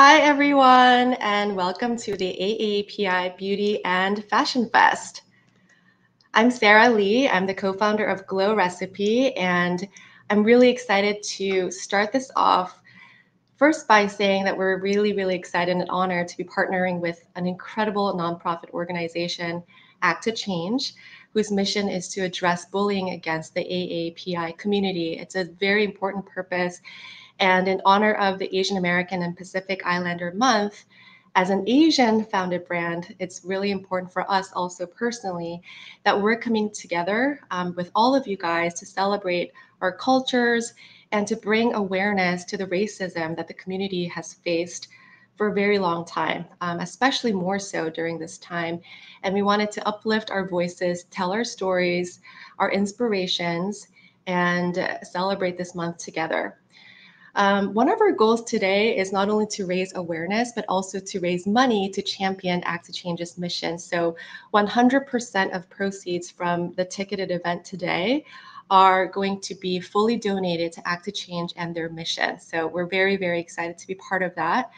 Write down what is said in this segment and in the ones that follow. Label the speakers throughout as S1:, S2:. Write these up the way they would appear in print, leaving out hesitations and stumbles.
S1: Hi, everyone, and welcome to the AAPI Beauty and Fashion Fest. I'm Sarah Lee. I'm the co-founder of Glow Recipe, and I'm really excited to start this off first by saying that we're really excited and honored to be partnering with an incredible nonprofit organization, Act to Change, whose mission is to address bullying against the AAPI community. It's a very important purpose. And in honor of the Asian American and Pacific Islander Month, as an Asian founded brand, it's really important for us also personally that we're coming together with all of you guys to celebrate our cultures and to bring awareness to the racism that the community has faced for a very long time, especially more so during this time. And we wanted to uplift our voices, tell our stories, our inspirations, and celebrate this month together. One of our goals today is not only to raise awareness, but also to raise money to champion Act to Change's mission. So 100% of proceeds from the ticketed event today are going to be fully donated to Act to Change and their mission. So we're very excited to be part of that.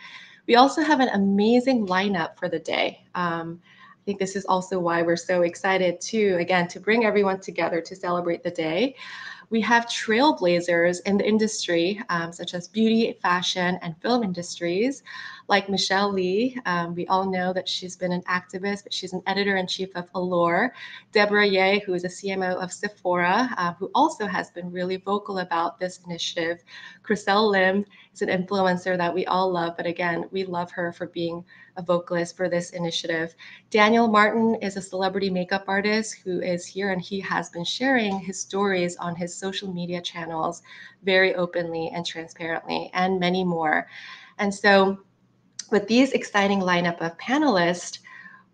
S1: We also have an amazing lineup for the day. I think this is also why we're so excited to bring everyone together to celebrate the day. We have trailblazers in the industry, such as beauty, fashion, and film industries, like Michelle Lee. We all know that she's been an activist, but she's an editor-in-chief of Allure. Deborah Ye, who is a CMO of Sephora, who also has been really vocal about this initiative. Chriselle Lim is an influencer that we all love, but again, we love her for being a vocalist for this initiative. Daniel Martin is a celebrity makeup artist who is here, and he has been sharing his stories on his social media channels very openly and transparently, and many more. And so with these exciting lineup of panelists,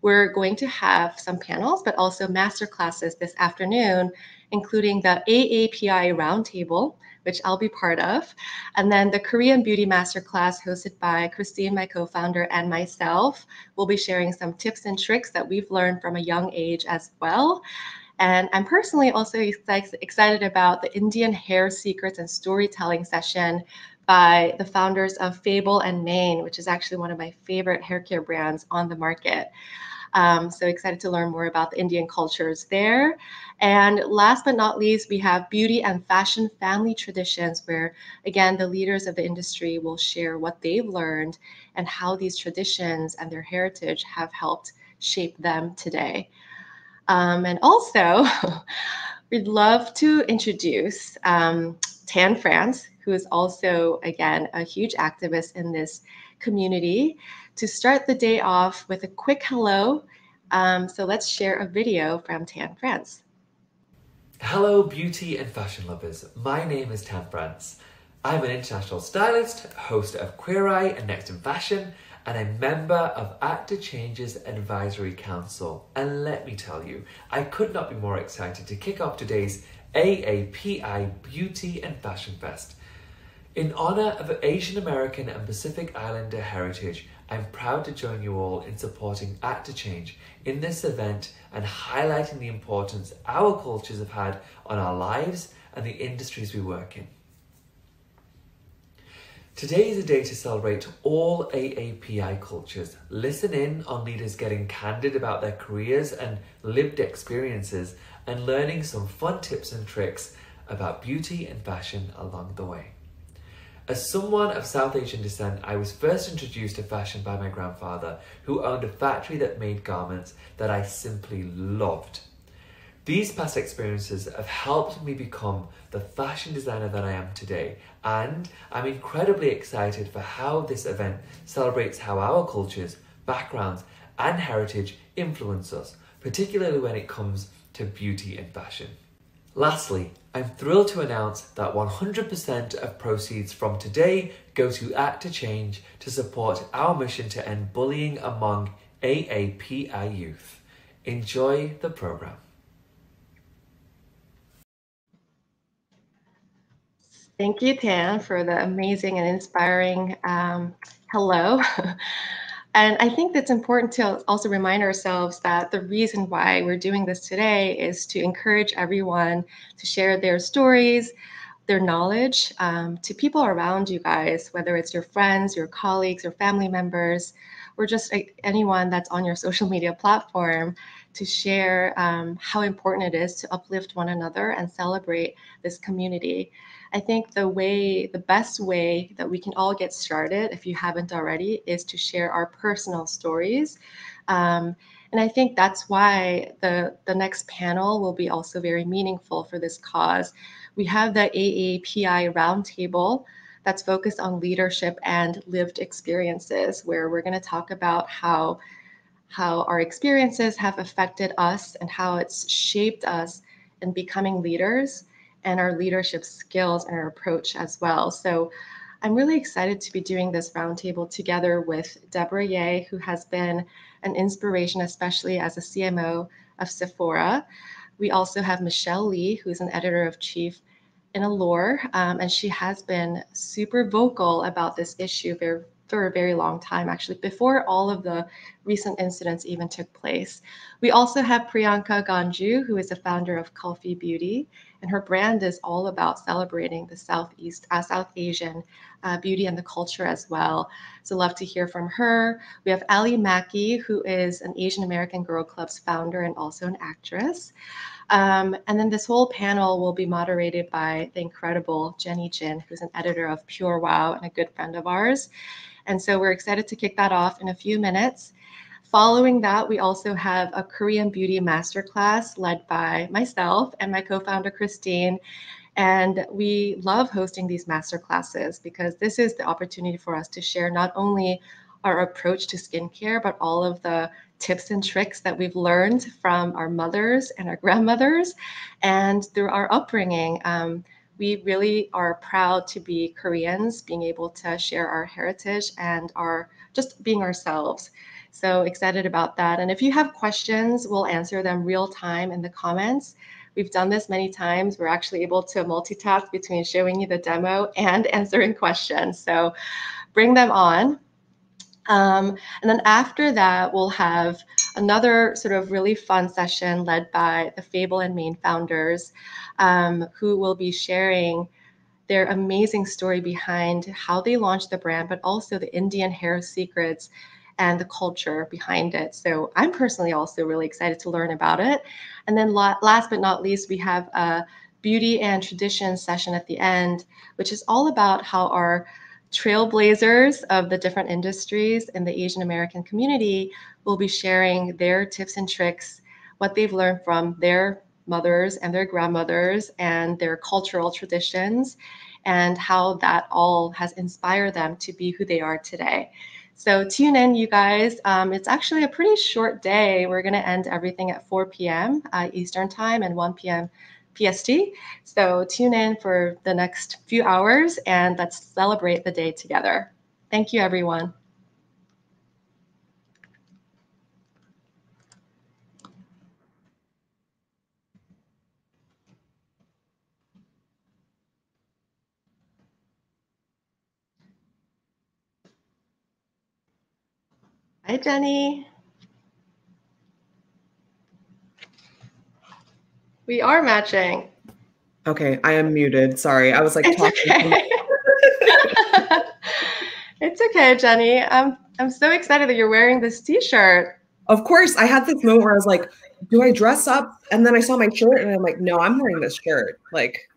S1: we're going to have some panels, but also master classes this afternoon, including the AAPI Roundtable, which I'll be part of, and then the Korean Beauty Masterclass hosted by Christine, my co-founder, and myself. We'll be sharing some tips and tricks that we've learned from a young age as well. And I'm personally also excited about the Indian hair secrets and storytelling session by the founders of Fable and Mane, which is actually one of my favorite hair care brands on the market. So excited to learn more about the Indian cultures there. And last but not least, we have beauty and fashion family traditions, where, again, the leaders of the industry will share what they've learned and how these traditions and their heritage have helped shape them today. And also, we'd love to introduce Tan France, who is also, again, a huge activist in this community, to start the day off with a quick hello. So let's share a video from Tan France.
S2: Hello, beauty and fashion lovers. My name is Tan France. I'm an international stylist, host of Queer Eye and Next in Fashion, and a member of Act to Change's Advisory Council. And let me tell you, I could not be more excited to kick off today's AAPI Beauty and Fashion Fest. In honor of Asian American and Pacific Islander heritage, I'm proud to join you all in supporting Act to Change in this event and highlighting the importance our cultures have had on our lives and the industries we work in. Today is a day to celebrate all AAPI cultures. Listen in on leaders getting candid about their careers and lived experiences, and learning some fun tips and tricks about beauty and fashion along the way. As someone of South Asian descent, I was first introduced to fashion by my grandfather, who owned a factory that made garments that I simply loved. These past experiences have helped me become the fashion designer that I am today, and I'm incredibly excited for how this event celebrates how our cultures, backgrounds, and heritage influence us, particularly when it comes to beauty and fashion. Lastly, I'm thrilled to announce that 100% of proceeds from today go to Act to Change to support our mission to end bullying among AAPI youth. Enjoy the program.
S1: Thank you, Tan, for the amazing and inspiring hello. And I think that's important to also remind ourselves that the reason why we're doing this today is to encourage everyone to share their stories, their knowledge to people around you guys, whether it's your friends, your colleagues, or family members, or just anyone that's on your social media platform, to share how important it is to uplift one another and celebrate this community. I think the best way that we can all get started, if you haven't already, is to share our personal stories. And I think that's why the next panel will be also very meaningful for this cause. We have the AAPI roundtable that's focused on leadership and lived experiences, where we're going to talk about how our experiences have affected us and how it's shaped us in becoming leaders, and our leadership skills and our approach as well. So I'm really excited to be doing this roundtable together with Deborah Ye, who has been an inspiration, especially as a CMO of Sephora. We also have Michelle Lee, who's an editor-in-chief in Allure, and she has been super vocal about this issue for a very long time, actually, before all of the recent incidents even took place. We also have Priyanka Ganju, who is the founder of Kulfi Beauty, and her brand is all about celebrating the South Asian beauty and the culture as well. So love to hear from her. We have Ali Mackey, who is an Asian American Girl Club's founder and also an actress. And then this whole panel will be moderated by the incredible Jenny Jin, who's an editor of Pure Wow and a good friend of ours. And so we're excited to kick that off in a few minutes. Following that, we also have a Korean beauty masterclass led by myself and my co-founder, Christine. And we love hosting these masterclasses because this is the opportunity for us to share not only our approach to skincare, but all of the tips and tricks that we've learned from our mothers and our grandmothers and through our upbringing. We really are proud to be Koreans, being able to share our heritage and just being ourselves. So excited about that. And if you have questions, we'll answer them real time in the comments. We've done this many times. We're actually able to multitask between showing you the demo and answering questions. So bring them on. And then after that, we'll have another sort of really fun session led by the Fable and Mane founders, who will be sharing their amazing story behind how they launched the brand, but also the Indian hair secrets and the culture behind it. So I'm personally also really excited to learn about it. And then last but not least, we have a beauty and tradition session at the end, which is all about how our trailblazers of the different industries in the Asian American community will be sharing their tips and tricks, what they've learned from their mothers and their grandmothers and their cultural traditions, and how that all has inspired them to be who they are today. So tune in, you guys. It's actually a pretty short day. We're going to end everything at 4 p.m. Eastern Time and 1 p.m. PST. So tune in for the next few hours and let's celebrate the day together. Thank you, everyone. Hi, Jenny. We are matching.
S3: Okay, I am muted. Sorry, I was like talking.
S1: Okay. It's okay, Jenny. I'm so excited that you're wearing this T-shirt.
S3: Of course, I had this moment where I was like, do I dress up? And then I saw my shirt and I'm like, no, I'm wearing this shirt. Like,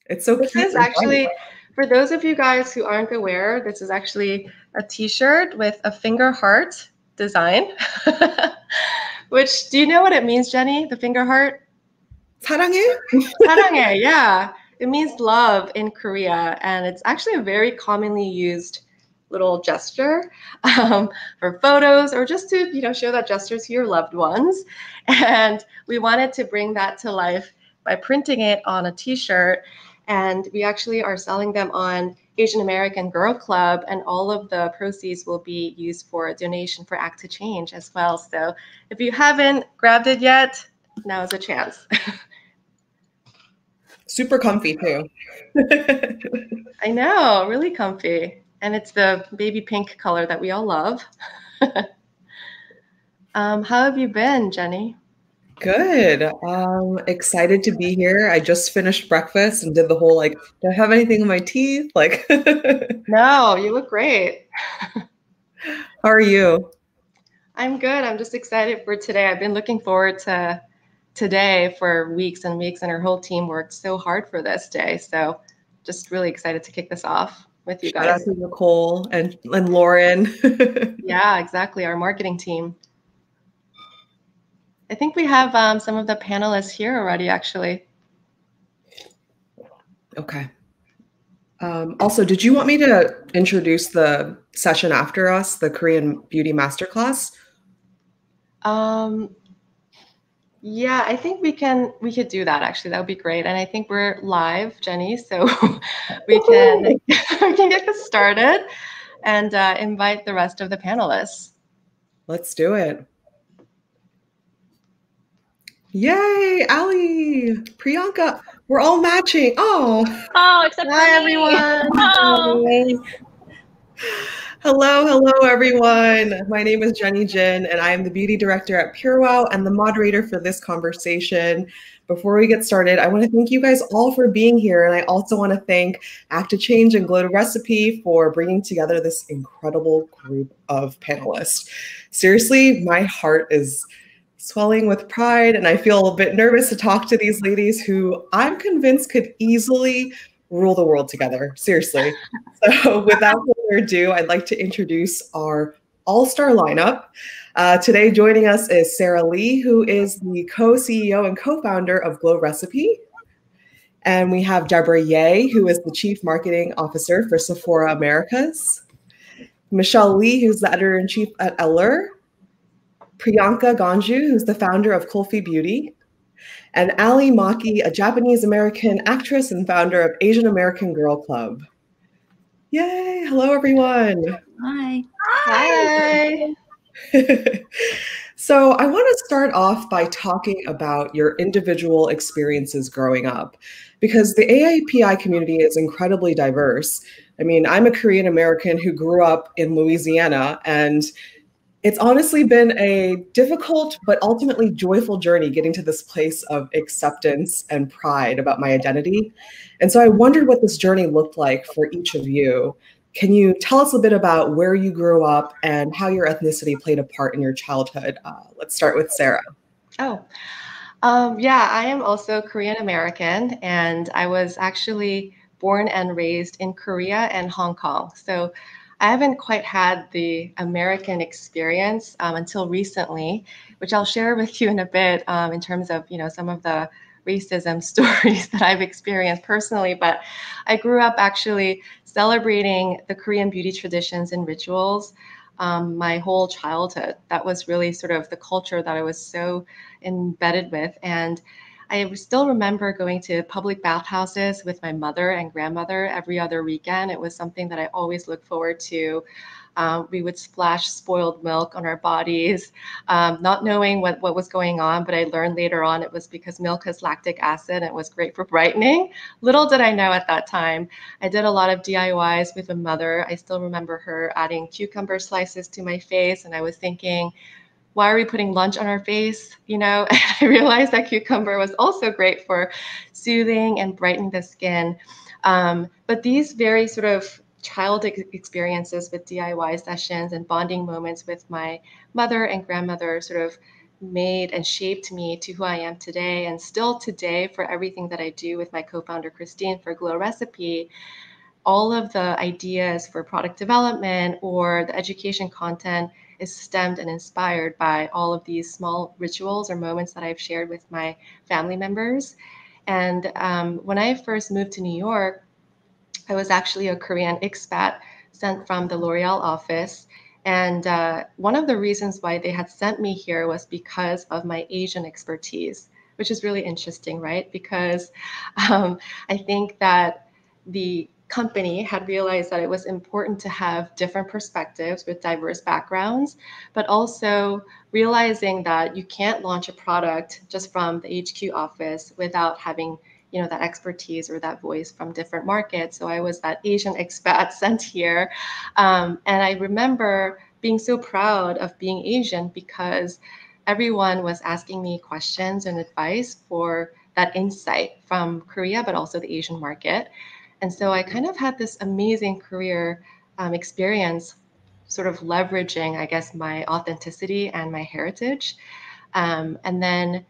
S3: it's so cute.
S1: This is actually, for those of you guys who aren't aware, this is actually a T-shirt with a finger heart design. Which, do you know what it means, Jenny? The finger heart?
S3: 사랑해?
S1: 사랑해, yeah. It means love in Korea, and it's actually a very commonly used little gesture for photos or just to show that gesture to your loved ones. And we wanted to bring that to life by printing it on a T-shirt, and we actually are selling them on Asian American Girl Club, and all of the proceeds will be used for a donation for Act to Change as well. So if you haven't grabbed it yet, now is a chance.
S3: Super comfy too.
S1: I know, really comfy. And it's the baby pink color that we all love. How have you been, Jenny?
S3: Good. Excited to be here. I just finished breakfast and did the whole like, do I have anything in my teeth? Like,
S1: No, you look great.
S3: how are you?
S1: I'm good. I'm just excited for today. I've been looking forward to today for weeks and weeks, and our whole team worked so hard for this day. So just really excited to kick this off with you
S3: Shout out
S1: guys.
S3: to Nicole and Lauren.
S1: Yeah, exactly. Our marketing team. I think we have some of the panelists here already, actually.
S3: Okay. Also, did you want me to introduce the session after us, the Korean Beauty Masterclass?
S1: Yeah, I think we could do that actually. That would be great. And I think we're live, Jenny, so we can we can get this started and invite the rest of the panelists.
S3: Let's do it. Yay, Ali, Priyanka, we're all matching. Oh,
S4: Except for
S1: Hi,
S4: me.
S1: everyone.
S4: Oh.
S3: hello, everyone. My name is Jenny Jin, and I am the beauty director at PureWow and the moderator for this conversation. Before we get started, I want to thank you guys all for being here, and I also want to thank Act to Change and Glow to Recipe for bringing together this incredible group of panelists. Seriously, my heart is swelling with pride, and I feel a bit nervous to talk to these ladies who I'm convinced could easily rule the world together. Seriously. So without further ado, I'd like to introduce our all-star lineup. Today joining us is Sarah Lee, who is the co-CEO and co-founder of Glow Recipe. And we have Deborah Ye, who is the Chief Marketing Officer for Sephora Americas. Michelle Lee, who's the editor-in-chief at Eller. Priyanka Ganju, who's the founder of Kulfi Beauty. And Ali Maki, a Japanese-American actress and founder of Asian American Girl Club. Yay! Hello, everyone.
S4: Hi.
S1: Hi.
S3: So I want to start off by talking about your individual experiences growing up, because the AAPI community is incredibly diverse. I mean, I'm a Korean American who grew up in Louisiana, and it's honestly been a difficult but ultimately joyful journey getting to this place of acceptance and pride about my identity. And so I wondered what this journey looked like for each of you. Can you tell us a bit about where you grew up and how your ethnicity played a part in your childhood? Let's start with Sarah.
S1: Yeah, I am also Korean American, and I was actually born and raised in Korea and Hong Kong. So I haven't quite had the American experience until recently, which I'll share with you in a bit in terms of, some of the racism stories that I've experienced personally. But I grew up actually celebrating the Korean beauty traditions and rituals my whole childhood. That was really sort of the culture that I was so embedded with. And I still remember going to public bathhouses with my mother and grandmother every other weekend. It was something that I always looked forward to. We would splash spoiled milk on our bodies, not knowing what was going on, but I learned later on it was because milk has lactic acid and it was great for brightening. Little did I know at that time. I did a lot of DIYs with my mother. I still remember her adding cucumber slices to my face, and I was thinking, why are we putting lunch on our face? And I realized that cucumber was also great for soothing and brightening the skin. But these very sort of childhood experiences with DIY sessions and bonding moments with my mother and grandmother sort of made and shaped me to who I am today. And still today, for everything that I do with my co-founder, Christine, for Glow Recipe, all of the ideas for product development or the education content is stemmed and inspired by all of these small rituals or moments that I've shared with my family members. And when I first moved to New York, I was actually a Korean expat sent from the L'Oreal office. And one of the reasons why they had sent me here was because of my Asian expertise, which is really interesting, right? Because I think that the company had realized that it was important to have different perspectives with diverse backgrounds, but also realizing that you can't launch a product just from the HQ office without having that expertise or that voice from different markets. So I was that Asian expat sent here. And I remember being so proud of being Asian because everyone was asking me questions and advice for that insight from Korea, but also the Asian market. And so I kind of had this amazing career experience, sort of leveraging, I guess, my authenticity and my heritage. And then,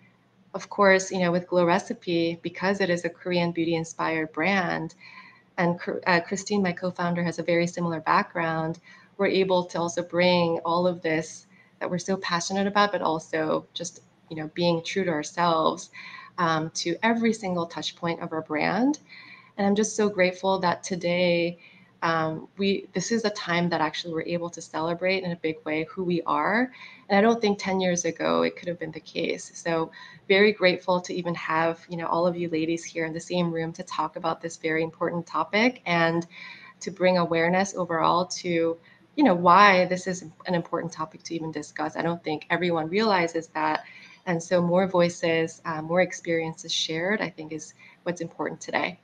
S1: of course, with Glow Recipe, because it is a Korean beauty-inspired brand, and Christine, my co-founder, has a very similar background, we're able to also bring all of this that we're so passionate about, but also just being true to ourselves to every single touch point of our brand. And I'm just so grateful that today this is a time that actually we're able to celebrate in a big way who we are. And I don't think 10 years ago it could have been the case. So very grateful to even have all of you ladies here in the same room to talk about this very important topic and to bring awareness overall to why this is an important topic to even discuss. I don't think everyone realizes that. And so more voices, more experiences shared, I think is what's important today.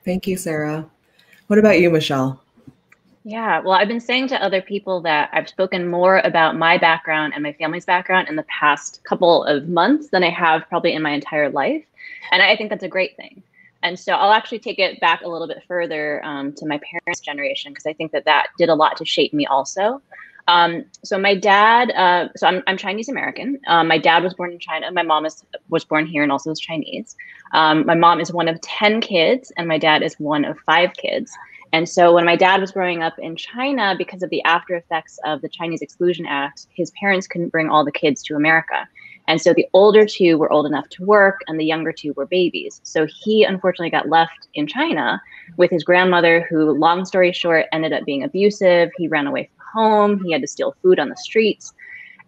S3: Thank you, Sarah. What about you, Michelle?
S4: Yeah, well, I've been saying to other people that I've spoken more about my background and my family's background in the past couple of months than I have probably in my entire life. And I think that's a great thing. And so I'll actually take it back a little bit further to my parents' generation, because I think that did a lot to shape me also. So my dad, so I'm Chinese American. My dad was born in China. My mom was born here and also is Chinese. My mom is one of 10 kids and my dad is one of 5 kids. And so when my dad was growing up in China, because of the after effects of the Chinese Exclusion Act, his parents couldn't bring all the kids to America. And so the older 2 were old enough to work and the younger 2 were babies. So he unfortunately got left in China with his grandmother, who, long story short, ended up being abusive. He ran away from home. He had to steal food on the streets.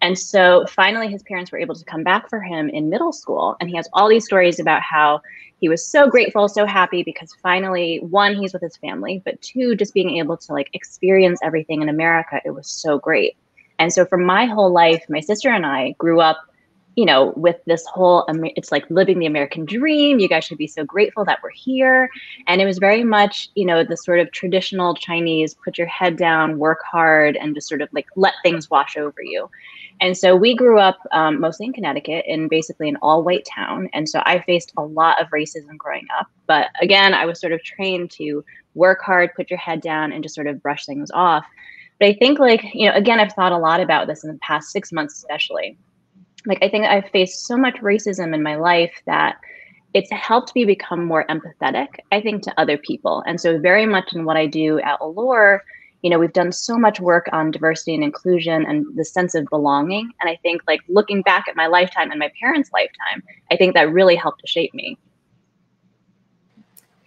S4: And so finally his parents were able to come back for him in middle school. And he has all these stories about how he was so grateful, so happy, because finally, 1, he's with his family, but 2, just being able to experience everything in America. It was so great. And so for my whole life, my sister and I grew up with this whole, it's like living the American dream. You guys should be so grateful that we're here. And it was very much, the sort of traditional Chinese, put your head down, work hard, and just sort of let things wash over you. And so we grew up mostly in Connecticut, in basically an all-white town. And so I faced a lot of racism growing up. But again, I was sort of trained to work hard, put your head down, and just sort of brush things off. But I think again, I've thought a lot about this in the past 6 months, especially. I think I've faced so much racism in my life that it's helped me become more empathetic, I think, to other people. And so very much in what I do at Allure, we've done so much work on diversity and inclusion and the sense of belonging. And I think looking back at my lifetime and my parents' lifetime, I think that really helped to shape me.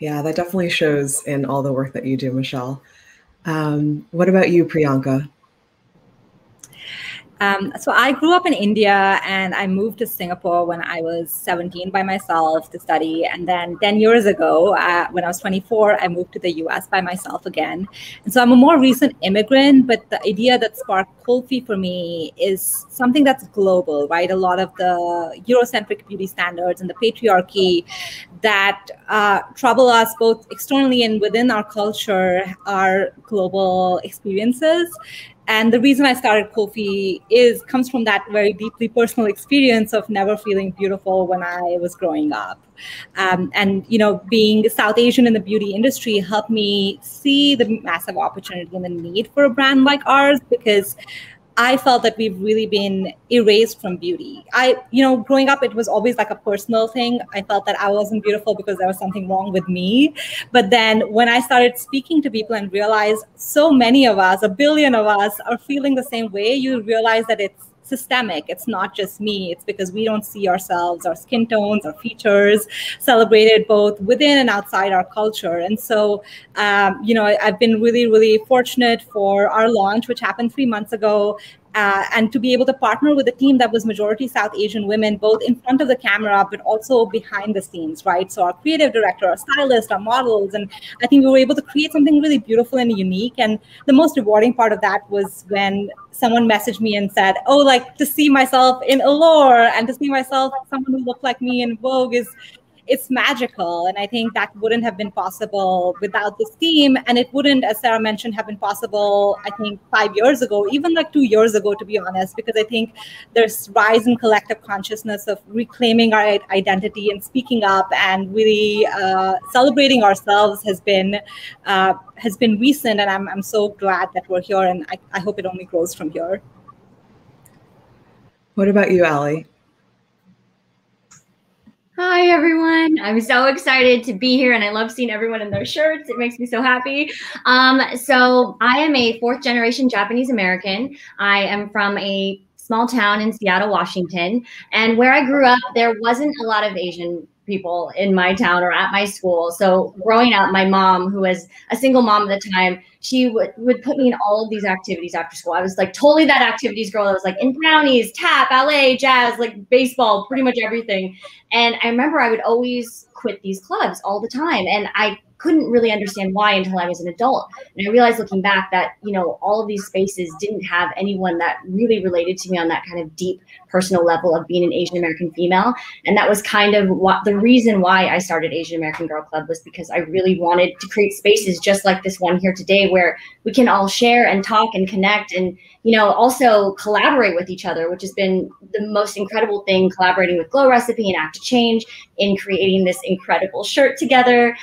S3: Yeah, that definitely shows in all the work that you do, Michelle. What about you, Priyanka?
S5: So I grew up in India and I moved to Singapore when I was 17 by myself to study. And then 10 years ago, when I was 24, I moved to the US by myself again. And so I'm a more recent immigrant, but the idea that sparked Kulfi for me is something that's global, right? A lot of the Eurocentric beauty standards and the patriarchy that trouble us both externally and within our culture are global experiences. And the reason I started Kulfi comes from that very deeply personal experience of never feeling beautiful when I was growing up. And being South Asian in the beauty industry helped me see the massive opportunity and the need for a brand like ours, because I felt that we've really been erased from beauty. Growing up, it was always a personal thing. I felt that I wasn't beautiful because there was something wrong with me. But then when I started speaking to people and realized so many of us, 1 billion of us, are feeling the same way, you realize that it's systemic. It's not just me. It's because we don't see ourselves, our skin tones, our features celebrated both within and outside our culture. And so, I've been really, really fortunate for our launch, which happened 3 months ago, and to be able to partner with a team that was majority South Asian women, both in front of the camera, but also behind the scenes, right? So our creative director, our stylist, our models, and I think we were able to create something really beautiful and unique. And the most rewarding part of that was when someone messaged me and said, to see myself in Allure and to see myself, someone who looked like me in Vogue it's magical. And I think that wouldn't have been possible without this team. And it wouldn't, as Sarah mentioned, have been possible, I think, 5 years ago, even like 2 years ago, to be honest, because I think there's rise in collective consciousness of reclaiming our identity and speaking up and really celebrating ourselves has been recent. And I'm so glad that we're here, and I hope it only grows from here.
S3: What about you, Allie?
S6: Hi, everyone. I'm so excited to be here, and I love seeing everyone in their shirts. It makes me so happy. So I am a 4th generation Japanese American. I am from a small town in Seattle, Washington. And where I grew up, there wasn't a lot of Asian people in my town or at my school. So growing up, my mom, who was a single mom at the time, she would put me in all of these activities after school. I was like totally that activities girl. I was like in brownies, tap, ballet, jazz, like baseball, pretty much everything. And I remember I would always quit these clubs all the time. And I couldn't really understand why until I was an adult. And I realized looking back that, you know, all of these spaces didn't have anyone that really related to me on that kind of deep personal level of being an Asian American female. And that was kind of what the reason why I started Asian American Girl Club, was because I really wanted to create spaces just like this one here today, where we can all share and talk and connect and, you know, also collaborate with each other, which has been the most incredible thing, collaborating with Glow Recipe and Act to Change in creating this incredible shirt together.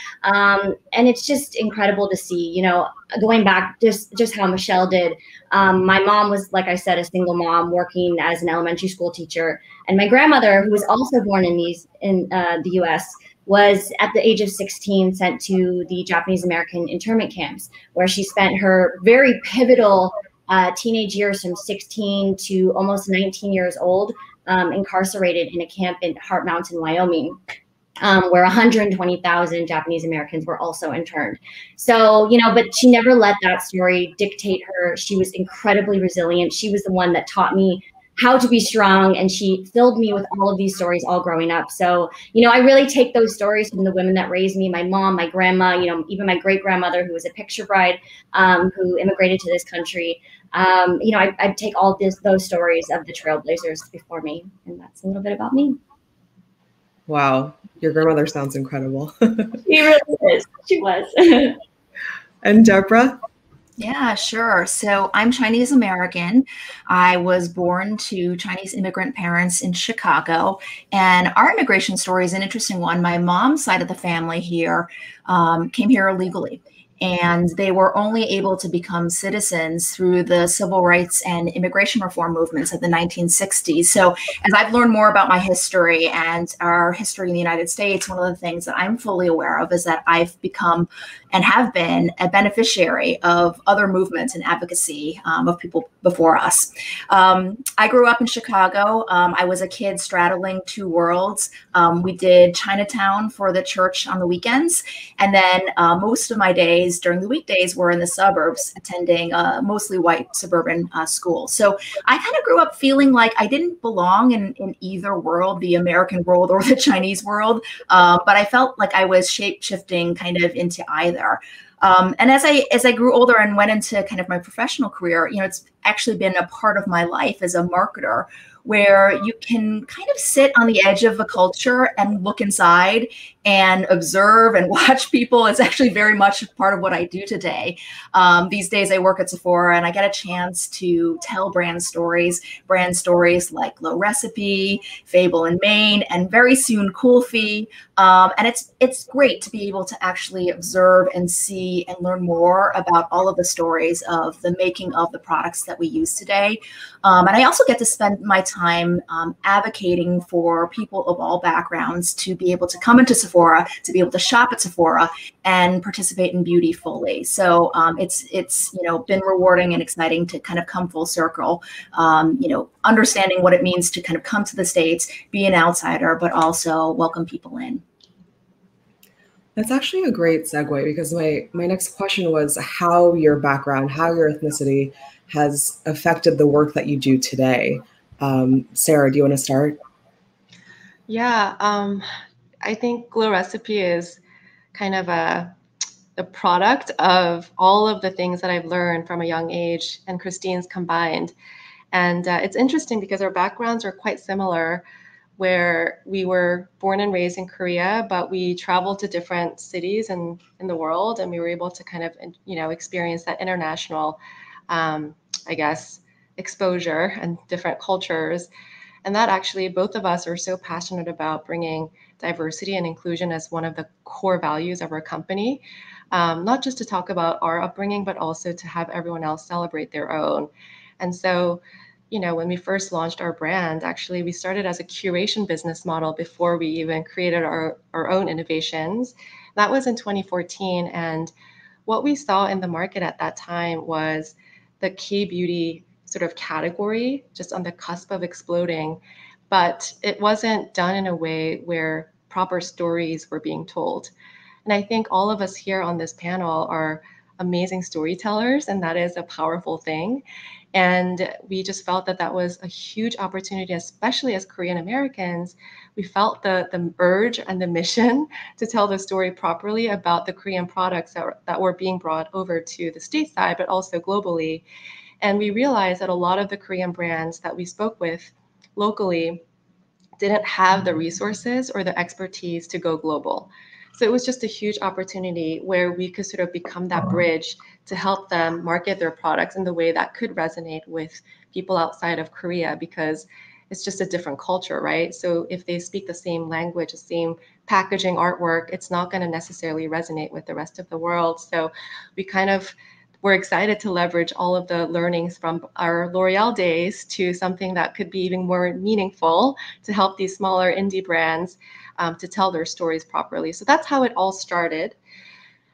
S6: And it's just incredible to see, you know, going back just how Michelle did. My mom was, like I said, a single mom working as an elementary school teacher. And my grandmother, who was also born in the US, was at the age of 16 sent to the Japanese American internment camps, where she spent her very pivotal teenage years from 16 to almost 19 years old, incarcerated in a camp in Heart Mountain, Wyoming. Where 120,000 Japanese Americans were also interned. So, you know, but she never let that story dictate her. She was incredibly resilient. She was the one that taught me how to be strong, and she filled me with all of these stories all growing up. So, you know, I really take those stories from the women that raised me, my mom, my grandma, you know, even my great-grandmother, who was a picture bride, who immigrated to this country. You know, I take all those stories of the trailblazers before me, and that's a little bit about me.
S3: Wow, your grandmother sounds incredible.
S6: She really is. She was.
S3: And Deborah?
S7: Yeah, sure. So I'm Chinese American. I was born to Chinese immigrant parents in Chicago, and our immigration story is an interesting one. My mom's side of the family here came here illegally, and they were only able to become citizens through the civil rights and immigration reform movements of the 1960s. So as I've learned more about my history and our history in the United States, one of the things that I'm fully aware of is that I've become and have been a beneficiary of other movements and advocacy of people before us. I grew up in Chicago. I was a kid straddling two worlds. We did Chinatown for the church on the weekends, and then most of my days during the weekdays were in the suburbs, attending mostly white suburban schools. So I kind of grew up feeling like I didn't belong in either world, the American world or the Chinese world, but I felt like I was shape-shifting kind of into either. And as I grew older and went into kind of my professional career, you know, it's actually been a part of my life as a marketer, where you can kind of sit on the edge of a culture and look inside and observe and watch people. Is actually very much part of what I do today. These days I work at Sephora, and I get a chance to tell brand stories like Glow Recipe, Fable and Maine, and very soon Coolfee. And it's great to be able to actually observe and see and learn more about all of the stories of the making of the products that we use today. And I also get to spend my time advocating for people of all backgrounds to be able to come into Sephora, to be able to shop at Sephora and participate in beauty fully. So it's you know, been rewarding and exciting to kind of come full circle, you know, understanding what it means to kind of come to the States, be an outsider, but also welcome people in.
S3: That's actually a great segue, because my next question was how your background, how your ethnicity has affected the work that you do today. Sarah, do you want to start?
S1: Yeah, I think Glow Recipe is kind of the product of all of the things that I've learned from a young age and Christine's combined. And it's interesting because our backgrounds are quite similar, where we were born and raised in Korea, but we traveled to different cities in the world, and we were able to kind of, experience that international, I guess, exposure and different cultures. And that actually, both of us are so passionate about bringing diversity and inclusion as one of the core values of our company, not just to talk about our upbringing, but also to have everyone else celebrate their own. And so, when we first launched our brand, actually, we started as a curation business model before we even created our own innovations. That was in 2014. And what we saw in the market at that time was the K-beauty sort of category just on the cusp of exploding, but it wasn't done in a way where proper stories were being told. And I think all of us here on this panel are amazing storytellers, and that is a powerful thing. And we just felt that that was a huge opportunity, especially as Korean Americans. We felt the urge and the mission to tell the story properly about the Korean products that were being brought over to the stateside, but also globally. And we realized that a lot of the Korean brands that we spoke with locally didn't have the resources or the expertise to go global. So it was just a huge opportunity where we could sort of become that bridge to help them market their products in the way that could resonate with people outside of Korea, because it's just a different culture, right? So if they speak the same language, the same packaging artwork, it's not going to necessarily resonate with the rest of the world. So we're excited to leverage all of the learnings from our L'Oreal days to something that could be even more meaningful to help these smaller indie brands to tell their stories properly. So that's how it all started.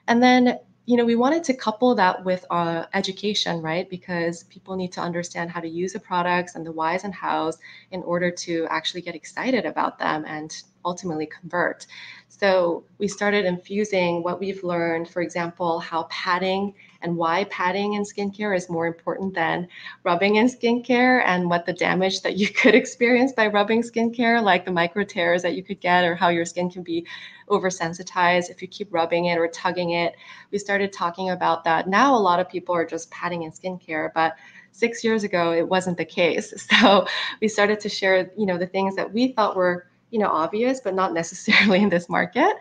S1: And then, we wanted to couple that with education, right? Because people need to understand how to use the products and the whys and hows in order to actually get excited about them and ultimately convert. So we started infusing what we've learned, for example, how padding and why padding in skincare is more important than rubbing in skincare, and what the damage that you could experience by rubbing skincare, like the micro tears that you could get, or how your skin can be oversensitized if you keep rubbing it or tugging it. We started talking about that. Now a lot of people are just padding in skincare, but 6 years ago, it wasn't the case. So we started to share, the things that we thought were, obvious, but not necessarily in this market.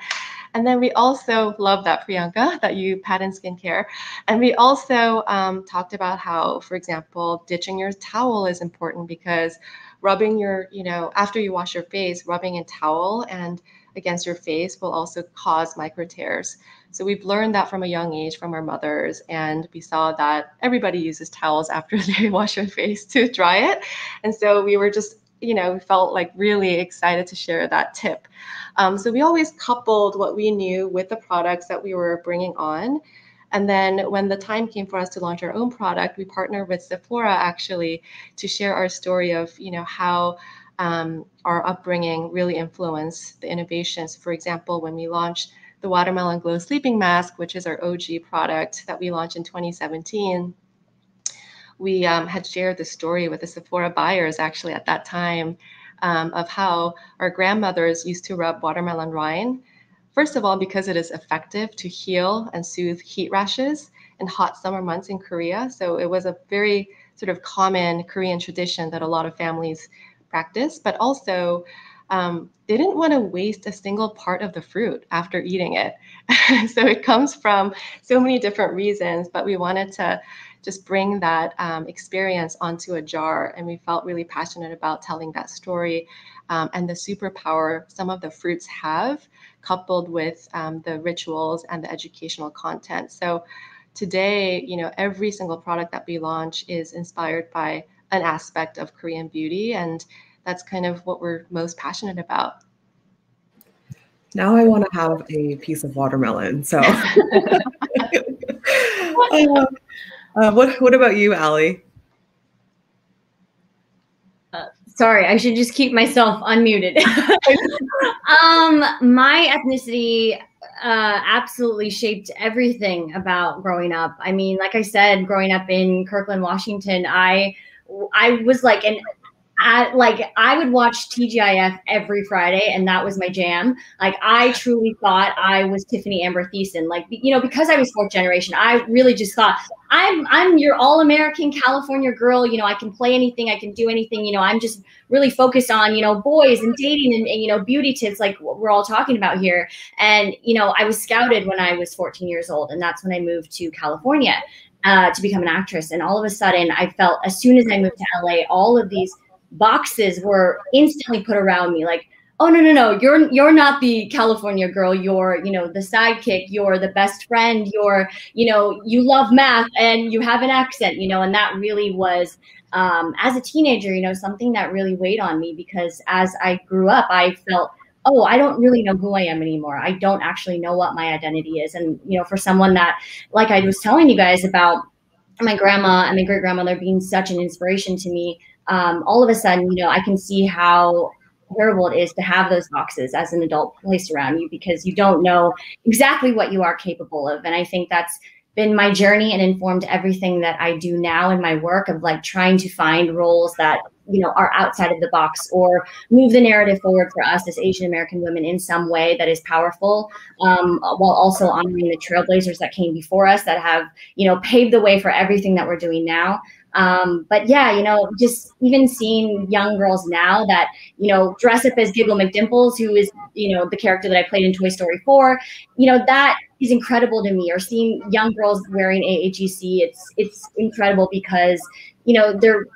S1: And then we also love that, Priyanka, that you pad in skincare. And we also talked about how, for example, ditching your towel is important, because rubbing your, after you wash your face, rubbing a towel and against your face will also cause micro tears. So we've learned that from a young age from our mothers, and we saw that everybody uses towels after they wash their face to dry it. And so we were just, we felt like really excited to share that tip. So we always coupled what we knew with the products that we were bringing on. And then when the time came for us to launch our own product, we partnered with Sephora actually to share our story of, how our upbringing really influenced the innovations. For example, when we launched the Watermelon Glow Sleeping Mask, which is our OG product that we launched in 2017, we had shared the story with the Sephora buyers actually at that time of how our grandmothers used to rub watermelon rind. First of all, because it is effective to heal and soothe heat rashes in hot summer months in Korea. So it was a very sort of common Korean tradition that a lot of families practice, but also they didn't want to waste a single part of the fruit after eating it. So it comes from so many different reasons, but we wanted to just bring that experience onto a jar. And we felt really passionate about telling that story and the superpower some of the fruits have, coupled with the rituals and the educational content. So today, every single product that we launch is inspired by an aspect of Korean beauty. And that's kind of what we're most passionate about.
S3: Now I want to have a piece of watermelon. So what about you, Allie?
S6: Sorry, I should just keep myself unmuted. My ethnicity absolutely shaped everything about growing up. I mean, like I said, growing up in Kirkland, Washington, I was like an I would watch TGIF every Friday, and that was my jam. Like, I truly thought I was Tiffany Amber Thiessen. Like, you know, because I was fourth generation, I really just thought I'm your all-American California girl. You know, I can play anything, I can do anything. You know, I'm just really focused on, you know, boys and dating and you know, beauty tips, like what we're all talking about here. And you know, I was scouted when I was 14 years old, and that's when I moved to California to become an actress. And all of a sudden, I felt, as soon as I moved to LA, all of these boxes were instantly put around me, like, oh no, you're not the California girl, you're, you know, the sidekick, you're the best friend, you're, you know, you love math and you have an accent, you know. And that really was, as a teenager, you know, something that really weighed on me, because as I grew up, I felt, oh, I don't really know who I am anymore. I don't actually know what my identity is. And you know, for someone that, like I was telling you guys about my grandma and my great grandmother being such an inspiration to me, all of a sudden, you know, I can see how terrible it is to have those boxes as an adult placed around you, because you don't know exactly what you are capable of. And I think that's been my journey and informed everything that I do now in my work, of like trying to find roles that, you know, are outside of the box, or move the narrative forward for us as Asian American women in some way that is powerful, while also honoring the trailblazers that came before us, that have, you know, paved the way for everything that we're doing now. But yeah, you know, just even seeing young girls now that, you know, dress up as Giggle McDimples, who is, you know, the character that I played in Toy Story 4, you know, that is incredible to me. Or seeing young girls wearing AAGC, it's incredible, because, you know, they're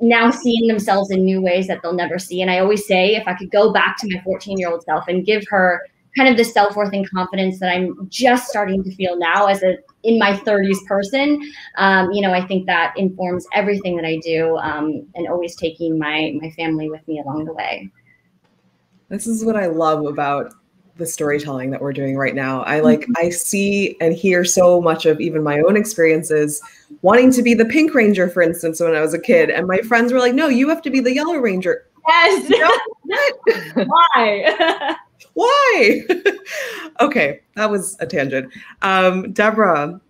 S6: now seeing themselves in new ways that they'll never see. And I always say, if I could go back to my 14-year-old self and give her kind of the self-worth and confidence that I'm just starting to feel now as a in my 30s person, you know, I think that informs everything that I do, and always taking my family with me along the way.
S3: This is what I love about the storytelling that we're doing right now. I see and hear so much of even my own experiences wanting to be the Pink Ranger, for instance, when I was a kid. And my friends were like, no, you have to be the Yellow Ranger.
S6: Yes.
S3: No,
S6: Why?
S3: Why? Okay, that was a tangent. Deborah.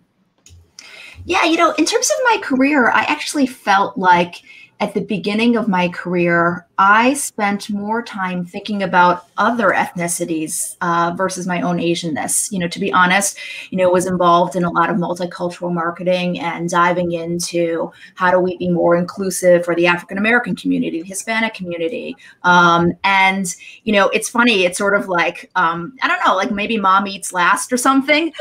S7: Yeah, you know, in terms of my career, I actually felt like at the beginning of my career, I spent more time thinking about other ethnicities versus my own Asianness. You know, to be honest, you know, was involved in a lot of multicultural marketing and diving into how do we be more inclusive for the African-American community, the Hispanic community. And, you know, it's funny, it's sort of like, I don't know, like maybe mom eats last or something.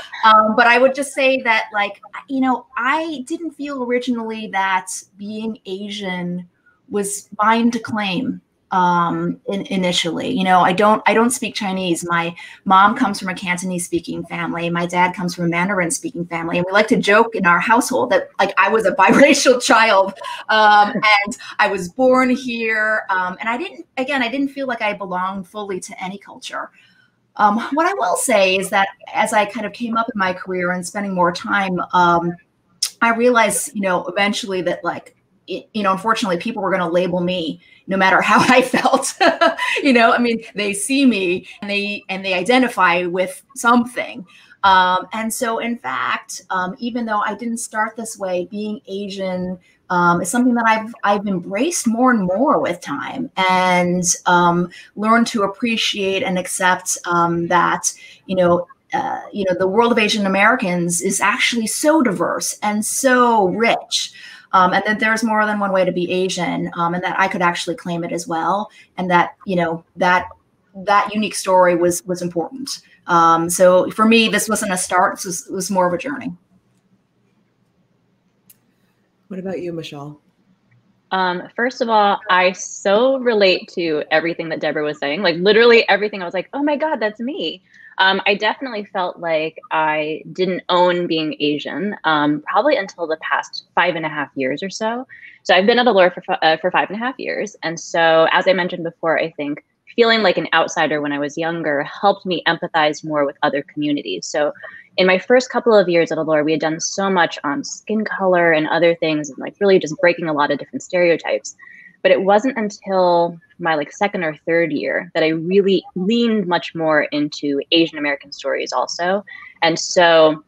S7: But I would just say that, like, you know, I didn't feel originally that being Asian was mine to claim initially. You know, I don't speak Chinese. My mom comes from a Cantonese speaking family. My dad comes from a Mandarin speaking family. And we like to joke in our household that, like, I was a biracial child, and I was born here. And I didn't feel like I belonged fully to any culture. What I will say is that as I kind of came up in my career and spending more time, I realized, you know, eventually that, like, you know, unfortunately, people were going to label me no matter how I felt. You know, I mean, they see me and they identify with something. And so, in fact, even though I didn't start this way, being Asian is something that I've embraced more and more with time, and learned to appreciate and accept that, you know, the world of Asian Americans is actually so diverse and so rich. And that there's more than one way to be Asian, and that I could actually claim it as well. And that, you know, that unique story was important. So for me, this wasn't a start, it was more of a journey.
S3: What about you, Michelle?
S4: First of all, I so relate to everything that Deborah was saying, like literally everything. I was like, oh my God, that's me. I definitely felt like I didn't own being Asian, probably until the past 5.5 years or so. So I've been at the lawyer for 5.5 years. And so, as I mentioned before, I think feeling like an outsider when I was younger helped me empathize more with other communities. So in my first couple of years at Allure, we had done so much on skin color and other things, and like really just breaking a lot of different stereotypes. But it wasn't until my like second or third year that I really leaned much more into Asian American stories also. And so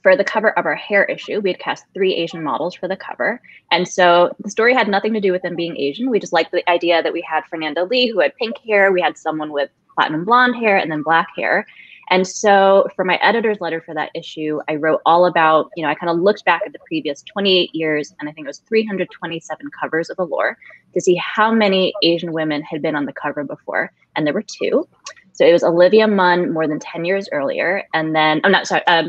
S4: for the cover of our hair issue, we had cast 3 Asian models for the cover. And so the story had nothing to do with them being Asian. We just liked the idea that we had Fernanda Lee, who had pink hair. We had someone with platinum blonde hair and then black hair. And so for my editor's letter for that issue, I wrote all about, I kind of looked back at the previous 28 years, and I think it was 327 covers of Allure to see how many Asian women had been on the cover before. And there were 2. So it was Olivia Munn more than 10 years earlier, and then,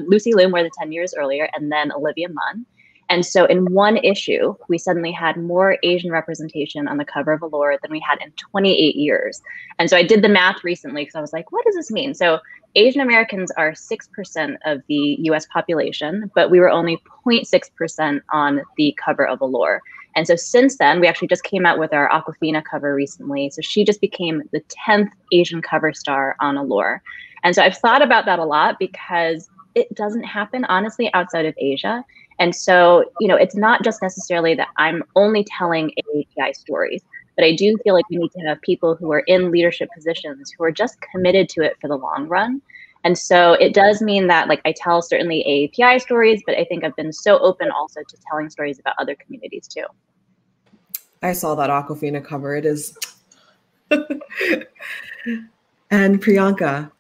S4: Lucy Liu more than 10 years earlier, and then Olivia Munn. And so in one issue, we suddenly had more Asian representation on the cover of Allure than we had in 28 years. And so I did the math recently because I was like, what does this mean? So Asian Americans are 6% of the US population, but we were only 0.6% on the cover of Allure. And so since then, we actually just came out with our Aquafina cover recently. So she just became the 10th Asian cover star on Allure. And so I've thought about that a lot because it doesn't happen, honestly, outside of Asia. And so, it's not just necessarily that I'm only telling AAPI stories, but I do feel like we need to have people who are in leadership positions who are just committed to it for the long run. And so it does mean that I tell certainly AAPI stories, but I think I've been so open also to telling stories about other communities too.
S3: I saw that Aquafina cover. It is. And Priyanka.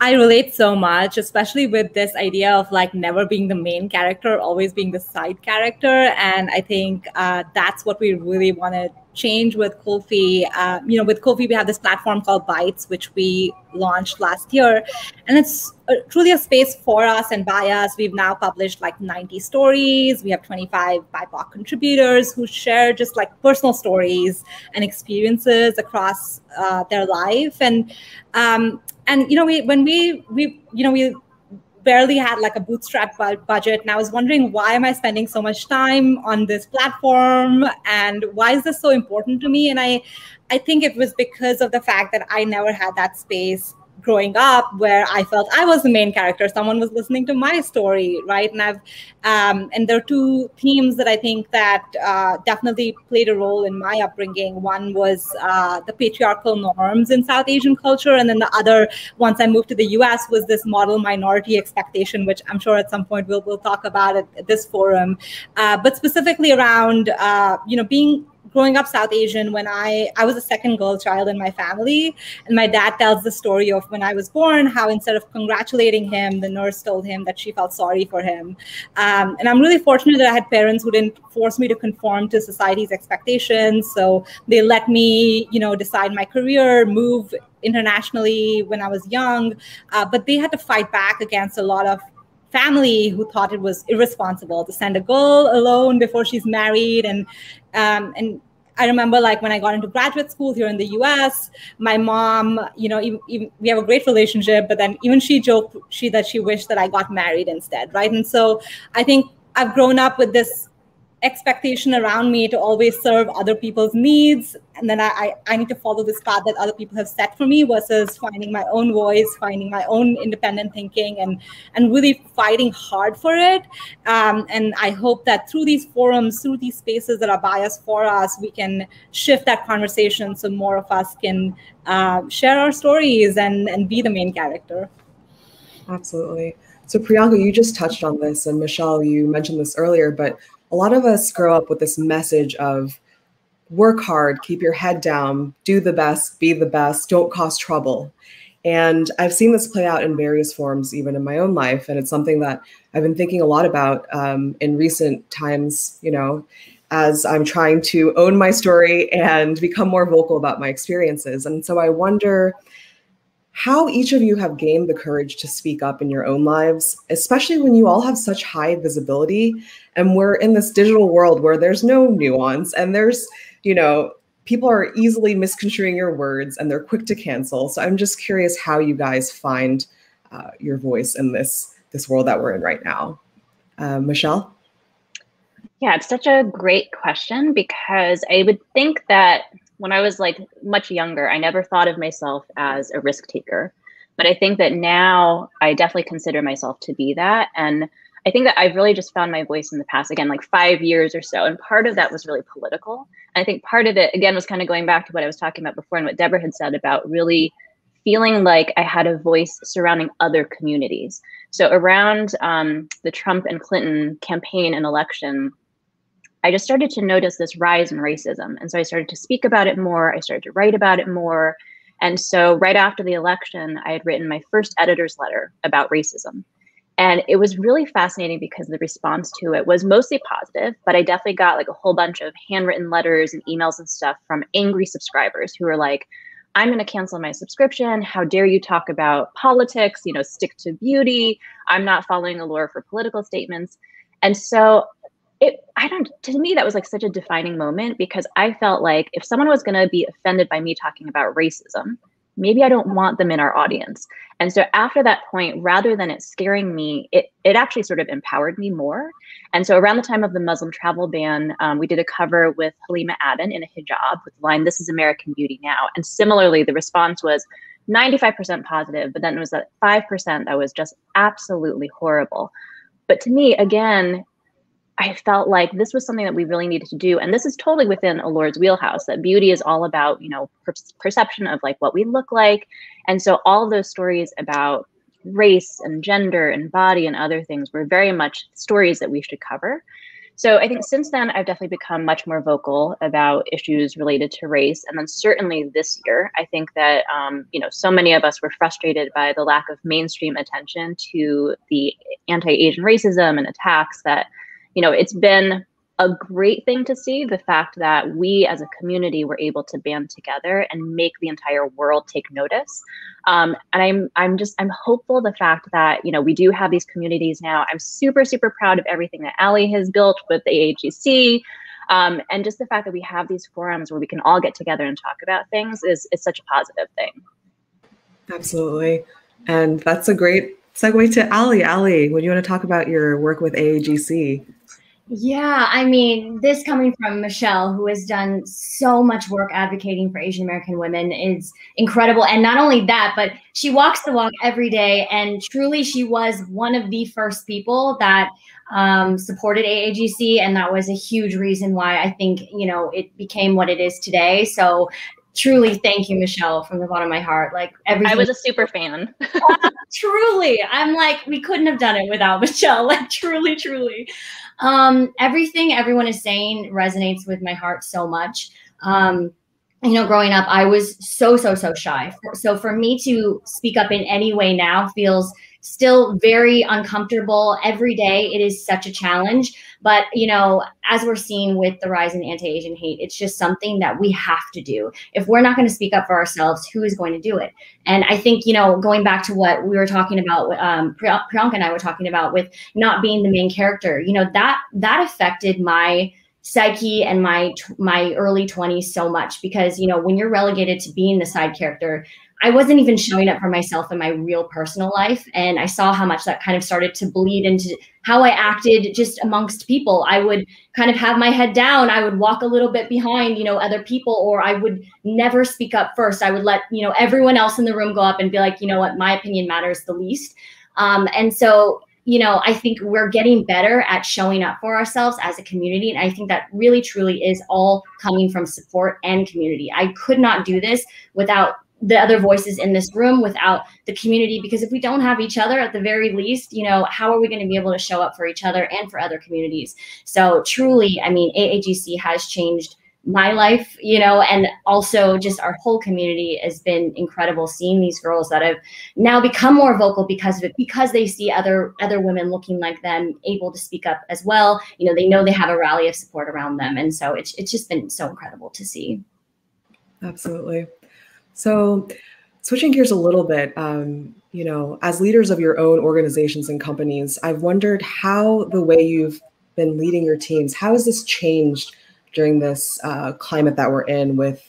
S5: I relate so much, especially with this idea of never being the main character, always being the side character. And I think that's what we really want to change with Ko-fi. With Ko-fi, we have this platform called Bytes, which we launched last year. And it's truly a space for us and by us. We've now published 90 stories. We have 25 BIPOC contributors who share just personal stories and experiences across their life. We barely had a bootstrap budget. And I was wondering, why am I spending so much time on this platform? And why is this so important to me? And I think it was because of the fact that I never had that space growing up where I felt I was the main character. Someone was listening to my story, right? And there are 2 themes that I think that definitely played a role in my upbringing. One was the patriarchal norms in South Asian culture. And then the other, once I moved to the US, was this model minority expectation, which I'm sure at some point we'll talk about at this forum. But specifically around, growing up South Asian, when I was a second girl child in my family, and my dad tells the story of when I was born, how instead of congratulating him, the nurse told him that she felt sorry for him. And I'm really fortunate that I had parents who didn't force me to conform to society's expectations. So they let me, decide my career, move internationally when I was young, but they had to fight back against a lot of family who thought it was irresponsible to send a girl alone before she's married. And I remember when I got into graduate school here in the US, my mom, even, we have a great relationship, but then even she joked that she wished that I got married instead, right? And so I think I've grown up with this expectation around me to always serve other people's needs. And then I need to follow this path that other people have set for me versus finding my own voice, finding my own independent thinking and really fighting hard for it. And I hope that through these forums, through these spaces that are biased for us, we can shift that conversation so more of us can share our stories and be the main character.
S3: Absolutely. So Priyanka, you just touched on this, and Michelle, you mentioned this earlier, but a lot of us grow up with this message of work hard, keep your head down, do the best, be the best, don't cause trouble. And I've seen this play out in various forms, even in my own life. And it's something that I've been thinking a lot about in recent times, as I'm trying to own my story and become more vocal about my experiences. And so I wonder how each of you have gained the courage to speak up in your own lives, especially when you all have such high visibility and we're in this digital world where there's no nuance and there's, people are easily misconstruing your words and they're quick to cancel. So I'm just curious how you guys find your voice in this world that we're in right now. Michelle?
S4: Yeah, it's such a great question because I would think that when I was much younger, I never thought of myself as a risk taker. But I think that now I definitely consider myself to be that. And I think that I've really just found my voice in the past, again, 5 years or so. And part of that was really political. And I think part of it, again, was kind of going back to what I was talking about before and what Deborah had said about really feeling like I had a voice surrounding other communities. So around the Trump and Clinton campaign and election, I just started to notice this rise in racism. And so I started to speak about it more. I started to write about it more. And so right after the election, I had written my first editor's letter about racism. And it was really fascinating because the response to it was mostly positive, but I definitely got like a whole bunch of handwritten letters and emails and stuff from angry subscribers who were like, I'm going to cancel my subscription. How dare you talk about politics? You know, stick to beauty. I'm not following Allure for political statements. And so to me, that was like such a defining moment, because I felt like if someone was going to be offended by me talking about racism, maybe I don't want them in our audience. And so after that point, rather than it scaring me, it actually sort of empowered me more. And so around the time of the Muslim travel ban, we did a cover with Halima Aden in a hijab with the line, "This is American beauty now." And similarly, the response was 95% positive, but then it was that 5% that was just absolutely horrible. But to me, again, I felt like this was something that we really needed to do. And this is totally within Allure's wheelhouse, that beauty is all about, you know, perception of like what we look like. And so all of those stories about race and gender and body and other things were very much stories that we should cover. So I think since then, I've definitely become much more vocal about issues related to race. And then certainly this year, I think that, you know, so many of us were frustrated by the lack of mainstream attention to the anti-Asian racism and attacks that, you know, it's been a great thing to see the fact that we as a community were able to band together and make the entire world take notice. And I'm hopeful the fact that, you know, we do have these communities now. I'm super, super proud of everything that Ali has built with the AAGC. And just the fact that we have these forums where we can all get together and talk about things is such a positive thing.
S3: Absolutely. And that's a great segue to Ali. Ali, would you want to talk about your work with AAGC?
S6: Yeah, I mean, this coming from Michelle, who has done so much work advocating for Asian American women, is incredible. And not only that, but she walks the walk every day. And truly, she was one of the first people that supported AAGC. And that was a huge reason why I think, you know, it became what it is today. So truly, thank you, Michelle, from the bottom of my heart. Like everything.
S4: I was a super fan.
S6: Truly, I'm like, we couldn't have done it without Michelle. Like truly, truly. Everything everyone is saying resonates with my heart so much. You know, growing up, I was so shy. So for me to speak up in any way now feels still very uncomfortable. Every day it is such a challenge. But, you know, as we're seeing with the rise in anti-Asian hate, it's just something that we have to do. If we're not going to speak up for ourselves, who is going to do it? And I think, you know, going back to what we were talking about, Priyanka and I were talking about with not being the main character, you know, that affected my psyche and my early 20s so much, because, you know, when you're relegated to being the side character, I wasn't even showing up for myself in my real personal life. And I saw how much that kind of started to bleed into how I acted just amongst people. I would kind of have my head down. I would walk a little bit behind, you know, other people, or I would never speak up first. I would let, you know, everyone else in the room go up and be like, you know what, my opinion matters the least. And so, you know, I think we're getting better at showing up for ourselves as a community. And I think that really, truly is all coming from support and community. I could not do this without the other voices in this room, without the community, because if we don't have each other at the very least, you know, how are we going to be able to show up for each other and for other communities? So truly, I mean, AAGC has changed my life, you know, and also just our whole community has been incredible, seeing these girls that have now become more vocal because of it, because they see other women looking like them able to speak up as well. You know, they know they have a rally of support around them. And so it's just been so incredible to see.
S3: Absolutely. So switching gears a little bit, you know, as leaders of your own organizations and companies, I've wondered how the way you've been leading your teams, how has this changed during this climate that we're in with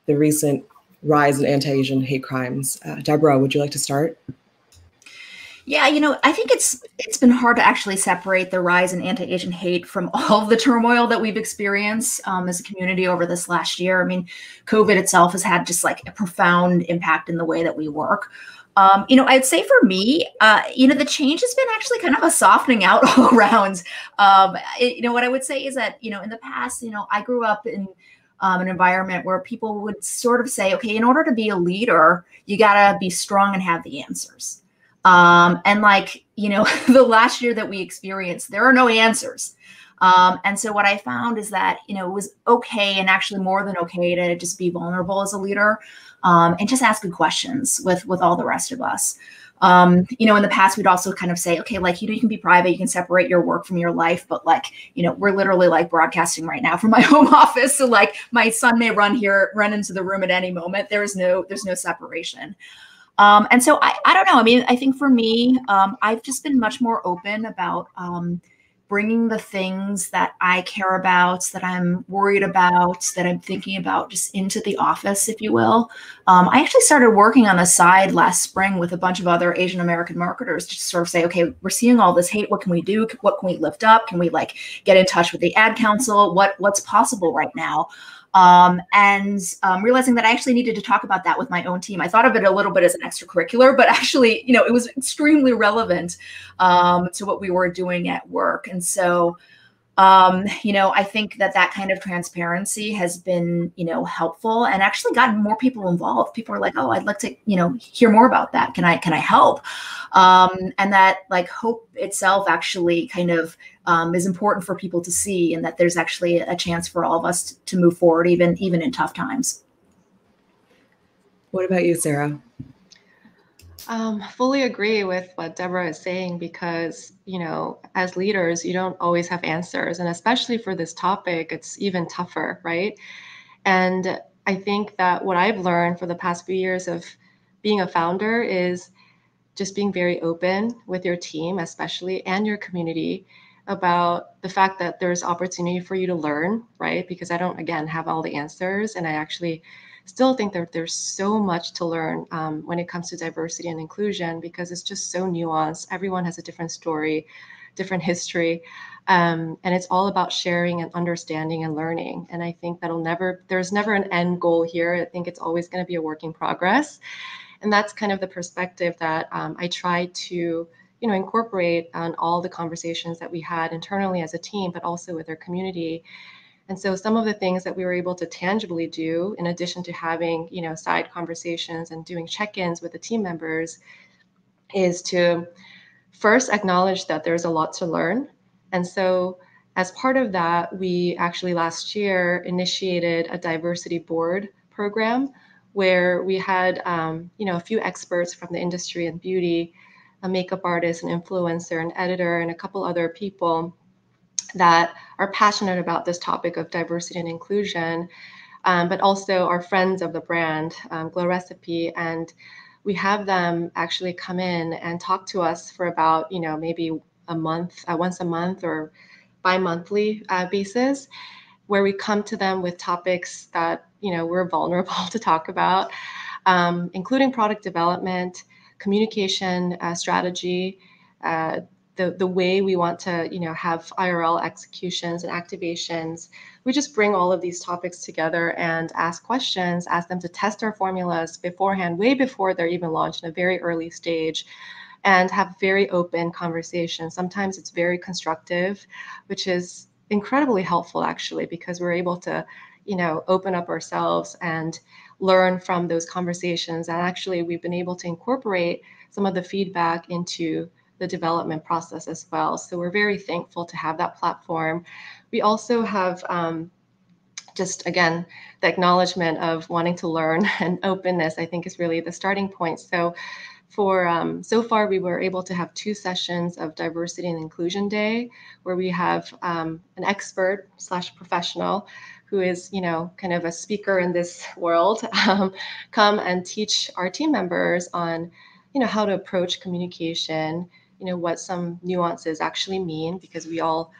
S3: the recent rise in anti-Asian hate crimes? Deborah, would you like to start?
S7: Yeah, you know, I think it's been hard to actually separate the rise in anti-Asian hate from all of the turmoil that we've experienced as a community over this last year. I mean, COVID itself has had just like a profound impact in the way that we work. You know, I'd say for me, you know, the change has been actually kind of a softening out all around. You know, what I would say is that, you know, in the past, you know, I grew up in an environment where people would sort of say, okay, in order to be a leader, you got to be strong and have the answers. And like, the last year that we experienced, there are no answers. And so what I found is that, it was okay, and actually more than okay, to just be vulnerable as a leader, and just ask good questions with all the rest of us. In the past, we'd also kind of say, okay, like, you can be private, you can separate your work from your life, but like, we're literally like broadcasting right now from my home office. So like my son may run into the room at any moment. There's no separation. And so I don't know. I mean, I think for me, I've just been much more open about bringing the things that I care about, that I'm worried about, that I'm thinking about, just into the office, if you will. I actually started working on the side last spring with a bunch of other Asian American marketers to sort of say, okay, we're seeing all this hate. What can we do? What can we lift up? Can we like get in touch with the ad council? What's possible right now? And realizing that I actually needed to talk about that with my own team. I thought of it a little bit as an extracurricular, but actually, it was extremely relevant to what we were doing at work. And so, I think that kind of transparency has been, helpful, and actually gotten more people involved. People are like, oh, I'd like to, hear more about that. Can I help? And that like hope itself actually kind of is important for people to see, and that there's actually a chance for all of us to move forward, even in tough times.
S3: What about you, Sarah?
S1: Fully agree with what Deborah is saying, because, as leaders, you don't always have answers. And especially for this topic, it's even tougher, right? And I think that what I've learned for the past few years of being a founder is just being very open with your team, especially, and your community, about the fact that there's opportunity for you to learn, right? Because I don't, again, have all the answers. And I actually still think that there's so much to learn when it comes to diversity and inclusion, because it's just so nuanced. Everyone has a different story, different history. And it's all about sharing and understanding and learning. And I think there's never an end goal here. I think it's always going to be a work in progress. And that's kind of the perspective that I try to, incorporate on all the conversations that we had internally as a team, but also with our community. And so some of the things that we were able to tangibly do, in addition to having, side conversations and doing check-ins with the team members, is to first acknowledge that there's a lot to learn. And so as part of that, we actually last year initiated a diversity board program where we had, a few experts from the industry and beauty, a makeup artist, an influencer, an editor, and a couple other people that are passionate about this topic of diversity and inclusion, but also are friends of the brand, Glow Recipe. And we have them actually come in and talk to us for about, maybe a month, once a month or bi-monthly basis, where we come to them with topics that, we're vulnerable to talk about, including product development, communication strategy, the way we want to, have IRL executions and activations. We just bring all of these topics together and ask questions, ask them to test our formulas beforehand, way before they're even launched, in a very early stage, and have very open conversations. Sometimes it's very constructive, which is incredibly helpful, actually, because we're able to, open up ourselves and learn from those conversations. And actually, we've been able to incorporate some of the feedback into the development process as well. So we're very thankful to have that platform. We also have just, again, the acknowledgement of wanting to learn, and openness, I think, is really the starting point. So so far, we were able to have 2 sessions of Diversity and Inclusion Day, where we have an expert / professional who is, kind of a speaker in this world, come and teach our team members on, how to approach communication, what some nuances actually mean, because we all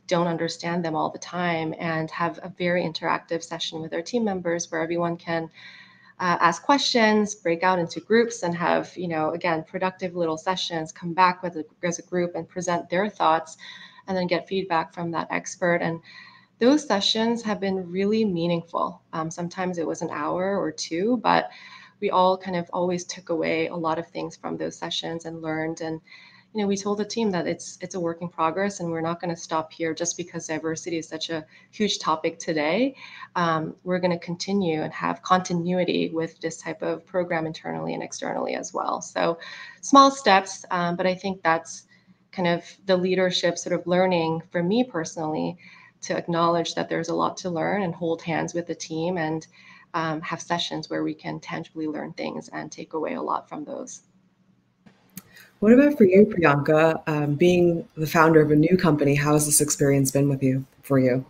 S1: don't understand them all the time, and have a very interactive session with our team members where everyone can ask questions, break out into groups, and have, again, productive little sessions, come back as a group and present their thoughts, and then get feedback from that expert. And those sessions have been really meaningful. Sometimes it was an hour or 2, but we all kind of always took away a lot of things from those sessions and learned. And, we told the team that it's a work in progress, and we're not going to stop here just because diversity is such a huge topic today. We're going to continue and have continuity with this type of program internally and externally as well. So small steps, but I think that's kind of the leadership sort of learning for me personally, to acknowledge that there's a lot to learn and hold hands with the team and have sessions where we can tangibly learn things and take away a lot from those.
S3: What about for you, Priyanka? Being the founder of a new company, how has this experience been for you?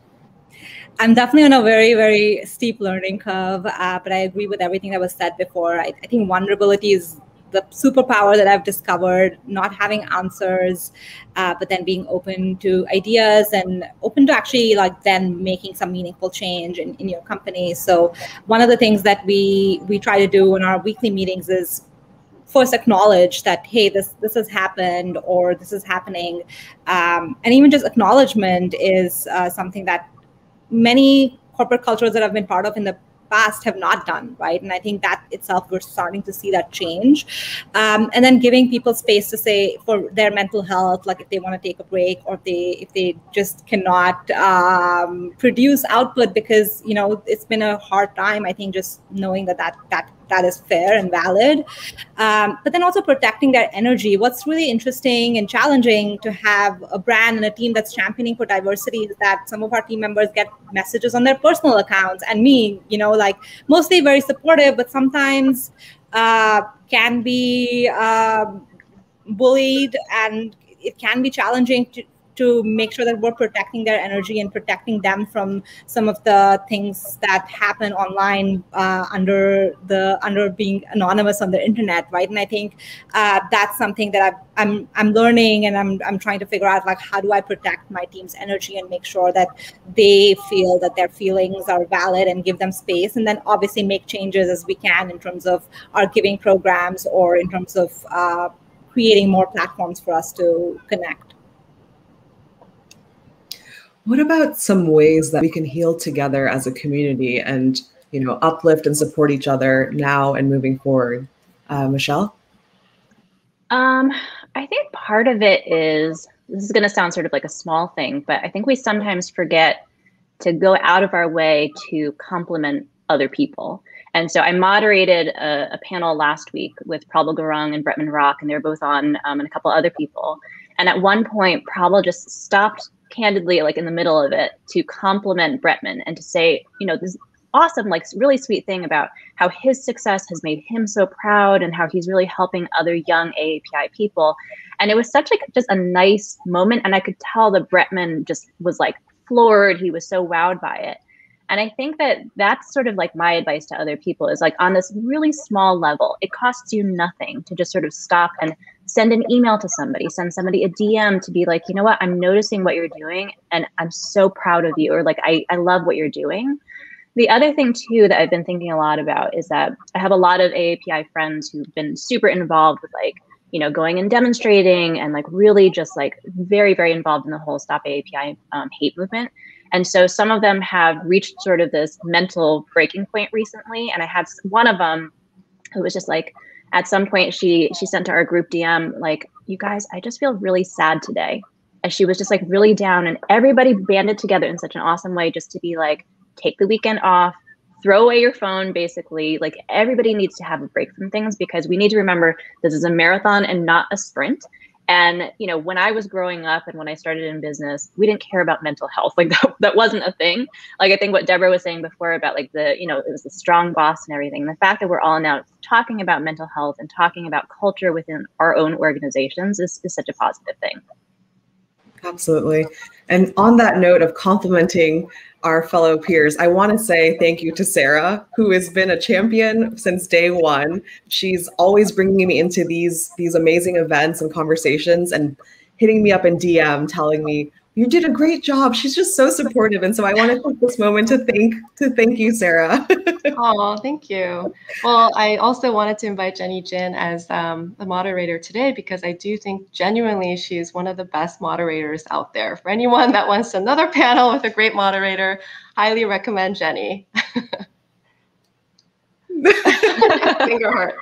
S5: I'm definitely on a very, very steep learning curve, but I agree with everything that was said before. I think vulnerability is the superpower that I've discovered, not having answers, but then being open to ideas and open to actually like then making some meaningful change in your company. So one of the things that we try to do in our weekly meetings is first acknowledge that, hey, this has happened or this is happening. And even just acknowledgement is something that many corporate cultures that I've been part of in the past have not done, right? And I think that itself, we're starting to see that change. And then giving people space to say for their mental health, like if they want to take a break or if they just cannot produce output because, it's been a hard time. I think just knowing that is fair and valid, but then also protecting their energy. What's really interesting and challenging to have a brand and a team that's championing for diversity is that some of our team members get messages on their personal accounts, and me, like mostly very supportive, but sometimes can be bullied, and it can be challenging to make sure that we're protecting their energy and protecting them from some of the things that happen online under being anonymous on the internet, right? And I think that's something that I'm learning, and I'm trying to figure out, like, how do I protect my team's energy and make sure that they feel that their feelings are valid and give them space, and then obviously make changes as we can in terms of our giving programs or in terms of creating more platforms for us to connect.
S3: What about some ways that we can heal together as a community and, uplift and support each other now and moving forward? Michelle?
S4: I think part of it is, this is going to sound sort of like a small thing, but I think we sometimes forget to go out of our way to compliment other people. And so I moderated a panel last week with Prabal Gurung and Bretman Rock, and they were both on, and a couple other people. And at one point, Prabal just stopped candidly, like in the middle of it, to compliment Bretman and to say, this awesome, like really sweet thing about how his success has made him so proud and how he's really helping other young AAPI people. And it was such like just a nice moment. And I could tell that Bretman just was like floored. He was so wowed by it. And I think that that's sort of like my advice to other people is like on this really small level, it costs you nothing to just sort of stop and send an email to somebody, send somebody a DM to be like, you know what, I'm noticing what you're doing and I'm so proud of you, or like, I love what you're doing. The other thing too that I've been thinking a lot about is that I have a lot of AAPI friends who've been super involved with like, going and demonstrating and like really just like very, very involved in the whole Stop AAPI hate movement. And so some of them have reached sort of this mental breaking point recently. And I had one of them who was just like, at some point she sent to our group DM, like, you guys, I just feel really sad today. And she was just like really down, and everybody banded together in such an awesome way just to be like, take the weekend off, throw away your phone, basically. Like everybody needs to have a break from things because we need to remember this is a marathon and not a sprint. And, when I was growing up and when I started in business, we didn't care about mental health. Like that wasn't a thing. Like I think what Deborah was saying before about like it was the strong boss and everything. The fact that we're all now talking about mental health and talking about culture within our own organizations is such a positive thing.
S3: Absolutely. And on that note of complimenting our fellow peers, I want to say thank you to Sarah, who has been a champion since day one. She's always bringing me into these amazing events and conversations and hitting me up in DM telling me, you did a great job. She's just so supportive. And so I want to take this moment to thank you, Sarah.
S1: Oh, thank you. Well, I also wanted to invite Jenny Jin as the moderator today because I do think genuinely she's one of the best moderators out there. For anyone that wants another panel with a great moderator, highly recommend Jenny. Finger heart.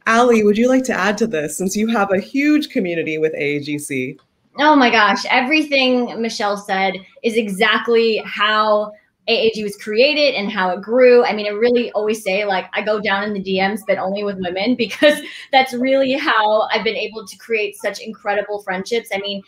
S3: Ali, would you like to add to this since you have a huge community with AAGC?
S6: Oh my gosh, everything Michelle said is exactly how AAG was created and how it grew. I mean, I really always say, like, I go down in the DMs, but only with women, because that's really how I've been able to create such incredible friendships. I mean,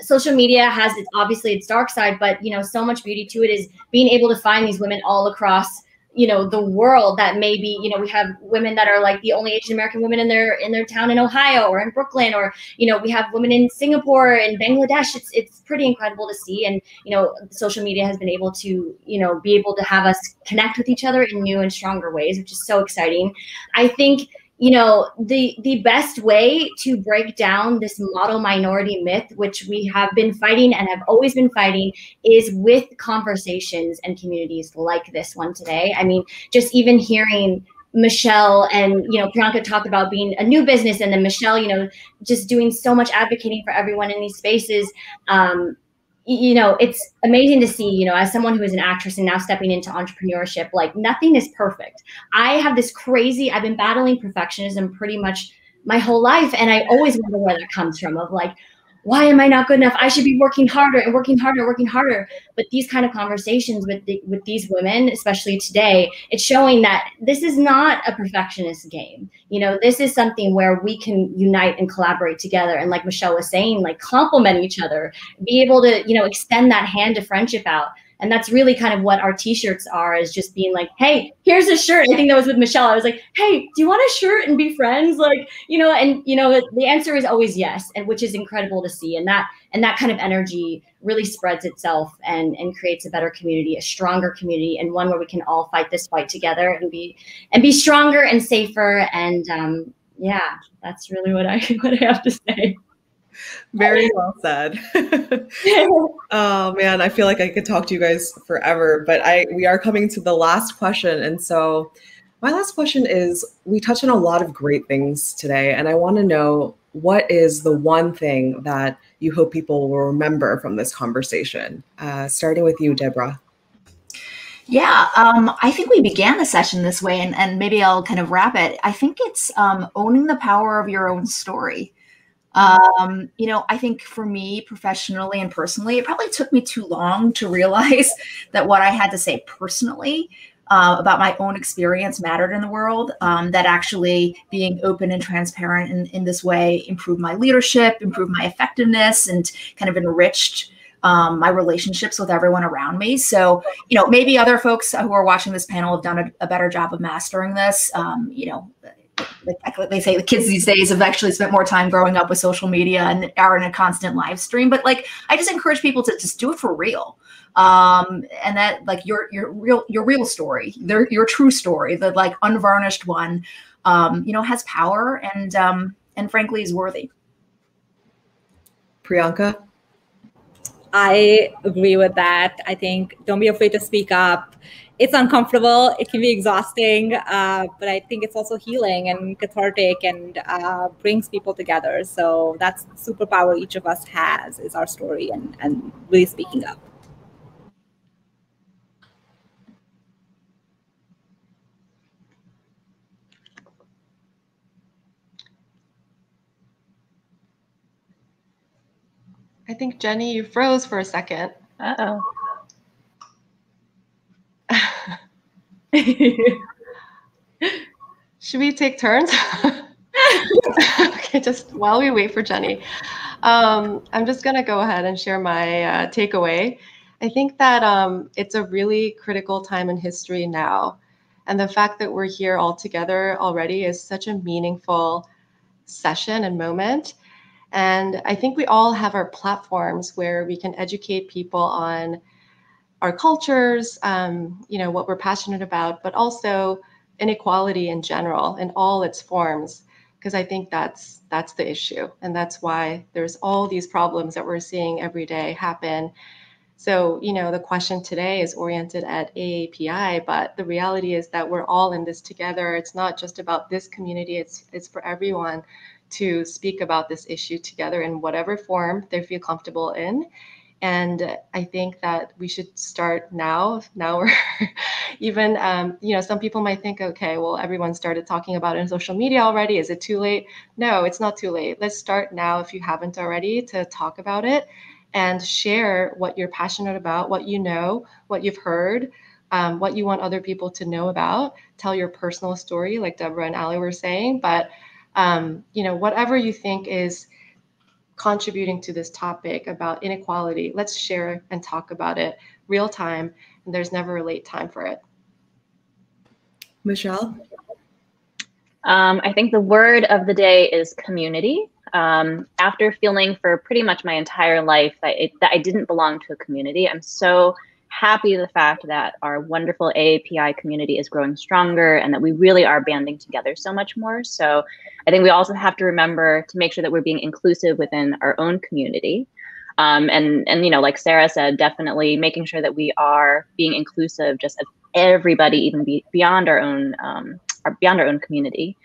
S6: social media has obviously its dark side, but, you know, so much beauty to it is being able to find these women all across, you know, the world that maybe, you know, we have women that are like the only Asian American women in their town in Ohio or in Brooklyn, or, you know, we have women in Singapore and Bangladesh. It's pretty incredible to see. And, you know, social media has been able to, you know, be able to have us connect with each other in new and stronger ways, which is so exciting. I think, you know, the best way to break down this model minority myth, which we have been fighting and have always been fighting, is with conversations and communities like this one today. I mean, just even hearing Michelle and, you know, Priyanka talk about being a new business, and then Michelle, you know, just doing so much advocating for everyone in these spaces. You know, it's amazing to see, you know, as someone who is an actress and now stepping into entrepreneurship, like, nothing is perfect. I have this crazy, I've been battling perfectionism pretty much my whole life. And I always wonder where that comes from, of like, why am I not good enough? I should be working harder and working harder, working harder. But these kind of conversations with these women, especially today, it's showing that this is not a perfectionist game. You know, this is something where we can unite and collaborate together. And like Michelle was saying, like, complement each other, be able to, you know, extend that hand of friendship out. And that's really kind of what our t-shirts are, is just being like, hey, here's a shirt. I think that was with Michelle. I was like, hey, do you want a shirt and be friends? Like, you know, and, you know, the answer is always yes, and which is incredible to see. And that kind of energy really spreads itself and creates a better community, a stronger community, and one where we can all fight this fight together and be stronger and safer. And yeah, that's really what I have to say.
S3: Very well said. Oh man, I feel like I could talk to you guys forever, but we are coming to the last question. And so my last question is, we touched on a lot of great things today, and I want to know, what is the one thing that you hope people will remember from this conversation? Starting with you, Deborah.
S7: Yeah, I think we began the session this way, and maybe I'll kind of wrap it. I think it's owning the power of your own story. You know, I think for me, professionally and personally, it probably took me too long to realize that what I had to say personally about my own experience mattered in the world, that actually being open and transparent in this way improved my leadership, improved my effectiveness, and kind of enriched my relationships with everyone around me. So, you know, maybe other folks who are watching this panel have done a better job of mastering this. You know, like they say, the kids these days have actually spent more time growing up with social media and are in a constant live stream. But like, I just encourage people to just do it for real. And that, like, your real story, your true story, the like unvarnished one, you know, has power and frankly is worthy.
S3: Priyanka?
S5: I agree with that. I think don't be afraid to speak up. It's uncomfortable. It can be exhausting, but I think it's also healing and cathartic and brings people together. So that's the superpower each of us has, is our story and really speaking up.
S1: I think, Jenny, you froze for a second.
S4: Uh-oh.
S1: Should we take turns? Okay, just while we wait for Jenny. I'm just going to go ahead and share my takeaway. I think that it's a really critical time in history now. And the fact that we're here all together already is such a meaningful session and moment. And I think we all have our platforms where we can educate people on our cultures, you know, what we're passionate about, but also inequality in general in all its forms, because I think that's the issue. And that's why there's all these problems that we're seeing every day happen. So, you know, the question today is oriented at AAPI, but the reality is that we're all in this together. It's not just about this community, it's for everyone to speak about this issue together in whatever form they feel comfortable in. And I think that we should start now. Now we're even, some people might think, okay, well, everyone started talking about it on social media already. Is it too late? No, it's not too late. Let's start now if you haven't already to talk about it and share what you're passionate about, what you know, what you've heard, what you want other people to know about. Tell your personal story, like Deborah and Ali were saying. But, whatever you think is contributing to this topic about inequality, let's share and talk about it real time. And there's never a late time for it.
S3: Michelle?
S4: I think the word of the day is community. After feeling for pretty much my entire life that I didn't belong to a community, I'm so happy the fact that our wonderful AAPI community is growing stronger and that we really are banding together so much more. So I think we also have to remember to make sure that we're being inclusive within our own community. And like Sarah said, definitely making sure that we are being inclusive just of everybody, even beyond our own community.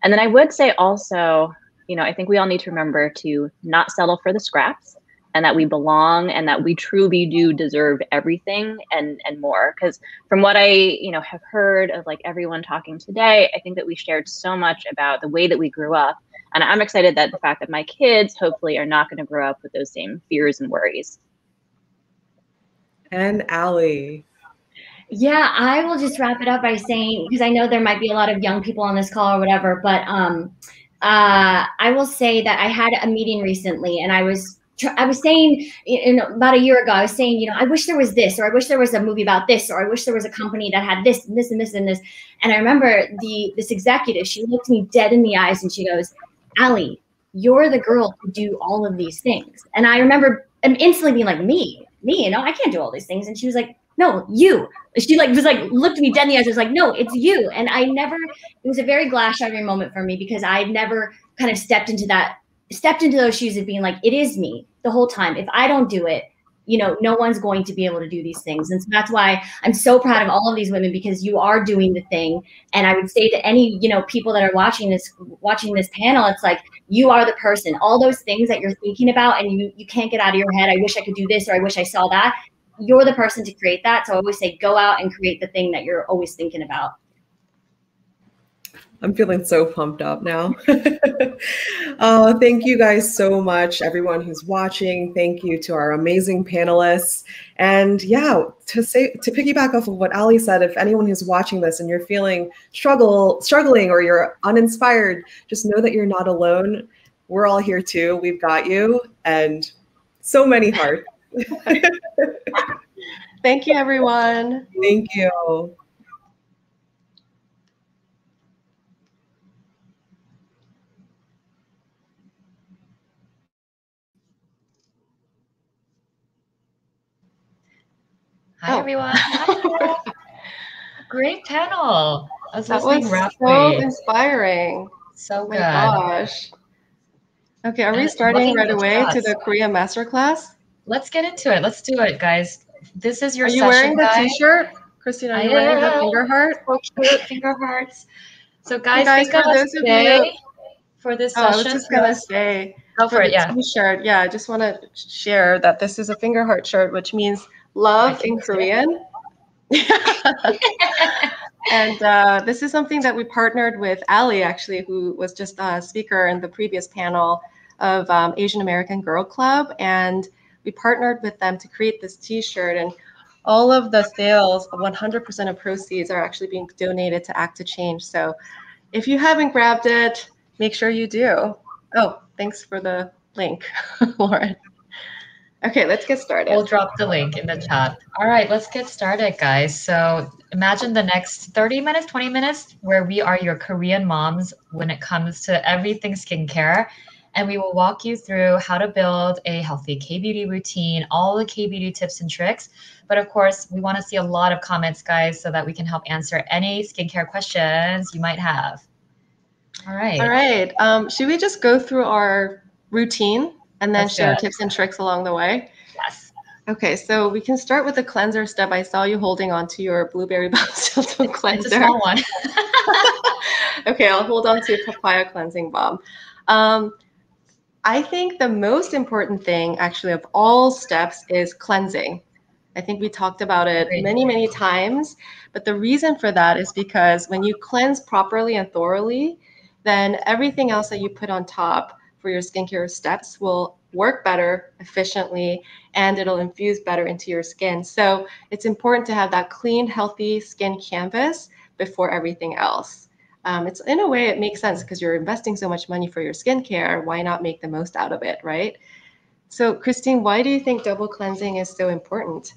S4: And then I would say also, I think we all need to remember to not settle for the scraps, and that we belong, and that we truly do deserve everything and more. Because from what I have heard of like everyone talking today, I think that we shared so much about the way that we grew up, and I'm excited that the fact that my kids hopefully are not going to grow up with those same fears and worries.
S3: And Ali.
S6: Yeah, I will just wrap it up by saying, because I know there might be a lot of young people on this call or whatever, but I will say that I had a meeting recently, and I was saying, about a year ago, I was saying, I wish there was this, or I wish there was a movie about this, or I wish there was a company that had this, and this, and this, and this. And I remember this executive, she looked me dead in the eyes and she goes, Ali, you're the girl who do all of these things. And I remember instantly being like, me, I can't do all these things. And she was like, no, you. She looked me dead in the eyes. I was like, no, it's you. And it was a very glass shattering moment for me, because I never kind of stepped into those shoes of being like, it is me the whole time. If I don't do it, no one's going to be able to do these things. And so that's why I'm so proud of all of these women, because you are doing the thing. And I would say to any, people that are watching this panel, it's like, you are the person. All those things that you're thinking about and you can't get out of your head. I wish I could do this, or I wish I saw that. You're the person to create that. So I always say, go out and create the thing that you're always thinking about.
S3: I'm feeling so pumped up now. Thank you guys so much, everyone who's watching. Thank you to our amazing panelists. And yeah, to piggyback off of what Ali said, if anyone who's watching this and you're feeling struggling or you're uninspired, just know that you're not alone. We're all here too. We've got you, and so many hearts.
S1: Thank you, everyone.
S3: Thank you.
S8: Hi, everyone. Hi. Great panel. I was
S1: That
S8: listening
S1: was
S8: rapidly.
S1: so inspiring.
S8: So
S1: Oh
S8: good.
S1: my gosh. Okay, are we starting right away to the Korea Masterclass?
S8: Let's get into it. Let's do it, guys. This is your
S1: session.
S8: Are you
S1: wearing the t-shirt? Christina, are you wearing the finger heart?
S8: So cute, finger hearts. So guys,
S1: think of us today
S8: for this session.
S1: I was just going to say,
S8: go for it, yeah.
S1: T-shirt, yeah, I just want to share that this is a finger heart shirt, which means love in Korean. And this is something that we partnered with Ali, actually, who was just a speaker in the previous panel of Asian American Girl Club. And we partnered with them to create this t-shirt. And all of the sales, 100% of proceeds are actually being donated to Act to Change. So if you haven't grabbed it, make sure you do. Oh, thanks for the link, Lauren. Okay, let's get started.
S8: We'll drop the link in the chat. All right, let's get started, guys. So imagine the next 30 minutes, 20 minutes, where we are your Korean moms when it comes to everything skincare. And we will walk you through how to build a healthy K-beauty routine, all the K-beauty tips and tricks. But of course, we want to see a lot of comments, guys, so that we can help answer any skincare questions you might have. All right.
S1: All right. Should we just go through our routine and then share tips and tricks along the way?
S8: Yes.
S1: Okay, so we can start with the cleanser step. I saw you holding on to your blueberry balm cleanser.
S8: It's a small one.
S1: I think the most important thing actually of all steps is cleansing. I think we talked about it many, many times, but the reason for that is because when you cleanse properly and thoroughly, then everything else that you put on top for your skincare steps will work better, efficiently, and it'll infuse better into your skin. So it's important to have that clean, healthy skin canvas before everything else. It's in a way, it makes sense because you're investing so much money for your skincare. Why not make the most out of it, right? So Christine, why do you think double cleansing is so important?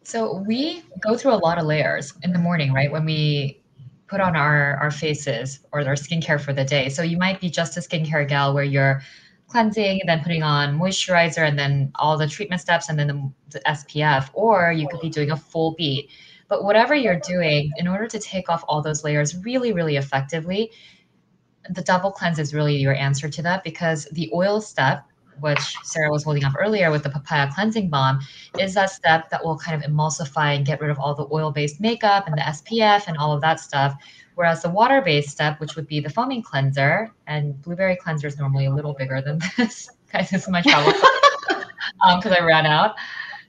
S8: So we go through a lot of layers in the morning, right? When we put on our faces or our skincare for the day. So you might be just a skincare gal where you're cleansing, then putting on moisturizer, and then all the treatment steps, and then the SPF, or you could be doing a full beat. But whatever you're doing, in order to take off all those layers really, really effectively, the double cleanse is really your answer to that, because the oil step, which Sarah was holding up earlier with the papaya cleansing balm, is that step that will kind of emulsify and get rid of all the oil-based makeup and the SPF and all of that stuff. Whereas the water-based step, which would be the foaming cleanser, and blueberry cleanser is normally a little bigger than this. Guys, this is my travel because I ran out.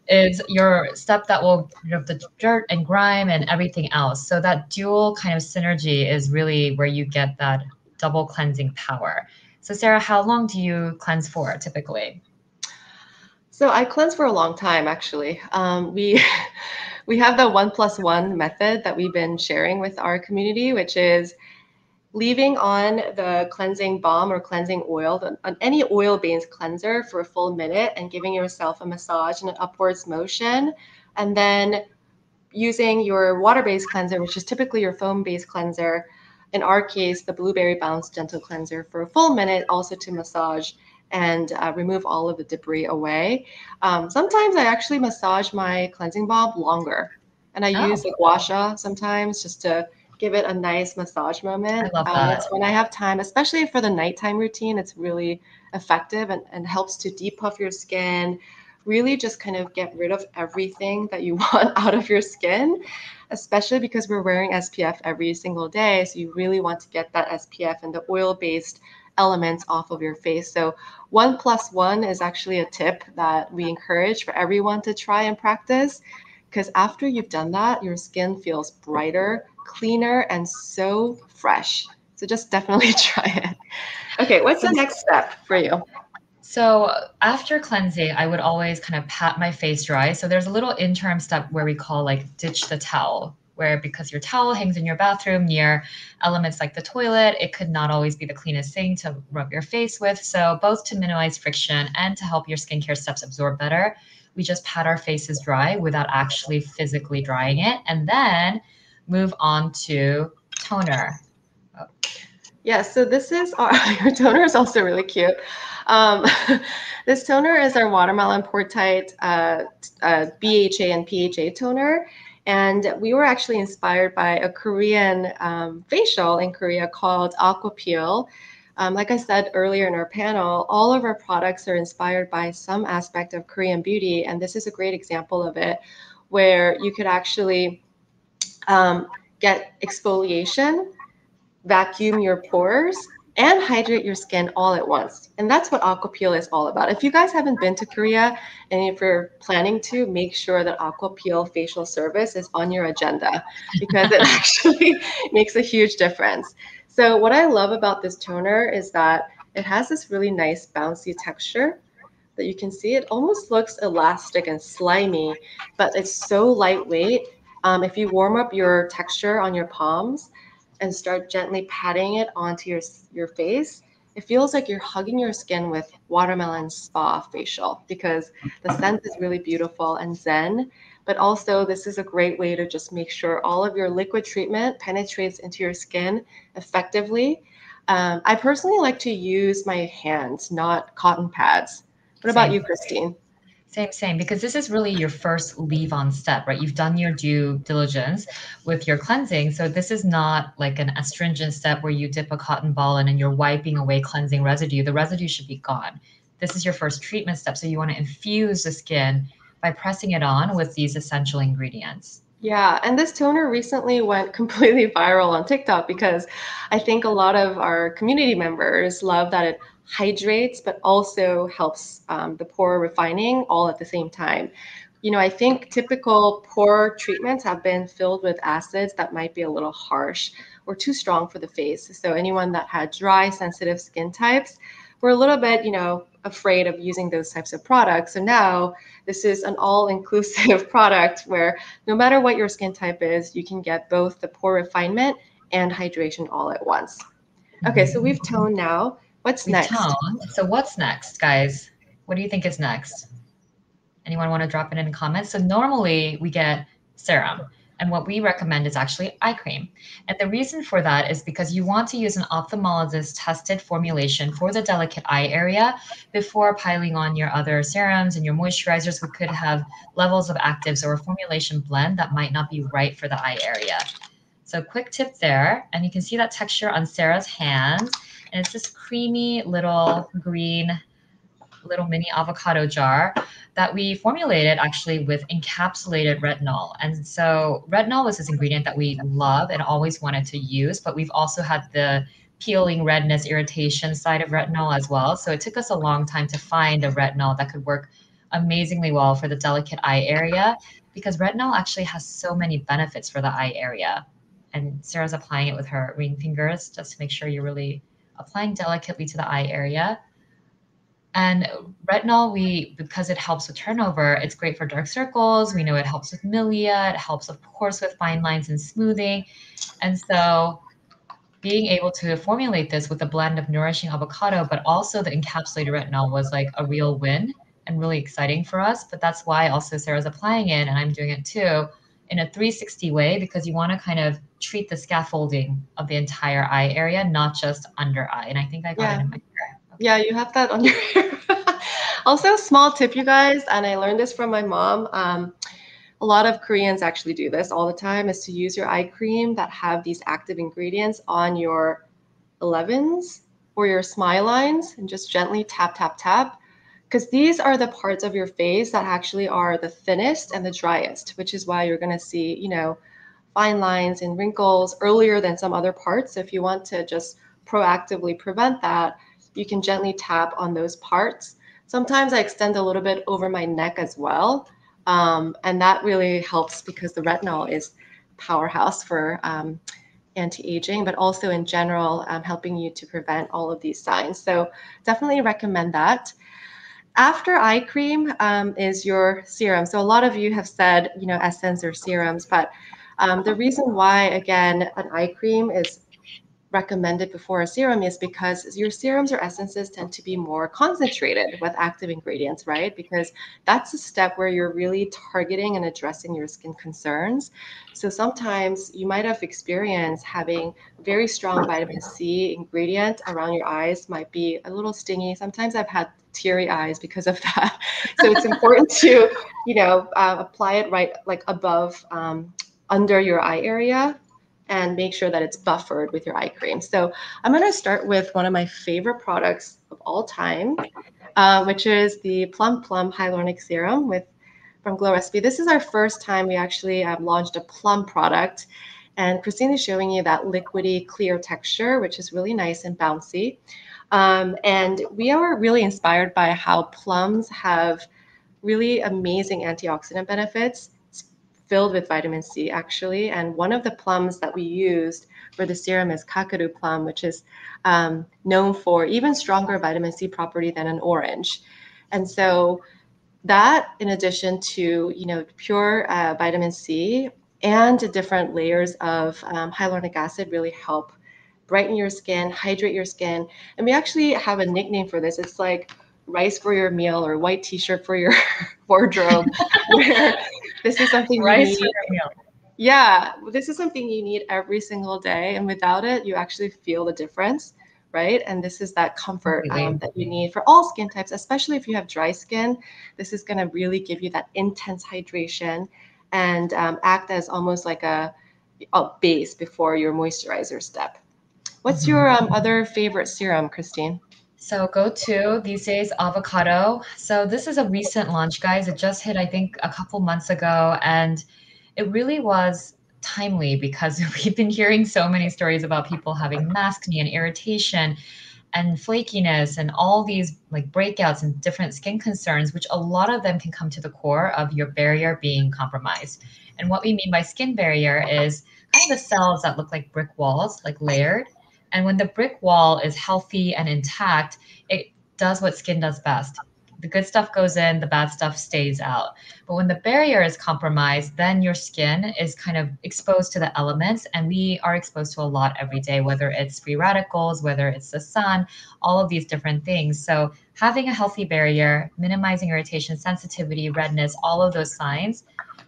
S8: Is your step that will get rid of the dirt and grime and everything else. So that dual kind of synergy is really where you get that double cleansing power. So Sarah, how long do you cleanse for typically?
S1: So I cleanse for a long time, actually. We have the 1+1 method that we've been sharing with our community, which is leaving on the cleansing balm or cleansing oil, on any oil-based cleanser for a full minute and giving yourself a massage in an upwards motion, and then using your water-based cleanser, which is typically your foam-based cleanser, in our case, the Blueberry Bounce Gentle Cleanser, for a full minute, also to massage and remove all of the debris away. Sometimes I actually massage my cleansing balm longer, and I use the gua sha sometimes just to give it a nice massage moment.
S8: I love that.
S1: It's when I have time, especially for the nighttime routine, it's really effective and helps to depuff your skin, really just kind of get rid of everything that you want out of your skin, especially because we're wearing SPF every single day. So you really want to get that SPF and the oil-based elements off of your face. So 1+1 is actually a tip that we encourage for everyone to try and practice, because after you've done that, your skin feels brighter, cleaner, and so fresh. So just definitely try it. Okay, what's the next step for you?
S8: So after cleansing, I would always kind of pat my face dry. So there's a little interim step where we call like ditch the towel, where because your towel hangs in your bathroom near elements like the toilet, it could not always be the cleanest thing to rub your face with. So both to minimize friction and to help your skincare steps absorb better, we just pat our faces dry without actually physically drying it, and then move on to toner.
S1: Yeah, so this is your toner is also really cute. This toner is our watermelon portite BHA and PHA toner. And we were actually inspired by a Korean facial in Korea called Aqua Peel. Like I said earlier in our panel, all of our products are inspired by some aspect of Korean beauty. And this is a great example of it, where you could actually get exfoliation, vacuum your pores, and hydrate your skin all at once. And that's what Aqua Peel is all about. If you guys haven't been to Korea, and if you're planning to, make sure that Aqua Peel facial service is on your agenda, because it actually makes a huge difference. So what I love about this toner is that it has this really nice bouncy texture that you can see. It almost looks elastic and slimy, but it's so lightweight. If you warm up your texture on your palms and start gently patting it onto your face, it feels like you're hugging your skin with watermelon spa facial, because the scent is really beautiful and zen. But also, this is a great way to just make sure all of your liquid treatment penetrates into your skin effectively. I personally like to use my hands, not cotton pads. What about you, Christine?
S8: Same, because this is really your first leave-on step, right? You've done your due diligence with your cleansing. So this is not like an astringent step where you dip a cotton ball in and you're wiping away cleansing residue. The residue should be gone. This is your first treatment step. So you want to infuse the skin by pressing it on with these essential ingredients.
S1: Yeah, and this toner recently went completely viral on TikTok because I think a lot of our community members love that it hydrates, but also helps the pore refining all at the same time. I think typical pore treatments have been filled with acids that might be a little harsh or too strong for the face. So anyone that had dry, sensitive skin types were a little bit, afraid of using those types of products. So now this is an all-inclusive product where no matter what your skin type is, you can get both the pore refinement and hydration all at once. Okay, so we've toned now. What's
S8: We've
S1: next?
S8: toned. So what's next, guys? What do you think is next? Anyone want to drop it in the comments? So normally we get serum, and what we recommend is actually eye cream. And the reason for that is because you want to use an ophthalmologist tested formulation for the delicate eye area before piling on your other serums and your moisturizers, which could have levels of actives or a formulation blend that might not be right for the eye area. So quick tip there, and you can see that texture on Sarah's hands, and it's this creamy little green little mini avocado jar that we formulated actually with encapsulated retinol. And so retinol was this ingredient that we love and always wanted to use, but we've also had the peeling, redness, irritation side of retinol as well. So it took us a long time to find a retinol that could work amazingly well for the delicate eye area, because retinol actually has so many benefits for the eye area. And Sarah's applying it with her ring fingers just to make sure you're really applying delicately to the eye area. And retinol, because it helps with turnover, it's great for dark circles. We know it helps with milia. It helps, of course, with fine lines and smoothing. And so being able to formulate this with a blend of nourishing avocado, but also the encapsulated retinol was like a real win and really exciting for us. But that's why also Sarah's applying it, and I'm doing it too, in a 360 way, because you want to kind of treat the scaffolding of the entire eye area, not just under eye. And I think I got it in my hair.
S1: Yeah, you have that on your hair. Also, small tip, you guys, and I learned this from my mom. A lot of Koreans actually do this all the time, is to use your eye cream that have these active ingredients on your 11s or your smile lines and just gently tap, tap, tap. Because these are the parts of your face that actually are the thinnest and the driest, which is why you're going to see, fine lines and wrinkles earlier than some other parts. So if you want to just proactively prevent that, you can gently tap on those parts. Sometimes I extend a little bit over my neck as well. And that really helps because the retinol is powerhouse for anti-aging, but also in general, helping you to prevent all of these signs. So definitely recommend that. After eye cream is your serum. So a lot of you have said, essence or serums, but the reason why, again, an eye cream is recommended before a serum is because your serums or essences tend to be more concentrated with active ingredients, right? Because that's a step where you're really targeting and addressing your skin concerns. So sometimes you might have experienced having very strong vitamin C ingredient around your eyes might be a little stingy. Sometimes I've had teary eyes because of that. So it's important to, apply it right like above, under your eye area, and make sure that it's buffered with your eye cream. So I'm going to start with one of my favorite products of all time, which is the Plum Hyaluronic Serum from Glow Recipe. This is our first time we actually launched a plum product. And Christine is showing you that liquidy clear texture, which is really nice and bouncy. And we are really inspired by how plums have really amazing antioxidant benefits, filled with vitamin C actually. And one of the plums that we used for the serum is Kakadu plum, which is known for even stronger vitamin C property than an orange. And so that, in addition to, pure vitamin C and different layers of hyaluronic acid, really help brighten your skin, hydrate your skin. And we actually have a nickname for this. It's like rice for your meal or white t-shirt for your wardrobe, where this is something
S8: Rice
S1: you
S8: for
S1: need.
S8: your meal.
S1: Yeah, this is something you need every single day. And without it, you actually feel the difference, right? And this is that comfort that you need for all skin types, especially if you have dry skin. This is going to really give you that intense hydration and act as almost like a base before your moisturizer step. What's your other favorite serum, Christine?
S8: So go-to these days, avocado. So this is a recent launch, guys. It just hit, I think, a couple months ago, and it really was timely because we've been hearing so many stories about people having maskne and irritation and flakiness and all these like breakouts and different skin concerns, which a lot of them can come to the core of your barrier being compromised. And what we mean by skin barrier is kind of the cells that look like brick walls, like layered. And when the brick wall is healthy and intact, it does what skin does best. The good stuff goes in, the bad stuff stays out. But when the barrier is compromised, then your skin is kind of exposed to the elements, and we are exposed to a lot every day, whether it's free radicals, whether it's the sun, all of these different things. So having a healthy barrier, minimizing irritation, sensitivity, redness, all of those signs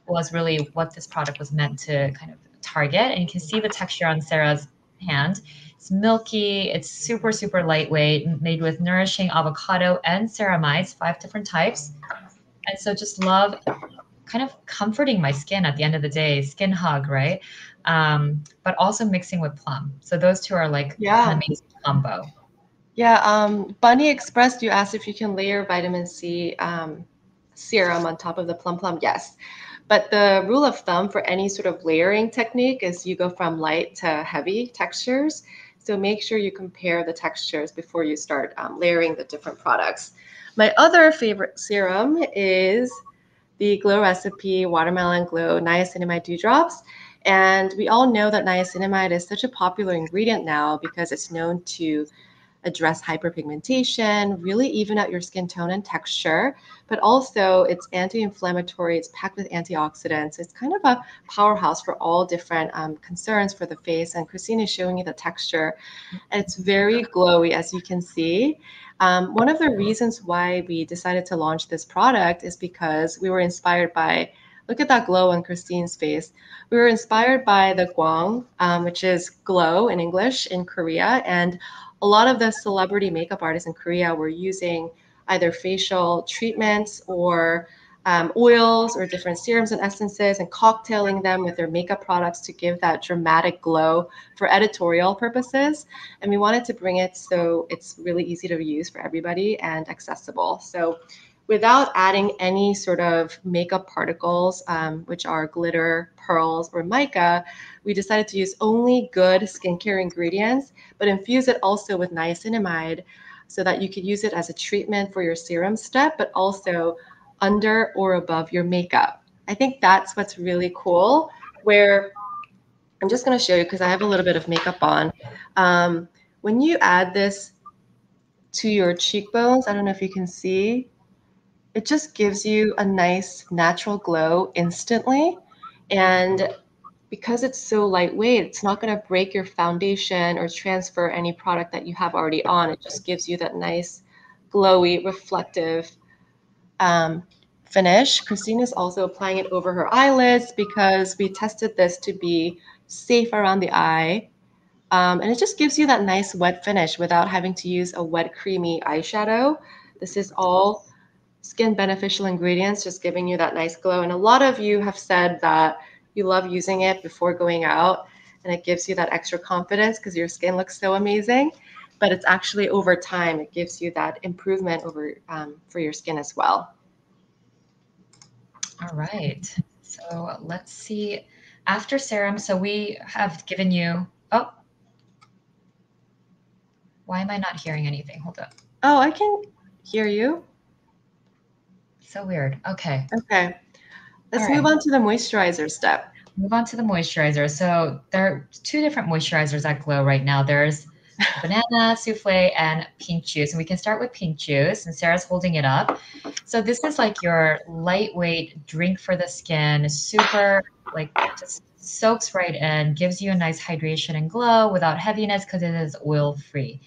S8: was really what this product was meant to kind of target. And you can see the texture on Sarah's hand. It's milky, it's super, super lightweight, made with nourishing avocado and ceramides, 5 different types. And so just love kind of comforting my skin at the end of the day, skin hug, right? But also mixing with plum. So those two are like an amazing combo.
S1: Yeah, Bunny Express, you asked if you can layer vitamin C serum on top of the plum. Yes. But the rule of thumb for any sort of layering technique is you go from light to heavy textures. So make sure you compare the textures before you start layering the different products. My other favorite serum is the Glow Recipe Watermelon Glow Niacinamide Dewdrops. And we all know that niacinamide is such a popular ingredient now because it's known to address hyperpigmentation, really even out your skin tone and texture, but also it's anti-inflammatory, it's packed with antioxidants. It's kind of a powerhouse for all different concerns for the face. And Christine is showing you the texture. And it's very glowy, as you can see. One of the reasons why we decided to launch this product is because we were inspired by, look at that glow on Christine's face. We were inspired by the Gwang, which is glow in English in Korea. And a lot of the celebrity makeup artists in Korea were using either facial treatments or oils or different serums and essences and cocktailing them with their makeup products to give that dramatic glow for editorial purposes. And we wanted to bring it so it's really easy to use for everybody and accessible. So without adding any sort of makeup particles, which are glitter, pearls, or mica, we decided to use only good skincare ingredients, but infuse it also with niacinamide so that you could use it as a treatment for your serum step, but also under or above your makeup. I think that's what's really cool, where I'm just going to show you because I have a little bit of makeup on. When you add this to your cheekbones, I don't know if you can see, it just gives you a nice natural glow instantly. And because it's so lightweight, it's not going to break your foundation or transfer any product that you have already on. It just gives you that nice, glowy, reflective finish. Christine is also applying it over her eyelids because we tested this to be safe around the eye. And it just gives you that nice wet finish without having to use a wet, creamy eyeshadow. This is all skin beneficial ingredients, just giving you that nice glow. And a lot of you have said that you love using it before going out and it gives you that extra confidence because your skin looks so amazing. But it's actually over time, it gives you that improvement over for your skin as well.
S8: All right. So let's see. After serum, so we have given you, oh, why am I not hearing anything? Hold up.
S1: Oh, I can hear you.
S8: So weird. Okay.
S1: Okay. Let's move on to the moisturizer step.
S8: Move on to the moisturizer. So there are 2 different moisturizers that glow right now. There's banana, souffle, and pink juice. And we can start with pink juice. And Sarah's holding it up. So this is like your lightweight drink for the skin. Super, like, just soaks right in, gives you a nice hydration and glow without heaviness because it is oil-free.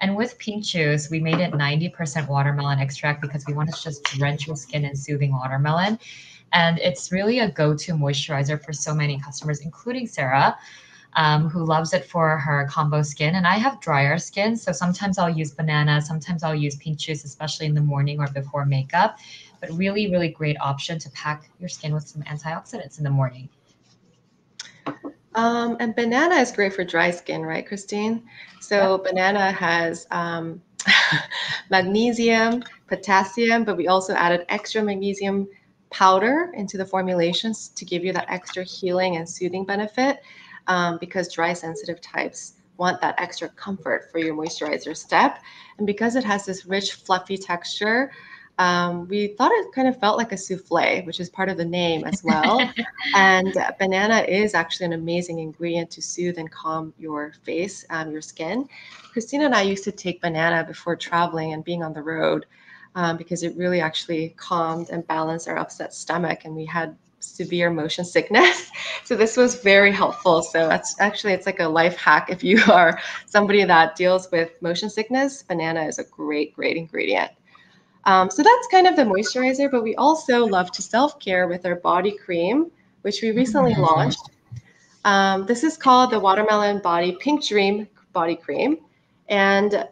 S8: And with pink juice, we made it 90% watermelon extract because we want to just drench your skin in soothing watermelon. And it's really a go-to moisturizer for so many customers, including Sarah, who loves it for her combo skin. And I have drier skin, so sometimes I'll use banana, sometimes I'll use pink juice, especially in the morning or before makeup. But really, really great option to pack your skin with some antioxidants in the morning.
S1: And banana is great for dry skin, right, Christine? So banana has magnesium, potassium, but we also added extra magnesium powder into the formulations to give you that extra healing and soothing benefit, because dry sensitive types want that extra comfort for your moisturizer step. And because it has this rich, fluffy texture, we thought it kind of felt like a souffle, which is part of the name as well. And banana is actually an amazing ingredient to soothe and calm your face, your skin. Christina and I used to take banana before traveling and being on the road, because it really actually calmed and balanced our upset stomach, and we had severe motion sickness. So this was very helpful. So it's like a life hack. If you are somebody that deals with motion sickness, banana is a great ingredient. So that's kind of the moisturizer, but we also love to self-care with our body cream, which we recently launched. This is called the Watermelon Body Pink Dream Body Cream. And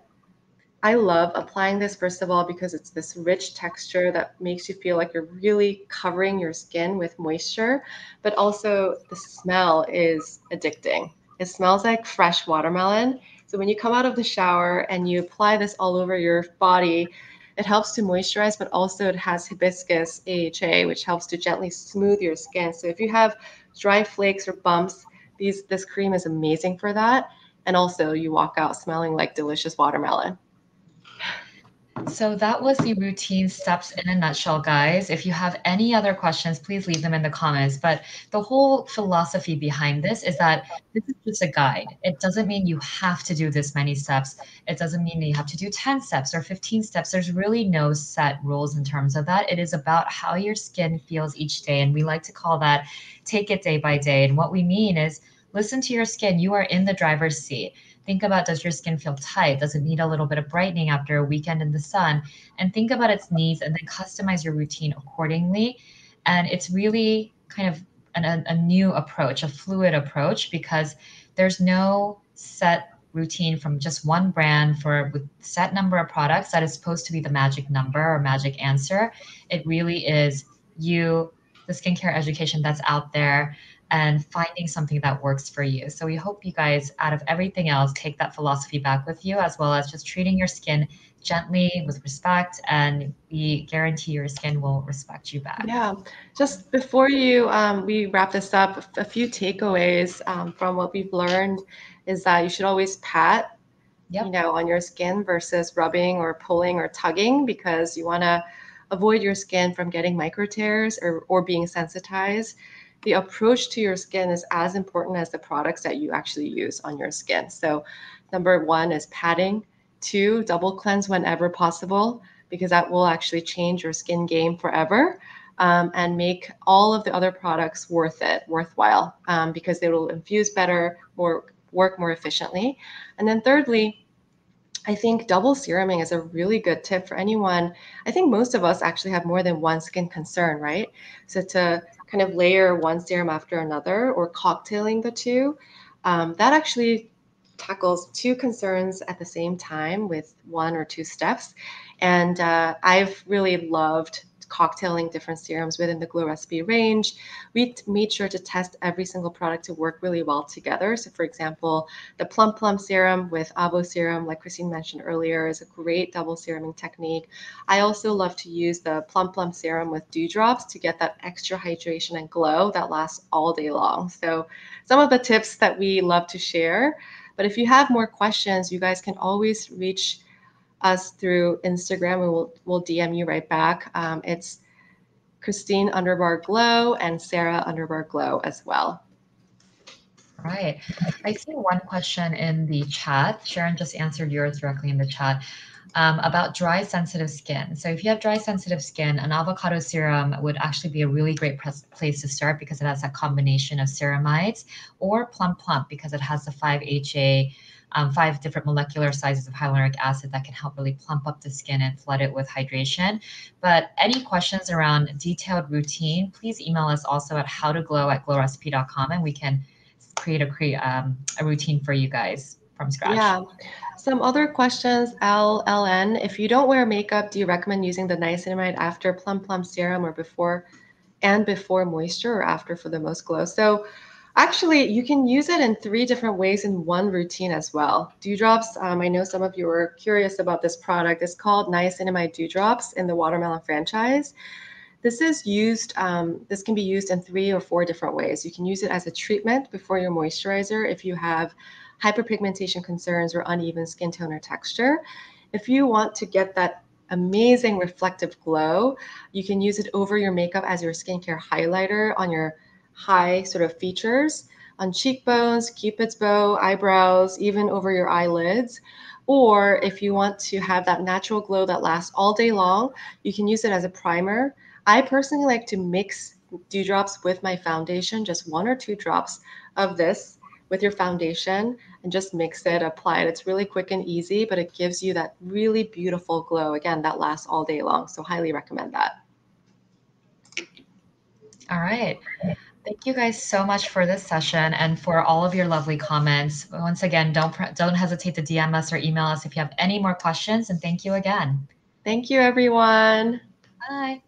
S1: I love applying this, first of all, because it's this rich texture that makes you feel like you're really covering your skin with moisture, but also the smell is addicting. It smells like fresh watermelon. So when you come out of the shower and you apply this all over your body, it helps to moisturize, but also it has hibiscus AHA, which helps to gently smooth your skin. So if you have dry flakes or bumps, this cream is amazing for that. And also you walk out smelling like delicious watermelon.
S8: So that was the routine steps in a nutshell, guys. If you have any other questions, please leave them in the comments. But the whole philosophy behind this is that this is just a guide. It doesn't mean you have to do this many steps. It doesn't mean that you have to do 10 steps or 15 steps. There's really no set rules in terms of that. It is about how your skin feels each day. And we like to call that take it day by day. And what we mean is listen to your skin. You are in the driver's seat. Think about, does your skin feel tight? Does it need a little bit of brightening after a weekend in the sun? And think about its needs and then customize your routine accordingly. And it's really kind of a new approach, a fluid approach, because there's no set routine from just one brand with set number of products that is supposed to be the magic number or magic answer. It really is the skincare education that's out there, and finding something that works for you. So we hope you guys, out of everything else, take that philosophy back with you, as well as just treating your skin gently with respect, and we guarantee your skin will respect you back.
S1: Yeah, just before we wrap this up, a few takeaways from what we've learned is that you should always pat, on your skin versus rubbing or pulling or tugging, because you want to avoid your skin from getting micro tears or being sensitized. The approach to your skin is as important as the products that you actually use on your skin. So number 1 is patting. 2, double cleanse whenever possible, because that will actually change your skin game forever, and make all of the other products worthwhile, because they will infuse better, work more efficiently. And then thirdly, I think double seruming is a really good tip for anyone. I think most of us actually have more than one skin concern, right? So to kind of layer one serum after another or cocktailing the two, that actually tackles 2 concerns at the same time with 1 or 2 steps. And I've really loved cocktailing different serums within the Glow Recipe range. We made sure to test every single product to work really well together. So for example, the Plum Plum serum with Avo serum, like Christine mentioned earlier, is a great double seruming technique. I also love to use the Plum Plum serum with dewdrops to get that extra hydration and glow that lasts all day long. So some of the tips that we love to share. But if you have more questions, you guys can always reach us through Instagram. We'll DM you right back. It's Christine_Glow and Sarah_Glow as well.
S8: Right. I see one question in the chat. Sharon just answered yours directly in the chat about dry sensitive skin. So if you have dry sensitive skin, an avocado serum would actually be a really great place to start, because it has that combination of ceramides, or Plum Plump because it has the 5-HA, 5 different molecular sizes of hyaluronic acid that can help really plump up the skin and flood it with hydration. But any questions around detailed routine, please email us also at howtoglow@glowrecipe.com, and we can create a routine for you guys from scratch.
S1: Yeah. Some other questions, LLN. If you don't wear makeup, do you recommend using the niacinamide after Plum Plum serum, or before moisture, or after for the most glow? So actually, you can use it in 3 different ways in one routine as well. Dewdrops, I know some of you are curious about this product. It's called Niacinamide Dewdrops in the Watermelon franchise. This is used, this can be used in 3 or 4 different ways. You can use it as a treatment before your moisturizer if you have hyperpigmentation concerns or uneven skin tone or texture. If you want to get that amazing reflective glow, you can use it over your makeup as your skincare highlighter on your high sort of features, on cheekbones, cupid's bow, eyebrows, even over your eyelids. Or if you want to have that natural glow that lasts all day long, you can use it as a primer. I personally like to mix dewdrops with my foundation, just 1 or 2 drops of this with your foundation, and just mix it, apply it. It's really quick and easy, but it gives you that really beautiful glow, again, that lasts all day long. So highly recommend that.
S8: All right. Thank you guys so much for this session and for all of your lovely comments. Once again, don't hesitate to DM us or email us if you have any more questions. And thank you again.
S1: Thank you, everyone.
S8: Bye.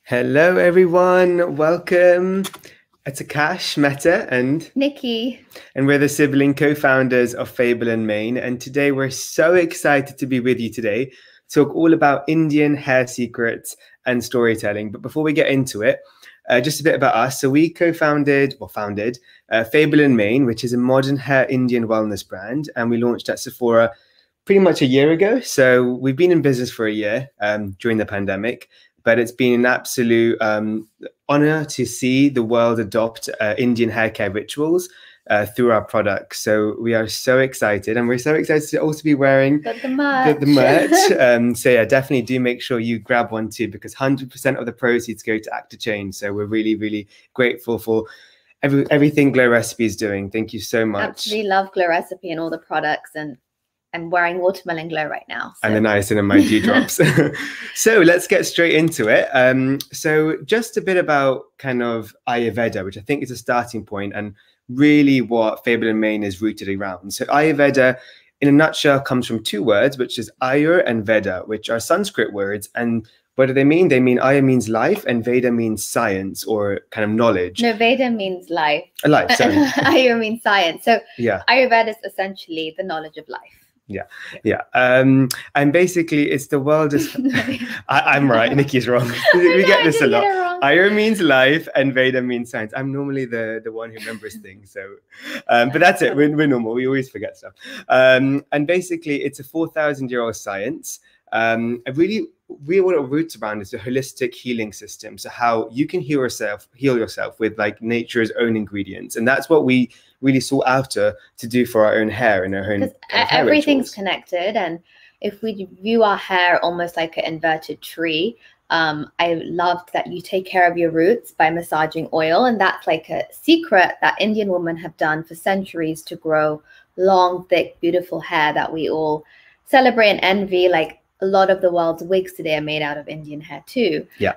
S9: Hello, everyone. Welcome. It's Akash, Meta, and
S6: Nikki.
S9: And we're the sibling co-founders of Fable and Mane. And today we're so excited to be with you today to talk all about Indian hair secrets and storytelling. But before we get into it, just a bit about us. So we founded Fable and Mane, which is a modern hair Indian wellness brand. And we launched at Sephora pretty much a year ago. So we've been in business for a year during the pandemic. But it's been an absolute honor to see the world adopt Indian hair care rituals through our products. So we are so excited, and we're so excited to also be wearing
S6: the merch.
S9: The merch. So yeah, definitely do make sure you grab one too, because 100% of the proceeds go to Act to Change. So we're really, really grateful for everything Glow Recipe is doing. Thank you so much.
S6: Absolutely love Glow Recipe and all the products, and I'm wearing watermelon glow right now. So.
S9: And the niacinamide dewdrops. So let's get straight into it. So just a bit about kind of Ayurveda, which I think is a starting point and really what Fable and Mane is rooted around. So Ayurveda, in a nutshell, comes from two words, which is Ayur and Veda, which are Sanskrit words. And what do they mean? They mean Ayur means life and Veda means science or kind of knowledge.
S6: No, Veda means life.
S9: Life, sorry.
S6: Ayur means science. So
S9: yeah.
S6: Ayurveda is essentially the knowledge of life.
S9: Yeah. And basically, it's the world is. I'm right. Nikki's wrong. We get this a lot. Ayur means life, and Veda means science. I'm normally the one who remembers things. So, but that's it. We're normal. We always forget stuff. And basically, it's a 4,000-year-old science. Really what it roots around is a holistic healing system. So how you can heal yourself with like nature's own ingredients, and that's what we really sought after to do for our own hair and our own. Because
S6: everything's connected, and if we view our hair almost like an inverted tree, I loved that you take care of your roots by massaging oil, and that's like a secret that Indian women have done for centuries to grow long, thick, beautiful hair that we all celebrate and envy. Like a lot of the world's wigs today are made out of Indian hair too.
S9: Yeah.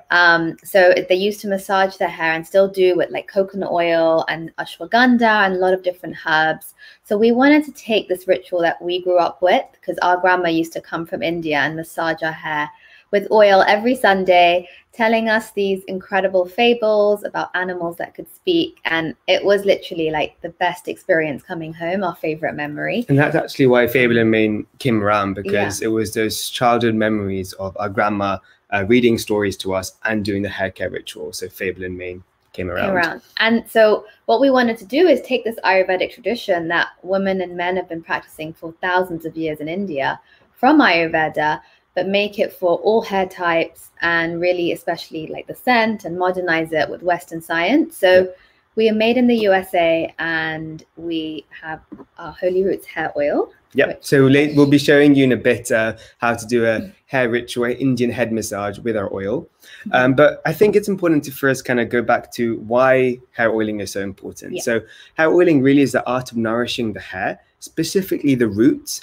S6: So they used to massage their hair and still do with like coconut oil and ashwagandha and a lot of different herbs. So we wanted to take this ritual that we grew up with, because our grandma used to come from India and massage our hair with oil every Sunday, telling us these incredible fables about animals that could speak. And it was literally like the best experience coming home, our favorite memory.
S9: And that's actually why Fable and Mane came around, because it was those childhood memories of our grandma reading stories to us and doing the hair care ritual. So Fable and Mane came around.
S6: And so what we wanted to do is take this Ayurvedic tradition that women and men have been practicing for thousands of years in India from Ayurveda, but make it for all hair types, and really especially like the scent, and modernize it with Western science. So we are made in the USA, and we have our Holy Roots hair oil.
S9: Yep. So we'll be showing you in a bit how to do a hair ritual, Indian head massage with our oil. But I think it's important to first kind of go back to why hair oiling is so important. Yeah. So hair oiling really is the art of nourishing the hair, specifically the roots,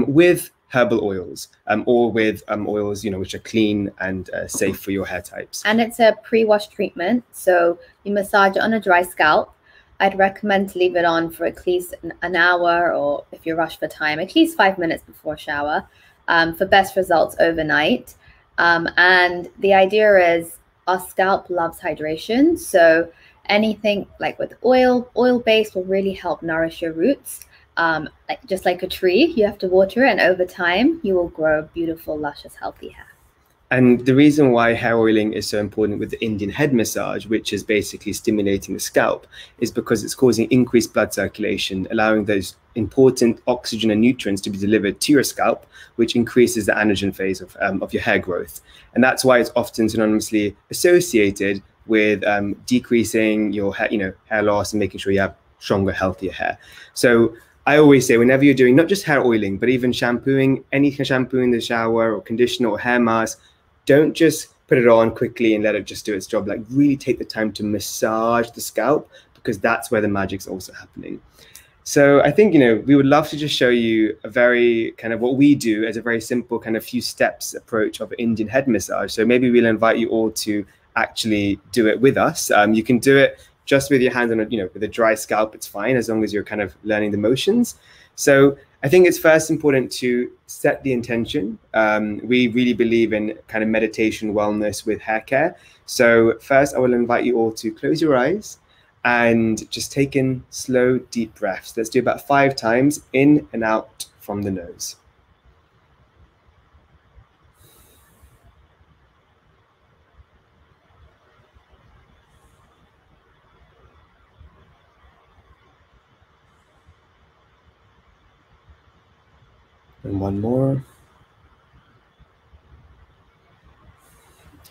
S9: with herbal oils or with oils, which are clean and safe for your hair types.
S6: And it's a pre-wash treatment. So you massage it on a dry scalp. I'd recommend to leave it on for at least an hour, or if you're rushed for time, at least 5 minutes before shower, for best results overnight. And the idea is our scalp loves hydration. So anything like with oil-based will really help nourish your roots. Just like a tree, you have to water it, and over time you will grow beautiful, luscious, healthy hair.
S9: And the reason why hair oiling is so important with the Indian head massage, which is basically stimulating the scalp, is because it's causing increased blood circulation, allowing those important oxygen and nutrients to be delivered to your scalp, which increases the anagen phase of your hair growth. And that's why it's often synonymously associated with decreasing your hair, hair loss, and making sure you have stronger, healthier hair. So I always say, whenever you're doing not just hair oiling, but even shampooing, any shampoo in the shower or conditioner or hair mask, don't just put it on quickly and let it just do its job. Like really take the time to massage the scalp, because that's where the magic's also happening. So I think, we would love to just show you a very kind of what we do as a very simple kind of few steps approach of Indian head massage. So maybe we'll invite you all to actually do it with us. You can do it just with your hands on with a dry scalp. It's fine, as long as you're kind of learning the motions. So I think it's first important to set the intention. We really believe in kind of meditation wellness with hair care. So first, I will invite you all to close your eyes and just take in slow, deep breaths. Let's do about 5 times, in and out from the nose. And one more.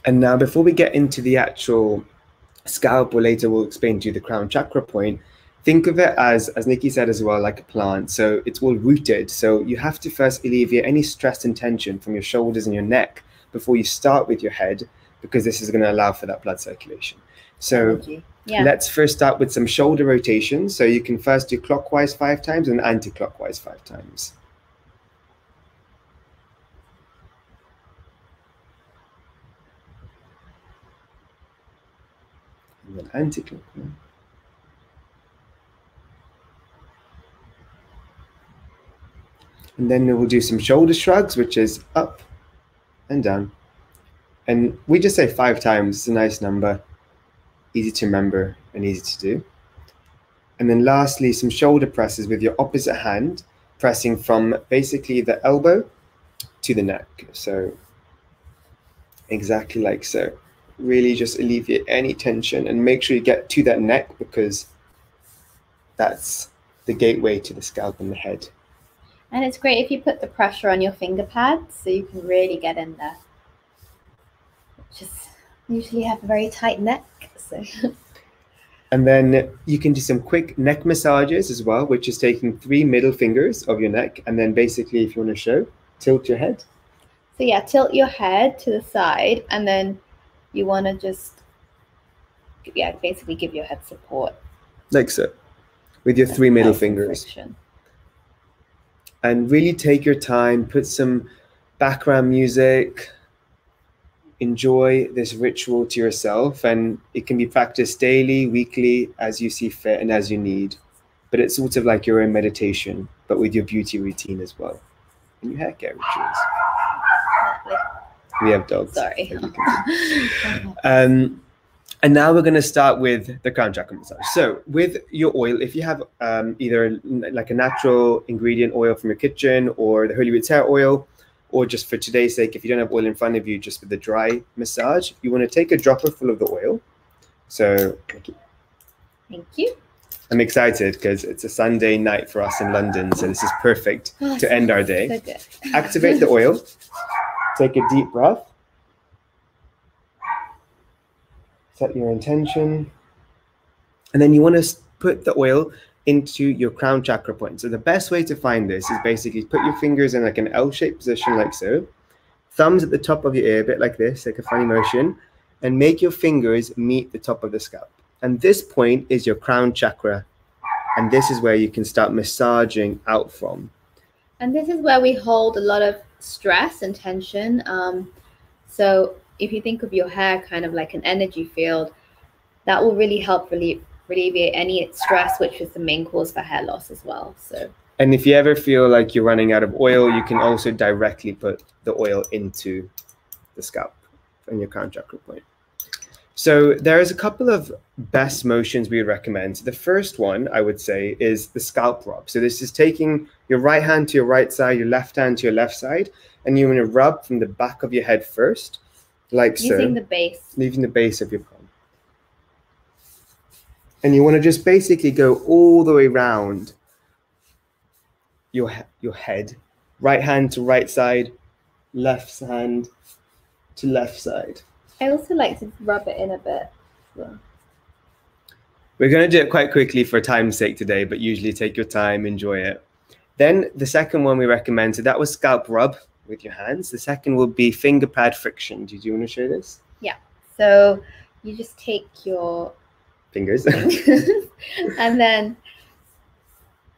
S9: And now, before we get into the actual scalp, or later we'll explain to you the crown chakra point, think of it as Nikki said as well, like a plant. So it's all rooted. So you have to first alleviate any stress and tension from your shoulders and your neck before you start with your head, because this is going to allow for that blood circulation. So let's first start with some shoulder rotations. So you can first do clockwise 5 times and anti-clockwise 5 times. And then anti-clockwise. And then we'll do some shoulder shrugs, which is up and down. And we just say 5 times. It's a nice number, easy to remember and easy to do. And then lastly, some shoulder presses with your opposite hand, pressing from basically the elbow to the neck. So exactly like so. Really just alleviate any tension and make sure you get to that neck, because that's the gateway to the scalp and the head.
S10: And it's great if you put the pressure on your finger pads so you can really get in there. Just usually have a very tight neck. So.
S9: And then you can do some quick neck massages as well, which is taking 3 middle fingers of your neck. And then basically, if you want to show, tilt your head.
S10: So yeah, tilt your head to the side, and then you want to just, basically give your head support.
S9: Like so, with your 3 middle fingers.
S10: Friction.
S9: And really take your time, put some background music, enjoy this ritual to yourself. And it can be practiced daily, weekly, as you see fit and as you need. But it's sort of like your own meditation, but with your beauty routine as well. And your hair care rituals. We have dogs.
S10: Sorry.
S9: And now we're going to start with the crown chakra massage. So with your oil, if you have either like a natural ingredient oil from your kitchen, or the Holy Roots hair oil, or just for today's sake, if you don't have oil in front of you, just with the dry massage, you want to take a dropper full of the oil. So
S10: Thank you.
S9: I'm excited because it's a Sunday night for us in London. So this is perfect to end our day.
S10: So good.
S9: Activate the oil. Take a deep breath. Set your intention. And then you want to put the oil into your crown chakra point. So the best way to find this is basically put your fingers in like an L-shaped position like so. Thumbs at the top of your ear, a bit like this, like a funny motion. And make your fingers meet the top of the scalp. And this point is your crown chakra. And this is where you can start massaging out from.
S10: And this is where we hold a lot of stress and tension. So if you think of your hair kind of like an energy field, that will really help alleviate any stress, which is the main cause for hair loss as well. So.
S9: And if you ever feel like you're running out of oil, you can also directly put the oil into the scalp and your crown chakra point. So there's a couple of best motions we recommend. The first one, I would say, is the scalp rub. So this is taking your right hand to your right side, your left hand to your left side, and you want to rub from the back of your head first, like so.
S10: Using the base.
S9: Leaving the base of your palm. And you want to just basically go all the way around your head. Right hand to right side, left hand to left side.
S10: I also like to rub it in a bit. So.
S9: We're going to do it quite quickly for time's sake today, but usually take your time, enjoy it. Then the second one we recommend, so that was scalp rub with your hands. The second will be finger pad friction. Do you want to show this?
S10: Yeah. So you just take your
S9: fingers
S10: and then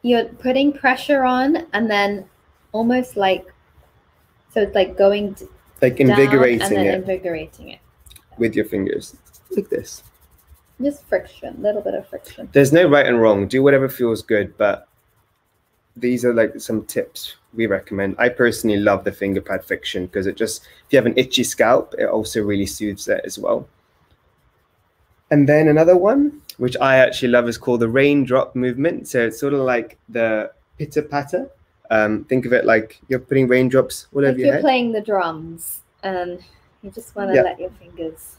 S10: you're putting pressure on, and then almost like, so it's like going
S9: like invigorating
S10: and then
S9: it.
S10: Invigorating it.
S9: With your fingers, like this.
S10: Just friction, a little bit of friction.
S9: There's no right and wrong. Do whatever feels good, but these are like some tips we recommend. I personally love the finger pad friction because it just, if you have an itchy scalp, it also really soothes it as well. And then another one, which I actually love, is called the Raindrop Movement. So it's sort of like the pitter patter. Think of it like you're putting raindrops all over your head.
S10: You're playing the drums and you just want to let your fingers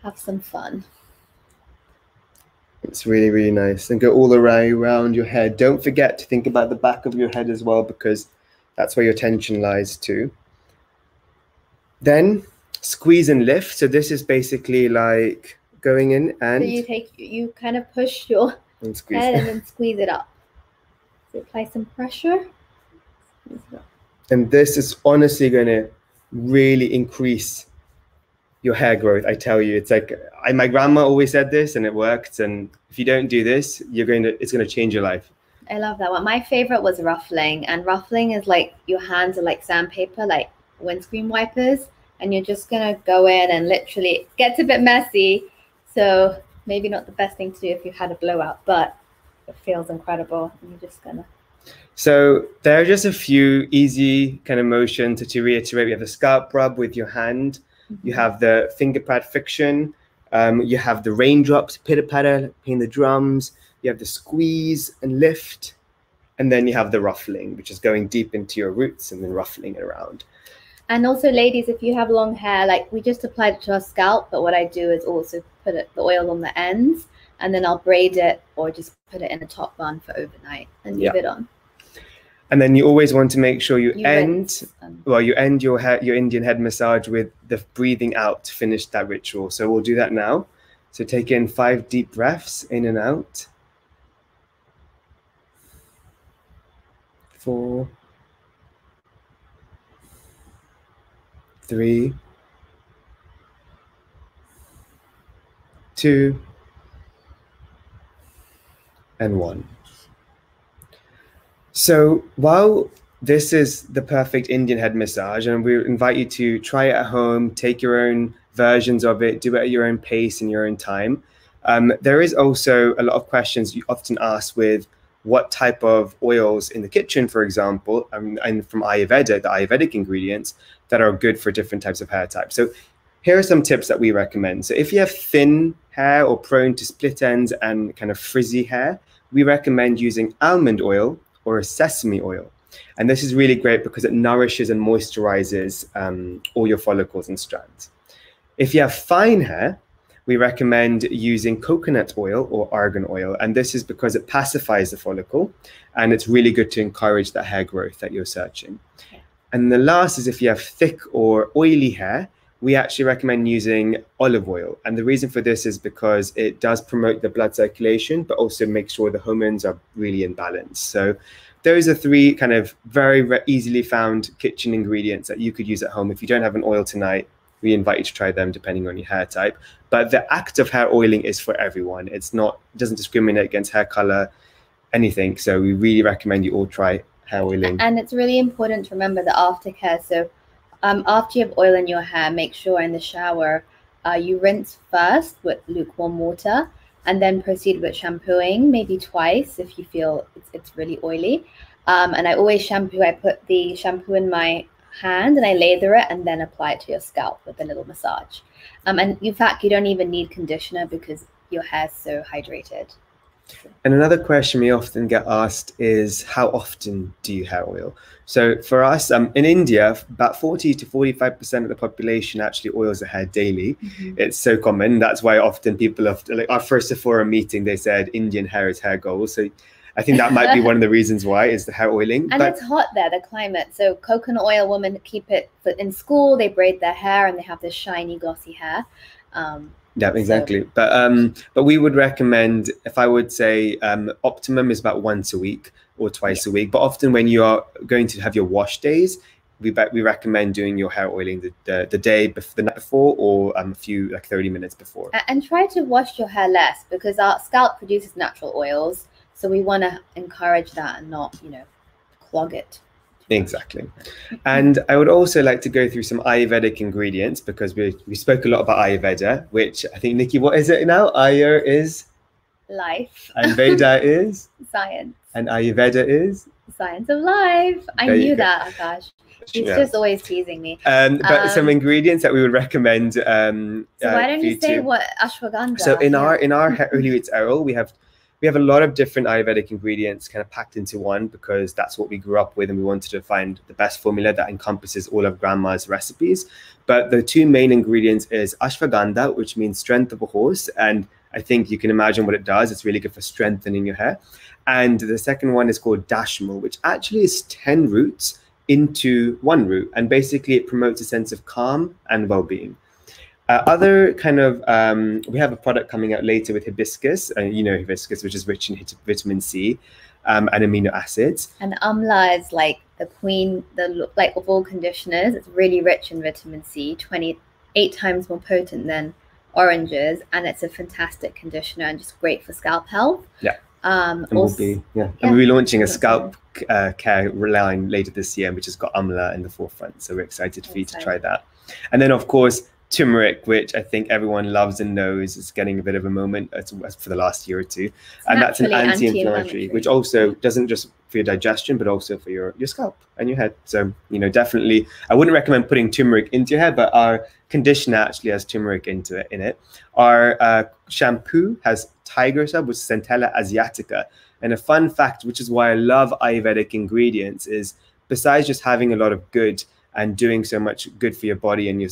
S10: have some fun.
S9: It's really, really nice. And go all around your head. Don't forget to think about the back of your head as well, because that's where your tension lies too. Then squeeze and lift. So this is basically like going in and... So
S10: you kind of push your head and then squeeze it up. So apply some pressure.
S9: And this is honestly going to really increase your hair growth. I tell you, it's like my grandma always said this, and it worked. And if you don't do this, it's going to change your life.
S10: I love that one. My favorite was ruffling, and ruffling is like your hands are like sandpaper, like windscreen wipers, and you're just going to go in and literally, it gets a bit messy. So maybe not the best thing to do if you had a blowout, but it feels incredible. And you're just going to...
S9: So there are just a few easy kind of motions to reiterate. We have the scalp rub with your hand. You have the finger pad friction. You have the raindrops, pitter patter, playing the drums. You have the squeeze and lift. And then you have the ruffling, which is going deep into your roots and then ruffling it around.
S10: And also, ladies, if you have long hair, like we just applied it to our scalp, but what I do is also put the oil on the ends, and then I'll braid it or just put it in a top bun for overnight and leave it on.
S9: And then you always want to make sure you end your Indian head massage with the breathing out to finish that ritual. So we'll do that now. So take in 5 deep breaths in and out. 4, 3, 2, and 1. So while this is the perfect Indian head massage, and we invite you to try it at home, take your own versions of it, do it at your own pace and your own time, there is also a lot of questions you often ask with what type of oils in the kitchen, for example, and from Ayurveda, the Ayurvedic ingredients that are good for different types of hair types. So here are some tips that we recommend. So if you have thin hair or prone to split ends and kind of frizzy hair, we recommend using almond oil or a sesame oil. And this is really great because it nourishes and moisturizes all your follicles and strands. If you have fine hair, we recommend using coconut oil or argan oil. And this is because it pacifies the follicle and it's really good to encourage that hair growth that you're searching. And the last is if you have thick or oily hair, we actually recommend using olive oil. And the reason for this is because it does promote the blood circulation, but also make sure the hormones are really in balance. So those are 3 kind of very easily found kitchen ingredients that you could use at home. If you don't have an oil tonight, we invite you to try them depending on your hair type. But the act of hair oiling is for everyone. It doesn't discriminate against hair color, anything. So we really recommend you all try hair oiling.
S10: And it's really important to remember the aftercare. So after you have oil in your hair, make sure in the shower you rinse first with lukewarm water and then proceed with shampooing, maybe twice if you feel it's really oily. And I always shampoo. I put the shampoo in my hand and I lather it and then apply it to your scalp with a little massage. And in fact, you don't even need conditioner because your hair's so hydrated.
S9: And another question we often get asked is, how often do you hair oil? So for us, in India, about 40 to 45% of the population actually oils their hair daily. It's so common. That's why often people, like our first Sephora meeting, they said Indian hair is hair gold. So I think that might be one of the reasons why, is the hair oiling.
S10: And it's hot there, the climate. So coconut oil women keep it in school. They braid their hair and they have this shiny, glossy hair.
S9: Yeah, exactly. So, but we would recommend, if I would say optimum is about once a week or twice a week. But often when you are going to have your wash days, we recommend doing your hair oiling the night before or a few, like 30 minutes before.
S10: And try to wash your hair less because our scalp produces natural oils. So we want to encourage that and not, clog it.
S9: Exactly. And I would also like to go through some Ayurvedic ingredients because we spoke a lot about Ayurveda, which I think, Nikki, what is it now? Ayur is?
S10: Life.
S9: And Veda is?
S10: Science.
S9: And Ayurveda is?
S10: Science of life. I knew that, Akash. He's just always teasing me.
S9: But some ingredients that we would recommend.
S10: So why don't you say what ashwagandha?
S9: So in our Holy Roots oil, we have a lot of different Ayurvedic ingredients kind of packed into one, because that's what we grew up with, and we wanted to find the best formula that encompasses all of grandma's recipes. But the two main ingredients is ashwagandha, which means strength of a horse, and I think you can imagine what it does. It's really good for strengthening your hair. And the second one is called dashmal, which actually is 10 roots into one root, and basically it promotes a sense of calm and well-being. Other kind of, we have a product coming out later with hibiscus, you know hibiscus, which is rich in vitamin C and amino acids.
S10: And amla is like the queen, like of all conditioners. It's really rich in vitamin C, 28 times more potent than oranges, and it's a fantastic conditioner and just great for scalp health.
S9: Yeah. And we'll be launching a scalp care line later this year, which has got amla in the forefront. So we're excited for you to try that. And then, of course, turmeric, which I think everyone loves and knows is getting a bit of a moment for the last year or two. And that's an anti-inflammatory, which also doesn't just for your digestion, but also for your scalp and your head. So, you know, definitely, I wouldn't recommend putting turmeric into your hair, but our conditioner actually has turmeric in it. Our shampoo has tiger's rub, which is Centella asiatica. And a fun fact, which is why I love Ayurvedic ingredients, is besides just having a lot of good and doing so much good for your body and your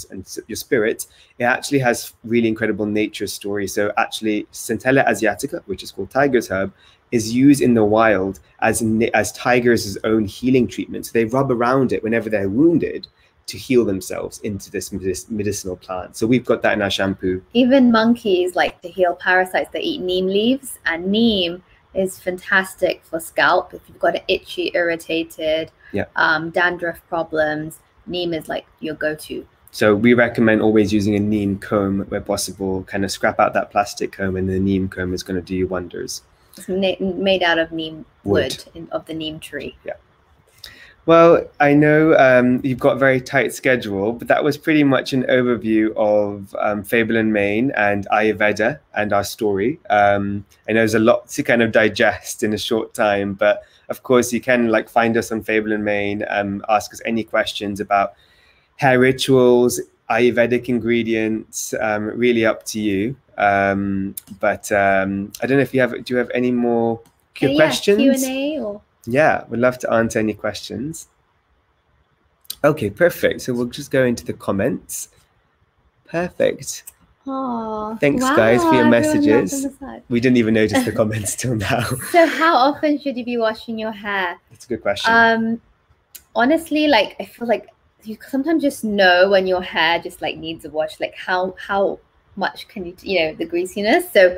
S9: spirit, it actually has really incredible nature stories. So actually, Centella asiatica, which is called tiger's herb, is used in the wild as tigers' own healing treatment. So they rub around it whenever they're wounded to heal themselves into this medicinal plant. So we've got that in our shampoo.
S10: Even monkeys like to heal parasites. They eat neem leaves, and neem is fantastic for scalp. If you've got an itchy, irritated, dandruff problems, neem is like your go-to.
S9: So we recommend always using a neem comb where possible. Kind of scrap out that plastic comb, and the neem comb is going to do you wonders.
S10: It's made out of neem wood of the neem tree.
S9: Yeah. Well, I know you've got a very tight schedule, but that was pretty much an overview of Fable and Mane and Ayurveda and our story. I know there's a lot to kind of digest in a short time, but of course you can like find us on Fable and Mane, ask us any questions about hair rituals, Ayurvedic ingredients, really up to you. But I don't know if do you have any more questions?
S10: Q&A or?
S9: Yeah, we'd love to answer any questions. Okay, perfect. So we'll just go into the comments. Perfect.
S10: Oh,
S9: thanks, guys, for your messages. We didn't even notice the comments till now.
S10: So how often should you be washing your hair?
S9: That's a good question.
S10: Honestly, like I feel like you sometimes just know when your hair just like needs a wash, like how much can you the greasiness. So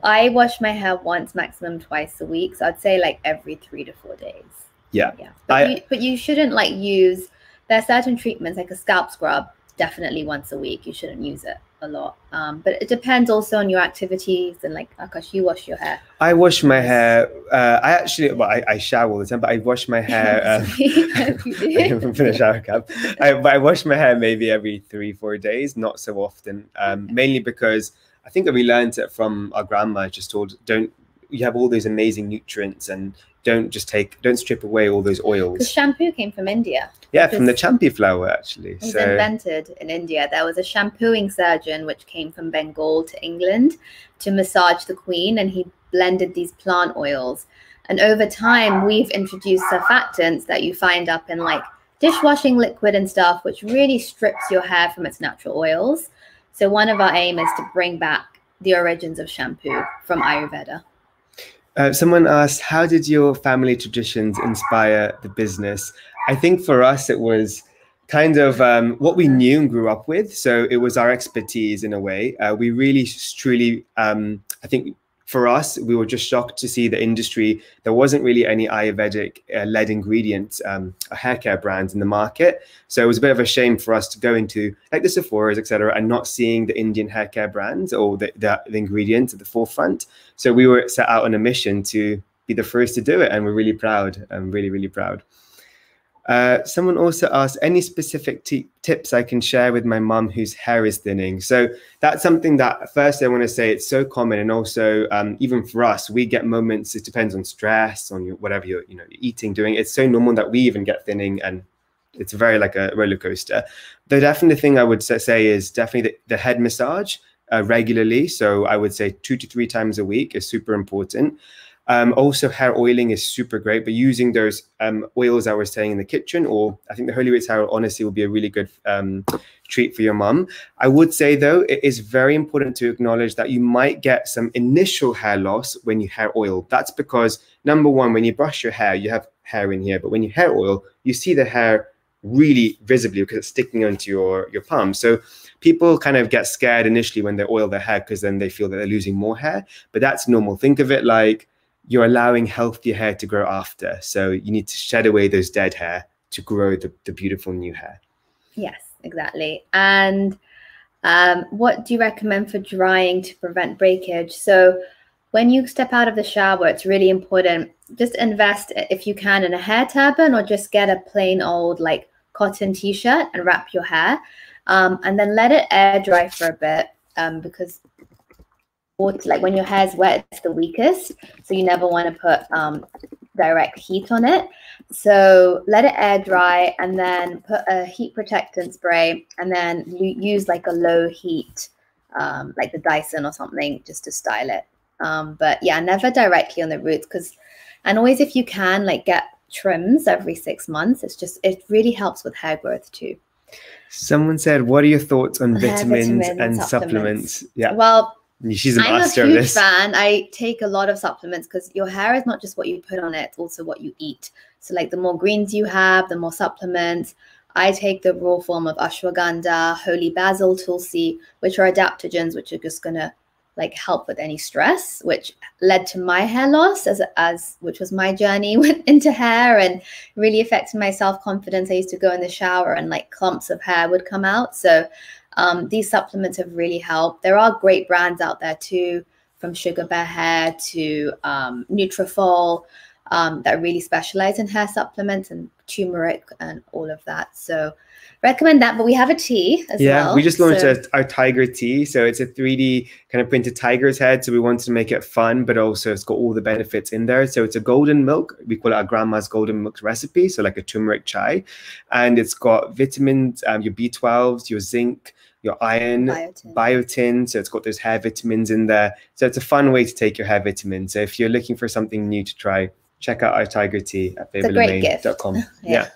S10: I wash my hair once, maximum twice a week. So I'd say like every 3 to 4 days.
S9: Yeah.
S10: But you shouldn't like use, there are certain treatments like a scalp scrub, definitely once a week. You shouldn't use it a lot. But it depends also on your activities and like, Akash, you wash your hair.
S9: I wash my hair. I shower all the time, but I wash my hair. I'm in a shower cap. I wash my hair maybe every 3-4 days, not so often. Mainly because I think that we learned it from our grandma, just told, you have all those amazing nutrients and don't strip away all those oils.
S10: Because shampoo came from India.
S9: Yeah, from the champi flower, actually.
S10: It was invented in India. There was a shampooing surgeon which came from Bengal to England to massage the queen, and he blended these plant oils. And over time, we've introduced surfactants that you find up in like dishwashing liquid and stuff, which really strips your hair from its natural oils. So one of our aim is to bring back the origins of shampoo from Ayurveda.
S9: Someone asked, how did your family traditions inspire the business? I think for us, it was kind of what we knew and grew up with. So it was our expertise in a way. We really, truly, I think for us, we were just shocked to see the industry. There wasn't really any Ayurvedic led ingredients, hair care brands in the market. So it was a bit of a shame for us to go into like the Sephora's, etc., and not seeing the Indian hair care brands or the ingredients at the forefront. So we were set out on a mission to be the first to do it, and we're really proud. I'm really, really proud. Someone also asked, any specific tips I can share with my mum whose hair is thinning? So that's something that first I want to say it's so common. And also even for us, we get moments, it depends on stress, on whatever you're eating, doing. It's so normal that we even get thinning, and it's very like a roller coaster. The definite thing I would say is definitely the head massage regularly. So I would say 2 to 3 times a week is super important. Also, hair oiling is super great, but using those oils I was saying in the kitchen, or I think the Holy Wheat hair oil, honestly, will be a really good treat for your mum. I would say, though, it is very important to acknowledge that you might get some initial hair loss when you hair oil. That's because, number one, when you brush your hair, you have hair in here, but when you hair oil, you see the hair really visibly because it's sticking onto your palm. So people kind of get scared initially when they oil their hair because then they feel that they're losing more hair, but that's normal. Think of it like you're allowing healthier hair to grow after. So you need to shed away those dead hair to grow the beautiful new hair.
S10: Yes, exactly. And what do you recommend for drying to prevent breakage? So when you step out of the shower, it's really important. Just invest, if you can, in a hair turban, or just get a plain old like cotton t-shirt and wrap your hair. And then let it air dry for a bit, because like when your hair's wet, it's the weakest, so you never want to put direct heat on it. So let it air dry, and then put a heat protectant spray, and then use like a low heat, like the Dyson or something, just to style it. But yeah, never directly on the roots, and always, if you can, like get trims every 6 months. It really helps with hair growth too.
S9: Someone said, what are your thoughts on vitamins and supplements? Yeah.
S10: Well,
S9: she's a master
S10: I'm
S9: of
S10: a huge
S9: this.
S10: fan. I take a lot of supplements because your hair is not just what you put on it, it's also what you eat. So like the more greens you have, the more supplements. I take the raw form of ashwagandha, holy basil, tulsi, which are adaptogens, which are just going to like help with any stress, which led to my hair loss which was my journey into hair, and really affected my self-confidence. I used to go in the shower and like clumps of hair would come out. So these supplements have really helped. There are great brands out there too, from Sugar Bear Hair to Nutrafol, that really specialize in hair supplements, and turmeric and all of that. So recommend that. But we have a tea as well.
S9: Yeah, we just launched our tiger tea. So it's a 3D kind of printed tiger's head. So we wanted to make it fun, but also it's got all the benefits in there. So it's a golden milk. We call it our grandma's golden milk recipe. So like a turmeric chai. And it's got vitamins, your B12s, your zinc, your iron, biotin. So it's got those hair vitamins in there. So it's a fun way to take your hair vitamins. So if you're looking for something new to try, check out our tiger tea at favorlemaine.com. Yeah.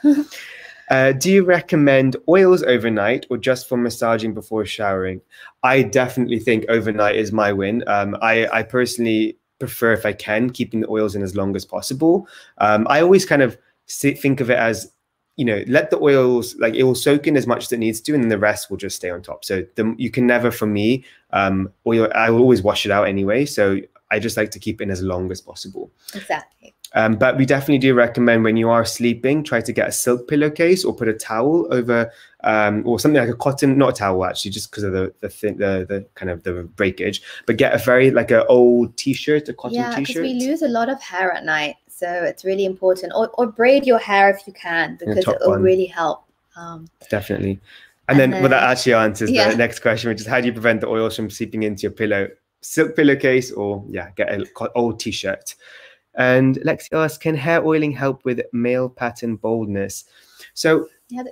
S9: Do you recommend oils overnight or just for massaging before showering? I definitely think overnight is my win. I personally prefer, if I can, keeping the oils in as long as possible. I always kind of think of it as, let the oils, like it will soak in as much as it needs to, and then the rest will just stay on top. So you can never, for me, oil, I will always wash it out anyway. So I just like to keep it in as long as possible.
S10: Exactly.
S9: But we definitely do recommend when you are sleeping, try to get a silk pillowcase or put a towel over, or something like a cotton, not a towel actually, just because of the kind of the breakage. But get a very like an old t-shirt, a cotton t-shirt.
S10: Yeah, because we lose a lot of hair at night, so it's really important. Or braid your hair if you can, because it will really help.
S9: Definitely. And then well, that actually answers the next question, which is how do you prevent the oils from seeping into your pillow? Silk pillowcase, or get an old t-shirt. And Lexi asks, can hair oiling help with male pattern baldness? So,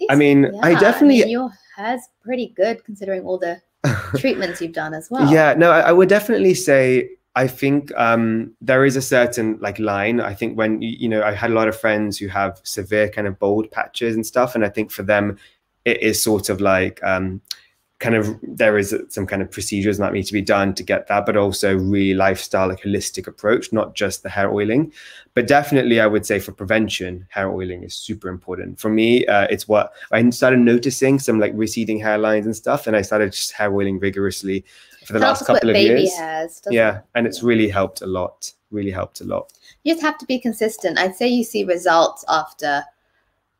S9: I mean,
S10: your hair's pretty good considering all the treatments you've done as well.
S9: Yeah, no, I would definitely say, I think there is a certain like line. I think when, I had a lot of friends who have severe kind of bald patches and stuff. And I think for them, it is sort of like, there is some kind of procedures that need to be done to get that, but also really lifestyle, like holistic approach, not just the hair oiling. But definitely I would say for prevention, hair oiling is super important. For me, it's what I started noticing, some like receding hairlines and stuff. And I started just hair oiling vigorously for the last couple of years. And it's really helped a lot, You just have to be consistent. I'd say you see results after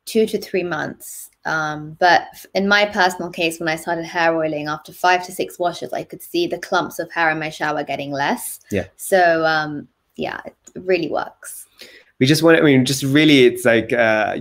S9: 2 to 3 months. But in my personal case, when I started hair oiling, after 5 to 6 washes, I could see the clumps of hair in my shower getting less. Yeah. So, it really works. We just want, I mean, just really, it's like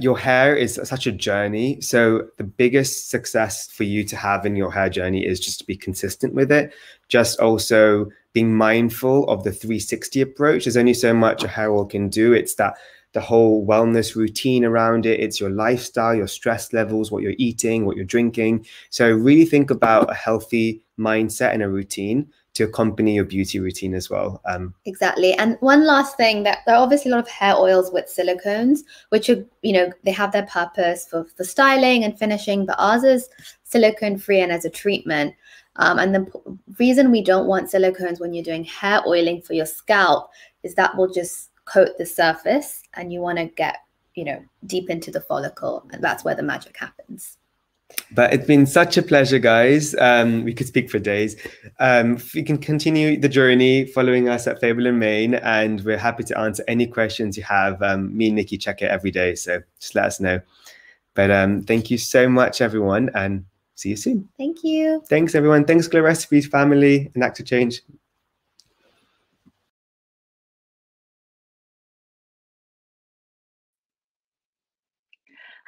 S9: your hair is such a journey. So the biggest success for you to have in your hair journey is just to be consistent with it. Just also being mindful of the 360 approach. There's only so much a hair oil can do. It's that the whole wellness routine around it. It's your lifestyle, your stress levels, what you're eating, what you're drinking. So really think about a healthy mindset and a routine to accompany your beauty routine as well.
S10: Exactly. And one last thing, that there are obviously a lot of hair oils with silicones, which are, you know, they have their purpose for styling and finishing, but ours is silicone free and as a treatment. And the reason we don't want silicones when you're doing hair oiling for your scalp is that will just coat the surface and you want to get, you know, deep into the follicle, and that's where the magic happens.
S9: But it's been such a pleasure, guys. We could speak for days. You can continue the journey following us at Fable and Main, and we're happy to answer any questions you have. Me and Nikki check it every day, so just let us know. But thank you so much, everyone, and see you soon.
S10: Thank you.
S9: Thanks, everyone. Thanks, Glow Recipes family and Active Change.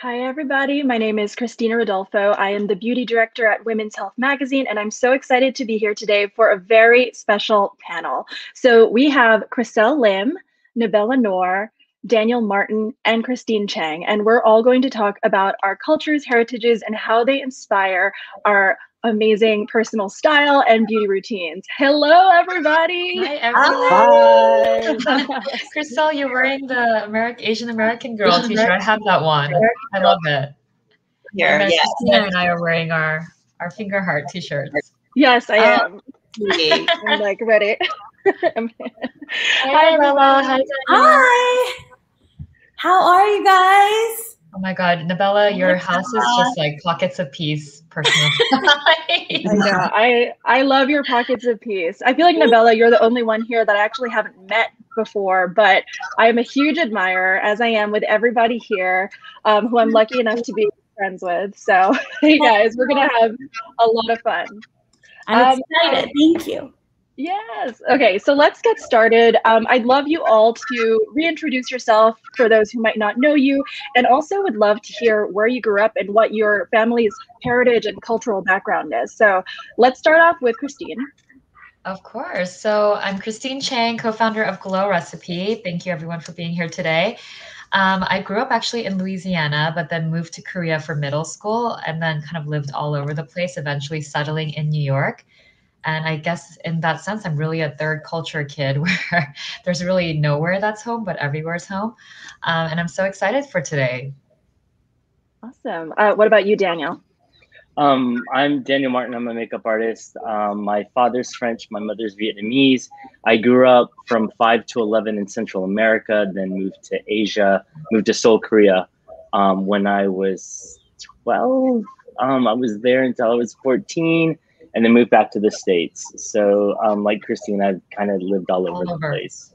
S11: Hi, everybody. My name is Christina Rodolfo. I am the beauty director at Women's Health Magazine, and I'm so excited to be here today for a very special panel. So we have Chriselle Lim, Nabella Noor, Daniel Martin, and Christine Chang, and we're all going to talk about our cultures, heritages, and how they inspire our amazing personal style and beauty routines. Hello, everybody.
S8: Hi, everyone. Hi. Chriselle, you're wearing the Asian American girl t-shirt. I have that one. I love it.
S12: Here,
S8: and
S12: yes.
S8: Christina and I are wearing our finger heart t-shirts.
S11: Yes, I am. I'm like ready. Hi, Bella. Hi, Daniel.
S12: Hi. How are you guys?
S8: Oh my God, Nabella, your house is just like pockets of peace, personal.
S11: I know. I love your pockets of peace. I feel like, Nabella, you're the only one here that I actually haven't met before, but I am a huge admirer, as I am with everybody here, who I'm lucky enough to be friends with. So, hey guys, we're gonna have a lot of fun.
S12: I'm excited. Thank you.
S11: Yes. Okay, so let's get started. I'd love you all to reintroduce yourself for those who might not know you, and also would love to hear where you grew up and what your family's heritage and cultural background is. So let's start off with Christine.
S8: Of course. So I'm Christine Chang, co-founder of Glow Recipe. Thank you everyone for being here today. I grew up actually in Louisiana, but then moved to Korea for middle school and then kind of lived all over the place, eventually settling in New York. And I guess in that sense, I'm really a third culture kid where there's really nowhere that's home, but everywhere's home. And I'm so excited for today.
S11: Awesome. What about you, Daniel?
S13: I'm Daniel Martin. I'm a makeup artist. My father's French, my mother's Vietnamese. I grew up from 5 to 11 in Central America, then moved to Asia, moved to Seoul, Korea. When I was 12, I was there until I was 14. And then moved back to the States. So like Christine, I've kind of lived all over the place.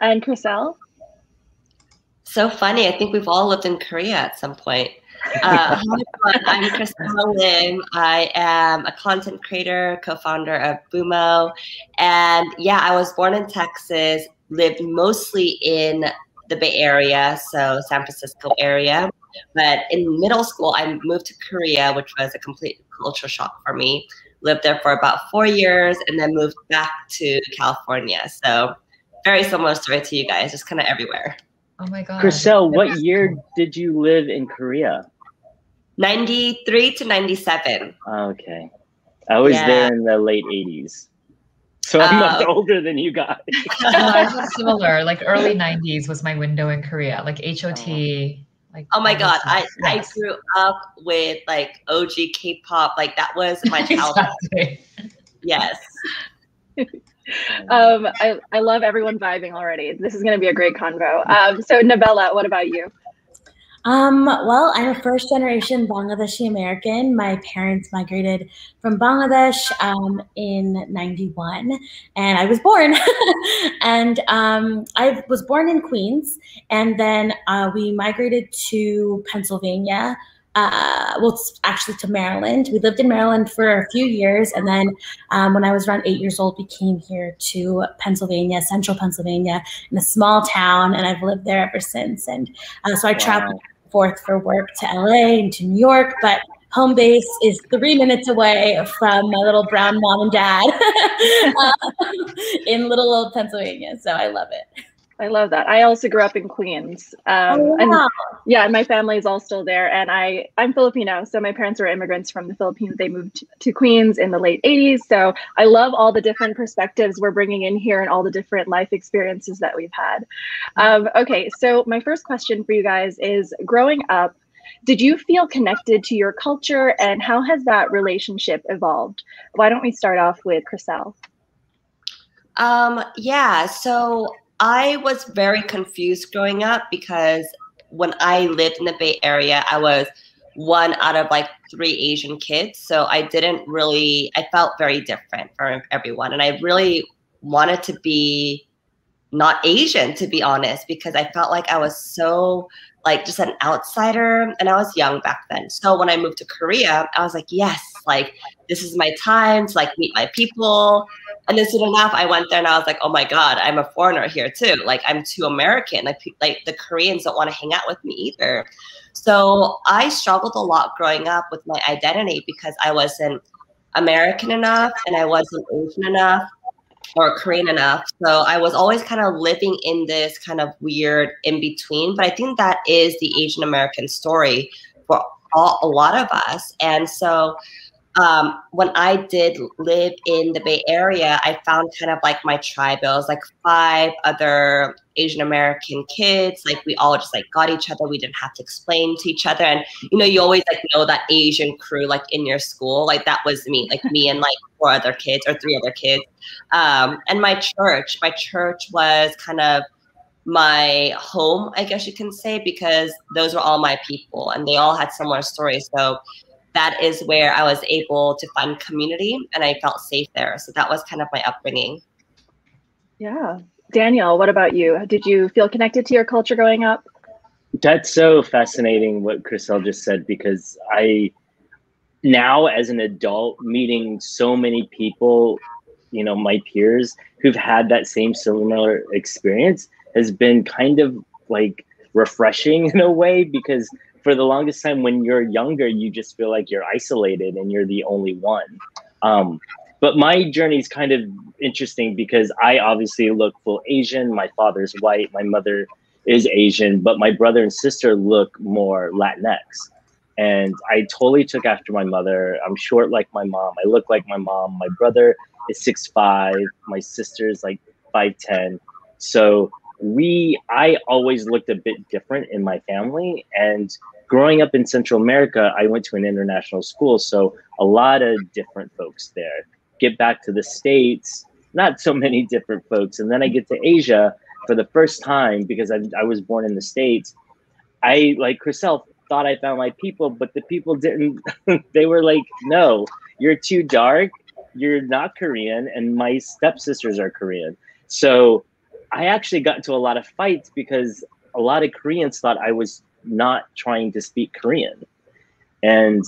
S11: And Chriselle?
S12: So funny. I think we've all lived in Korea at some point. Hi, I'm Chriselle Lim. I am a content creator, co-founder of Boomo. And yeah, I was born in Texas, lived mostly in the Bay Area, so San Francisco area. But in middle school, I moved to Korea, which was a complete culture shock for me. Lived there for about 4 years and then moved back to California. So very similar story to you guys, just kind of everywhere.
S8: Oh my God.
S13: Chriselle, what year did you live in Korea?
S12: 93 to 97.
S13: Okay. I was there in the late 80s. So I'm much older than you guys.
S8: I was similar, like early 90s was my window in Korea, like HOT. Like,
S12: oh my God, I grew up with like OG K-pop, like that was my childhood.
S8: Exactly.
S12: Yes.
S11: I love everyone vibing already. This is going to be a great convo. So Nabella, what about you?
S14: Well, I'm a first generation Bangladeshi American. My parents migrated from Bangladesh in 91, and I was born. And I was born in Queens, and then we migrated to Pennsylvania actually to Maryland. We lived in Maryland for a few years. And then when I was around 8 years old, we came here to Pennsylvania, central Pennsylvania, in a small town. And I've lived there ever since. And so I traveled back and forth for work to LA and to New York, but home base is 3 minutes away from my little brown mom and dad in little old Pennsylvania. So I love it.
S11: I love that. I also grew up in Queens.
S14: Oh, wow.
S11: And my family is all still there. And I'm Filipino. So my parents were immigrants from the Philippines. They moved to Queens in the late 80s. So I love all the different perspectives we're bringing in here and all the different life experiences that we've had. Okay, so my first question for you guys is, growing up, did you feel connected to your culture, and how has that relationship evolved? Why don't we start off with Chriselle?
S12: Yeah, so I was very confused growing up because when I lived in the Bay Area, I was one out of like 3 Asian kids. So I felt very different from everyone. And I really wanted to be not Asian, to be honest, because I felt like I was so like just an outsider, and I was young back then. So when I moved to Korea, I was like, yes, like this is my time to like meet my people. And then soon enough, I went there and I was like, oh my God, I'm a foreigner here too. Like I'm too American. Like the Koreans don't want to hang out with me either. So I struggled a lot growing up with my identity because I wasn't American enough and I wasn't Asian enough or Korean enough. So I was always kind of living in this kind of weird in between. But I think that is the Asian American story for a lot of us. And so when I did live in the Bay Area, I found kind of like my tribe. It was like 5 other Asian American kids. Like we all just like got each other. We didn't have to explain to each other. And you always like know that Asian crew like in your school. Like that was me, like me and like 4 other kids or 3 other kids. And my church was kind of my home, I guess you can say, because those were all my people and they all had similar stories. So that is where I was able to find community and I felt safe there. So that was kind of my upbringing.
S11: Yeah. Daniel, what about you? Did you feel connected to your culture growing up?
S13: That's so fascinating what Chriselle just said, because I now as an adult meeting so many people, my peers who've had that same similar experience has been kind of like refreshing in a way, because for the longest time when you're younger, you just feel like you're isolated and you're the only one. But my journey is kind of interesting because I obviously look full Asian. My father's white, my mother is Asian, but my brother and sister look more Latinx. And I totally took after my mother. I'm short like my mom. I look like my mom. My brother is 6'5". My sister is like 5'10". So I always looked a bit different in my family. And growing up in Central America, I went to an international school. So a lot of different folks there. Get back to the States, not so many different folks. And then I get to Asia for the first time because I was born in the States. I, like Chriselle, thought I found my people, but the people didn't. They were like, no, you're too dark. You're not Korean. And my stepsisters are Korean. So I actually got into a lot of fights because a lot of Koreans thought I was not trying to speak Korean. And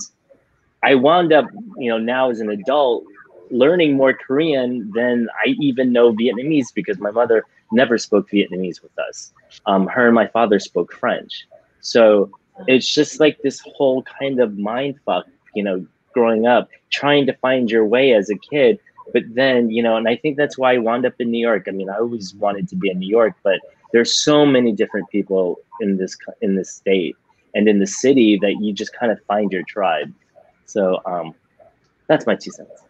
S13: I wound up, now as an adult, learning more Korean than I even know Vietnamese, because my mother never spoke Vietnamese with us. Her and my father spoke French. So it's just like this whole kind of mind fuck, growing up, trying to find your way as a kid. But then, and I think that's why I wound up in New York. I mean, I always wanted to be in New York, but there's so many different people in this state and in the city that you just kind of find your tribe. So that's my 2 cents.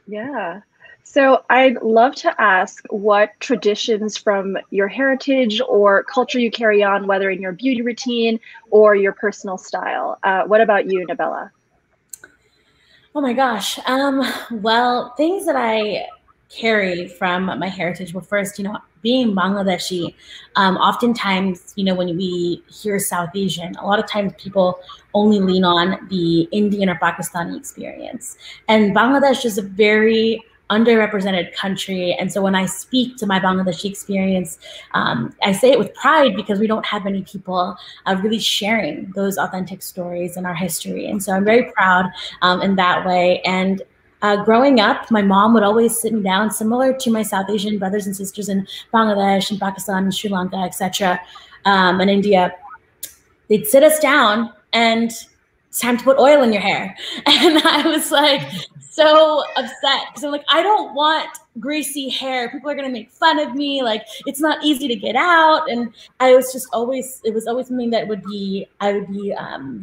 S11: Yeah. So I'd love to ask what traditions from your heritage or culture you carry on, whether in your beauty routine or your personal style. What about you, Nabella?
S14: Oh my gosh. Well, things that I carry from my heritage. Well, first, being Bangladeshi, oftentimes, when we hear South Asian, a lot of times people only lean on the Indian or Pakistani experience. And Bangladesh is a very underrepresented country. And so when I speak to my Bangladeshi experience, I say it with pride because we don't have many people really sharing those authentic stories in our history. And so I'm very proud in that way. And growing up, my mom would always sit me down, similar to my South Asian brothers and sisters in Bangladesh and Pakistan and Sri Lanka, etc., and India. They'd sit us down and it's time to put oil in your hair. And I was like so upset because I'm like, I don't want greasy hair. People are going to make fun of me. Like, it's not easy to get out. And I was just always, it was always something that I would be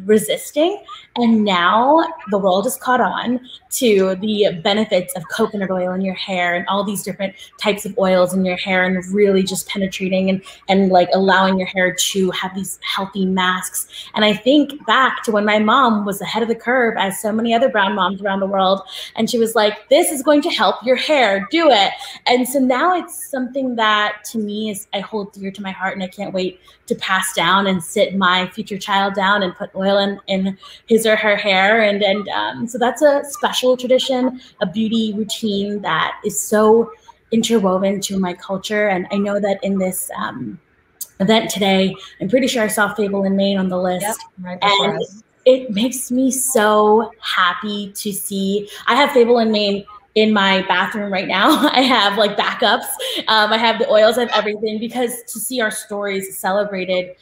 S14: resisting. And now the world has caught on to the benefits of coconut oil in your hair and all these different types of oils in your hair, and really just penetrating and like allowing your hair to have these healthy masks. And I think back to when my mom was ahead of the curve, as so many other brown moms around the world, and she was like, this is going to help your hair, do it. And so now it's something that to me is, I hold dear to my heart, and I can't wait to pass down and sit my future child down and put oil in his or her hair. And so that's a special tradition, a beauty routine that is so interwoven to my culture. And I know that in this event today, I'm pretty sure I saw Fable in Maine on the list.
S8: Yep, right before
S14: and
S8: us.
S14: It makes me so happy to see. I have Fable in Maine in my bathroom right now. I have like backups. I have the oils, I have everything, because to see our stories celebrated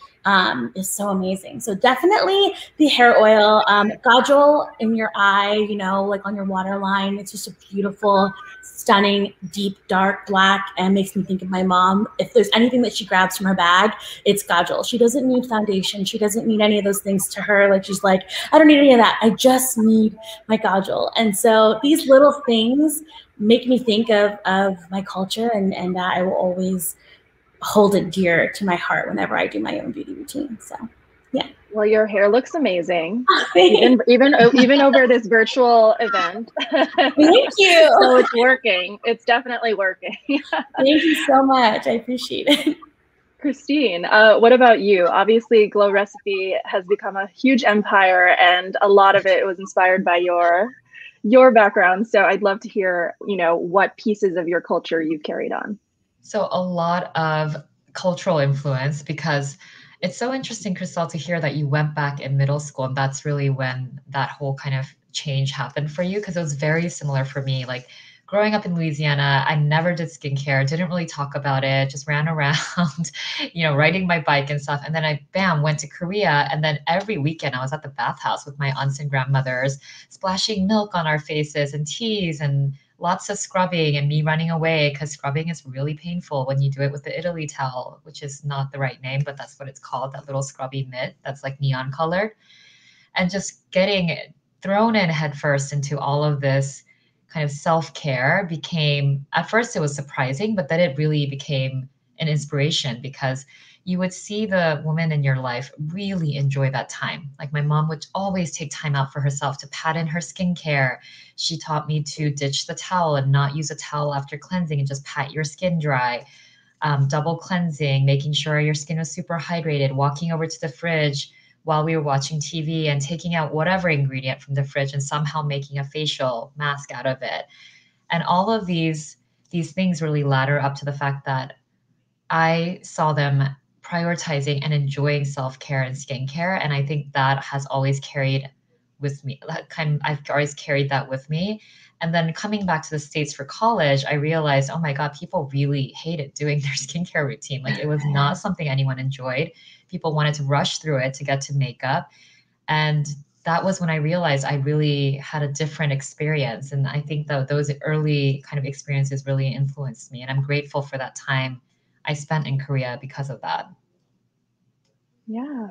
S14: is so amazing. So definitely the hair oil, kajal in your eye, you know, like on your waterline. It's just a beautiful, stunning, deep, dark black, and makes me think of my mom. If there's anything that she grabs from her bag, it's kajal. She doesn't need foundation. She doesn't need any of those things to her. Like, she's like, I don't need any of that. I just need my kajal. And so these little things make me think of my culture, and I will always hold it dear to my heart whenever I do my own beauty routine. So, yeah.
S11: Well, your hair looks amazing, even over this virtual event.
S14: Thank you.
S11: So it's working. It's definitely working.
S14: Thank you so much. I appreciate it.
S11: Christine, what about you? Obviously, Glow Recipe has become a huge empire, and a lot of it was inspired by your background. So I'd love to hear, you know, what pieces of your culture you've carried on.
S8: So a lot of cultural influence, because it's so interesting, Crystal, to hear that you went back in middle school, and that's really when that whole kind of change happened for you, because it was very similar for me. Like, growing up in Louisiana, I never did skincare, didn't really talk about it, just ran around, you know, riding my bike and stuff. And then I, went to Korea. And then every weekend I was at the bathhouse with my aunts and grandmothers, splashing milk on our faces and teas and lots of scrubbing, and me running away because scrubbing is really painful when you do it with the Italy towel, which is not the right name, but that's what it's called, that little scrubby mitt that's like neon colored. And just getting thrown in headfirst into all of this kind of self-care became, at first it was surprising, but then it really became an inspiration, because you would see the woman in your life really enjoy that time. Like, my mom would always take time out for herself to pat in her skincare. She taught me to ditch the towel and not use a towel after cleansing and just pat your skin dry. Double cleansing, making sure your skin was super hydrated, walking over to the fridge while we were watching TV and taking out whatever ingredient from the fridge and somehow making a facial mask out of it. And all of these things really ladder up to the fact that I saw them prioritizing and enjoying self-care and skincare. And I think that has always carried with me. I've always carried that with me. And then coming back to the States for college, I realized, oh my God, people really hated doing their skincare routine. Like, it was not something anyone enjoyed. People wanted to rush through it to get to makeup. And that was when I realized I really had a different experience. And I think that those early kind of experiences really influenced me. And I'm grateful for that time I spent in Korea because of that.
S11: Yeah.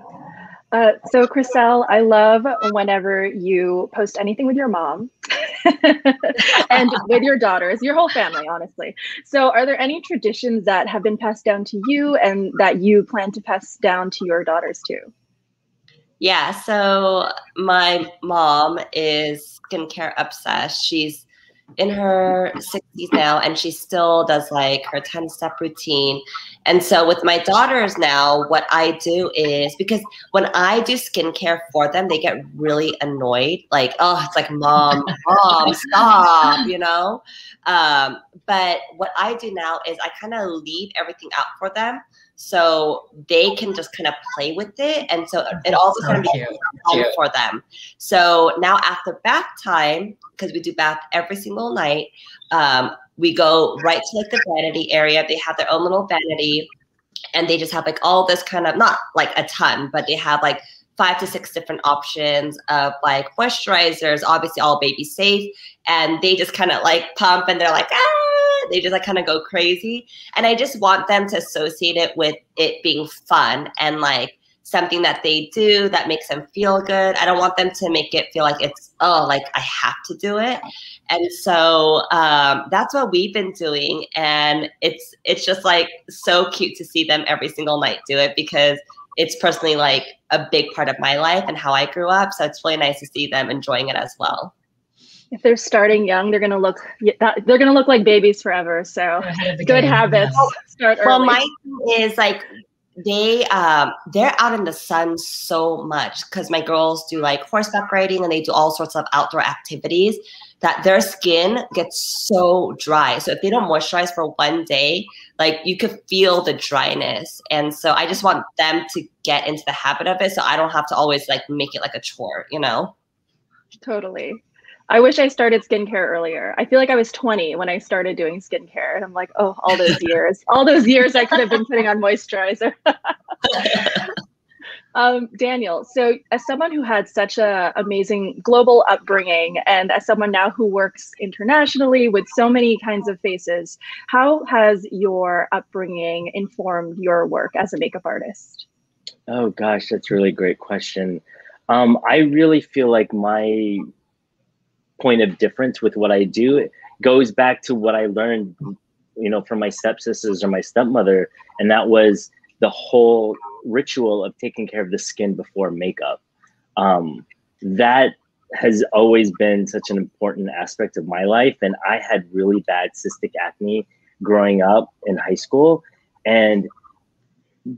S11: So Chriselle, I love whenever you post anything with your mom and with your daughters, your whole family, honestly. So are there any traditions that have been passed down to you and that you plan to pass down to your daughters too?
S12: Yeah, so my mom is skincare obsessed. She's in her 60s now, and she still does like her 10-step routine. And so with my daughters now, what I do is, because when I do skincare for them, they get really annoyed. Like, oh, it's like, mom, stop, you know? But what I do now is I kind of leave everything out for them, so they can just kind of play with it. And so it all of a sudden becomes fun for them. So now after bath time, because we do bath every single night, we go right to like the vanity area. They have their own little vanity, and they just have like all this kind of, not like a ton, but they have like 5 to 6 different options of like moisturizers, obviously all baby safe. And they just kind of like pump, and they're like, ah, they just like kind of go crazy. And I just want them to associate it with it being fun and like something that they do that makes them feel good. I don't want them to make it feel like it's, oh, like I have to do it. And so that's what we've been doing. And it's just like so cute to see them every single night do it, because it's personally like a big part of my life and how I grew up. So it's really nice to see them enjoying it as well.
S11: If they're starting young, they're gonna look like babies forever. So good habits. Start early.
S12: Well, my thing is like they're out in the sun so much, because my girls do like horseback riding and they do all sorts of outdoor activities, that their skin gets so dry. So if they don't moisturize for one day, like you could feel the dryness. And so I just want them to get into the habit of it, so I don't have to always like make it like a chore, you know?
S11: Totally. I wish I started skincare earlier. I feel like I was 20 when I started doing skincare, and I'm like, oh, all those years I could have been putting on moisturizer. Daniel, so as someone who had such a amazing global upbringing, and as someone now who works internationally with so many kinds of faces, how has your upbringing informed your work as a makeup artist?
S13: Oh gosh, that's a really great question. I really feel like my point of difference with what I do goes back to what I learned, you know, from my stepsisters or my stepmother, and that was the whole ritual of taking care of the skin before makeup. That has always been such an important aspect of my life. And I had really bad cystic acne growing up in high school, and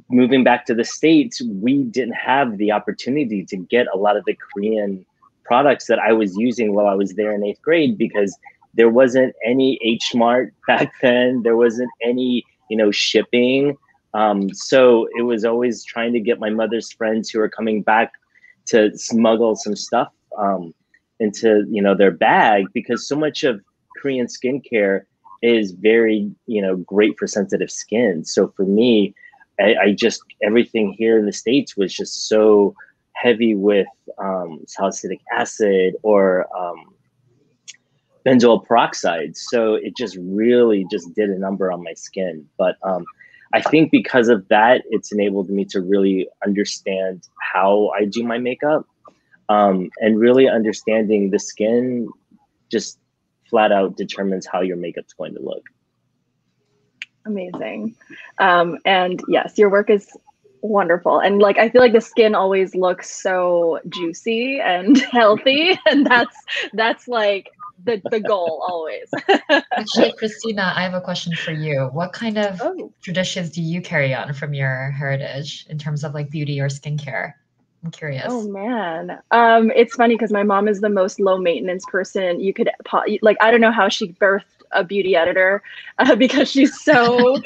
S13: moving back to the States, we didn't have the opportunity to get a lot of the Korean products that I was using while I was there in 8th grade, because there wasn't any H Mart back then. There wasn't any, you know, shipping. So it was always trying to get my mother's friends who were coming back to smuggle some stuff into, you know, their bag, because so much of Korean skincare is very, you know, great for sensitive skin. So for me, I just, everything here in the States was just so heavy with salicylic acid or benzoyl peroxide. So it just really just did a number on my skin. But I think because of that, it's enabled me to really understand how I do my makeup, and really understanding the skin just flat out determines how your makeup's going to look.
S11: Amazing. And yes, your work is wonderful. And like, I feel like the skin always looks so juicy and healthy. And that's like the goal always.
S8: Actually, Christina, I have a question for you. What kind of traditions do you carry on from your heritage in terms of like beauty or skincare? I'm curious.
S11: Oh man. It's funny because my mom is the most low maintenance person you could like. I don't know how she birthed a beauty editor because she's so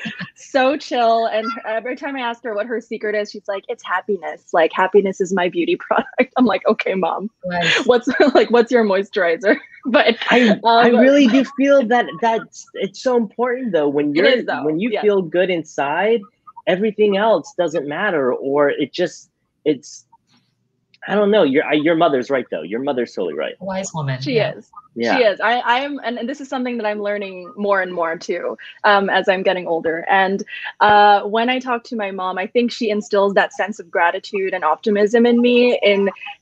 S11: chill, and every time I ask her what her secret is, she's like, it's happiness. Like, happiness is my beauty product. I'm like, okay, mom, what's your moisturizer? But
S13: I really do feel that it's so important though. When you feel good inside, everything else doesn't matter, or it's I don't know. Your mother's right though. Your mother's totally right.
S8: Wise woman.
S11: She is. Yeah. She is. I am, and this is something that I'm learning more and more too, as I'm getting older. And when I talk to my mom, I think she instills that sense of gratitude and optimism in me,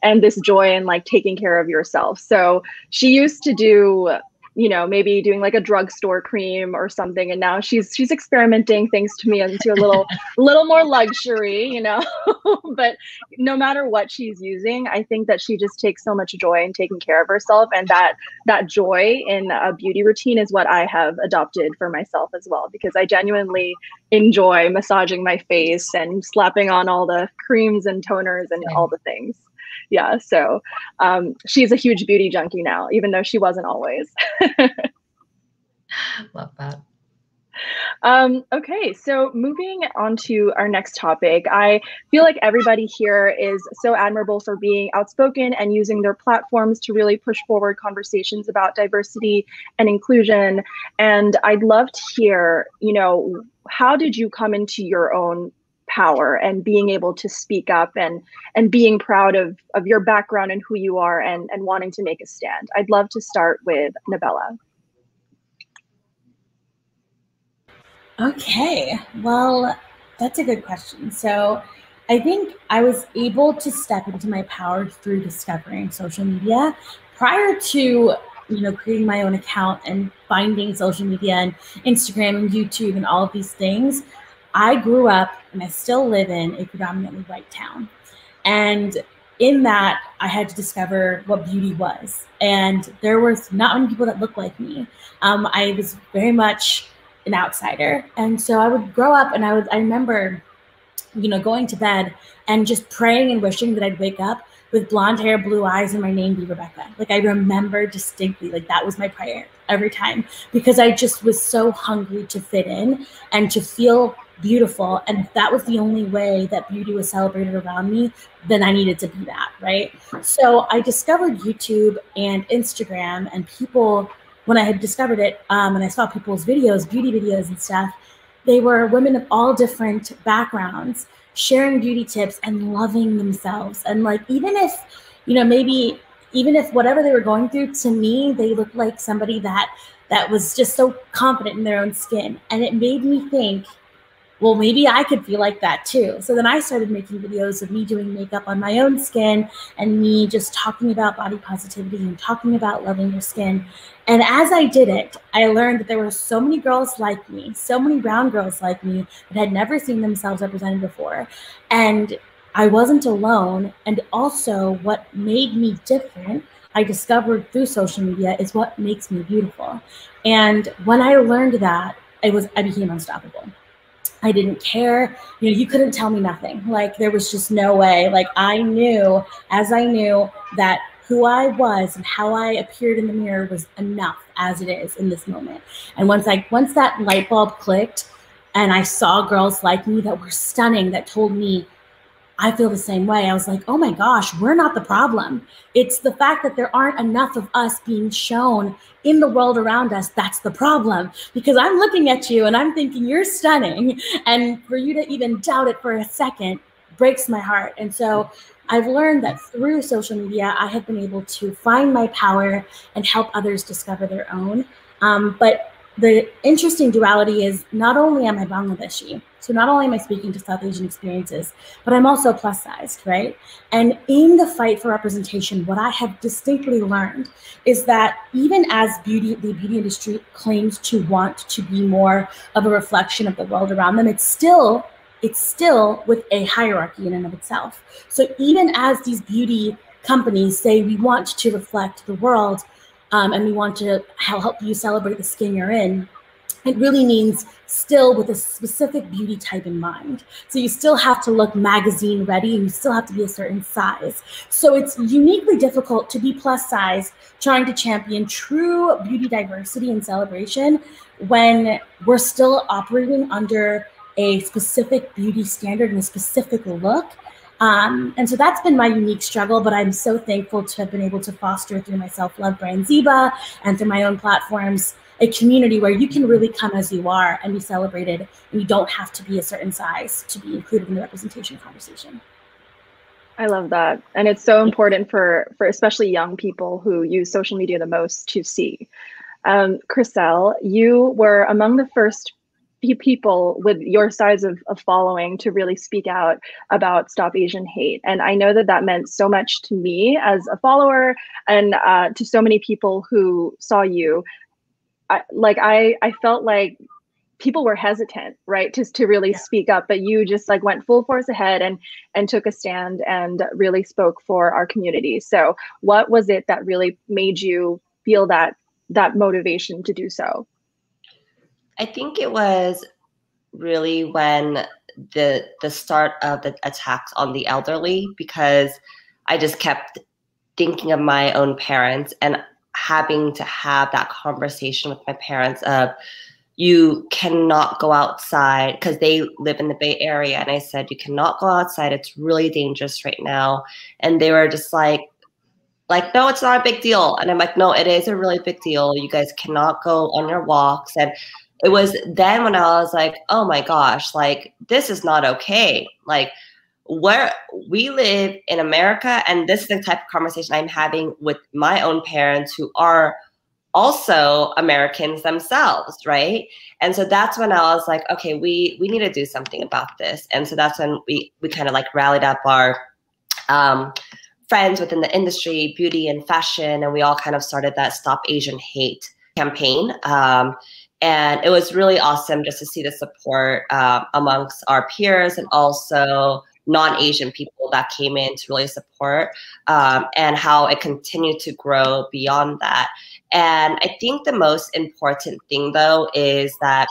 S11: and this joy in like taking care of yourself. So she used to do, you know, maybe doing like a drugstore cream or something, and now she's experimenting things to me into a little more luxury, you know. But no matter what she's using, I think that she just takes so much joy in taking care of herself, and that joy in a beauty routine is what I have adopted for myself as well, because I genuinely enjoy massaging my face and slapping on all the creams and toners and all the things. Yeah, so she's a huge beauty junkie now, even though she wasn't always.
S8: Love that.
S11: Okay, so moving on to our next topic, I feel like everybody here is so admirable for being outspoken and using their platforms to really push forward conversations about diversity and inclusion. And I'd love to hear, you know, how did you come into your own power and being able to speak up and being proud of your background and who you are and wanting to make a stand? I'd love to start with Nabella.
S14: Okay, well, that's a good question. So I think I was able to step into my power through discovering social media. Prior to, you know, creating my own account and finding social media and Instagram and YouTube and all of these things, I grew up and I still live in a predominantly white town. And in that, I had to discover what beauty was. And there was not many people that looked like me. I was very much an outsider. And so I would grow up and I remember, you know, going to bed and just praying and wishing that I'd wake up with blonde hair, blue eyes, and my name be Rebecca. Like I remember distinctly, like that was my prayer every time, because I just was so hungry to fit in and to feel beautiful. And if that was the only way that beauty was celebrated around me, then I needed to be that, right? So I discovered YouTube and Instagram, and people, when I had discovered it, and I saw people's videos, beauty videos and stuff, they were women of all different backgrounds sharing beauty tips and loving themselves. And like, even if, you know, maybe even if whatever they were going through, to me, they looked like somebody that was just so confident in their own skin. And it made me think, well, maybe I could feel like that too. So then I started making videos of me doing makeup on my own skin and me just talking about body positivity and talking about loving your skin. And as I did it, I learned that there were so many girls like me, so many brown girls like me that had never seen themselves represented before. And I wasn't alone. And also what made me different, I discovered through social media, is what makes me beautiful. And when I learned that, I became unstoppable. I didn't care. You know, you couldn't tell me nothing. Like there was just no way. Like I knew, as I knew, that who I was and how I appeared in the mirror was enough as it is in this moment. And once that light bulb clicked and I saw girls like me that were stunning, that told me, I feel the same way. I was like, oh my gosh, we're not the problem. It's the fact that there aren't enough of us being shown in the world around us. That's the problem. Because I'm looking at you and I'm thinking you're stunning. And for you to even doubt it for a second breaks my heart. And so I've learned that through social media, I have been able to find my power and help others discover their own. But the interesting duality is not only am I Bangladeshi, so not only am I speaking to South Asian experiences, but I'm also plus sized, right? And in the fight for representation, what I have distinctly learned is that even as the beauty industry claims to want to be more of a reflection of the world around them, it's still with a hierarchy in and of itself. So even as these beauty companies say we want to reflect the world, and we want to help you celebrate the skin you're in, it really means still with a specific beauty type in mind. So you still have to look magazine ready and you still have to be a certain size. So it's uniquely difficult to be plus size trying to champion true beauty diversity and celebration when we're still operating under a specific beauty standard and a specific look. And so that's been my unique struggle, but I'm so thankful to have been able to foster through my self-love brand Ziba and through my own platforms, a community where you can really come as you are and be celebrated, and you don't have to be a certain size to be included in the representation conversation.
S11: I love that. And it's so important for especially young people who use social media the most to see. Chriselle, you were among the first few people with your size of following to really speak out about Stop Asian Hate. And I know that that meant so much to me as a follower and to so many people who saw you. I felt like people were hesitant, right, just to really speak up, but you just like went full force ahead and took a stand and really spoke for our community. So what was it that really made you feel that motivation to do so?
S12: I think it was really when the start of the attacks on the elderly, because I just kept thinking of my own parents and having to have that conversation with my parents of, you cannot go outside, because they live in the Bay Area. And I said, you cannot go outside. It's really dangerous right now. And they were just like, no, it's not a big deal. And I'm like, no, it is a really big deal. You guys cannot go on your walks. And it was then when I was like, oh my gosh, like, this is not okay. Like, where we live in America, and this is the type of conversation I'm having with my own parents who are also Americans themselves, right? And so that's when I was like, okay, we need to do something about this. And so that's when we kind of like rallied up our friends within the industry, beauty and fashion, and we all kind of started that Stop Asian Hate campaign. And it was really awesome just to see the support amongst our peers and also non-Asian people that came in to really support, and how it continued to grow beyond that. And I think the most important thing, though, is that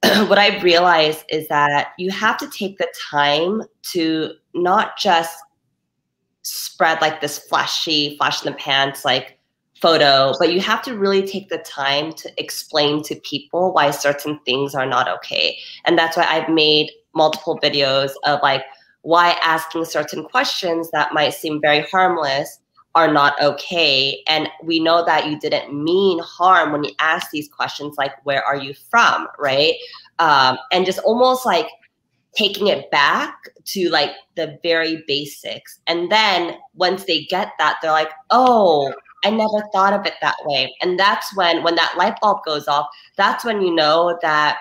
S12: what I realized is that you have to take the time to not just spread like this flashy, flash in the pants like photo, but you have to really take the time to explain to people why certain things are not okay. And that's why I've made multiple videos of like why asking certain questions that might seem very harmless are not okay. And we know that you didn't mean harm when you ask these questions, like, where are you from, right? And just almost like taking it back to like the very basics. And then once they get that, they're like, oh, I never thought of it that way. And that's when that light bulb goes off, that's when you know that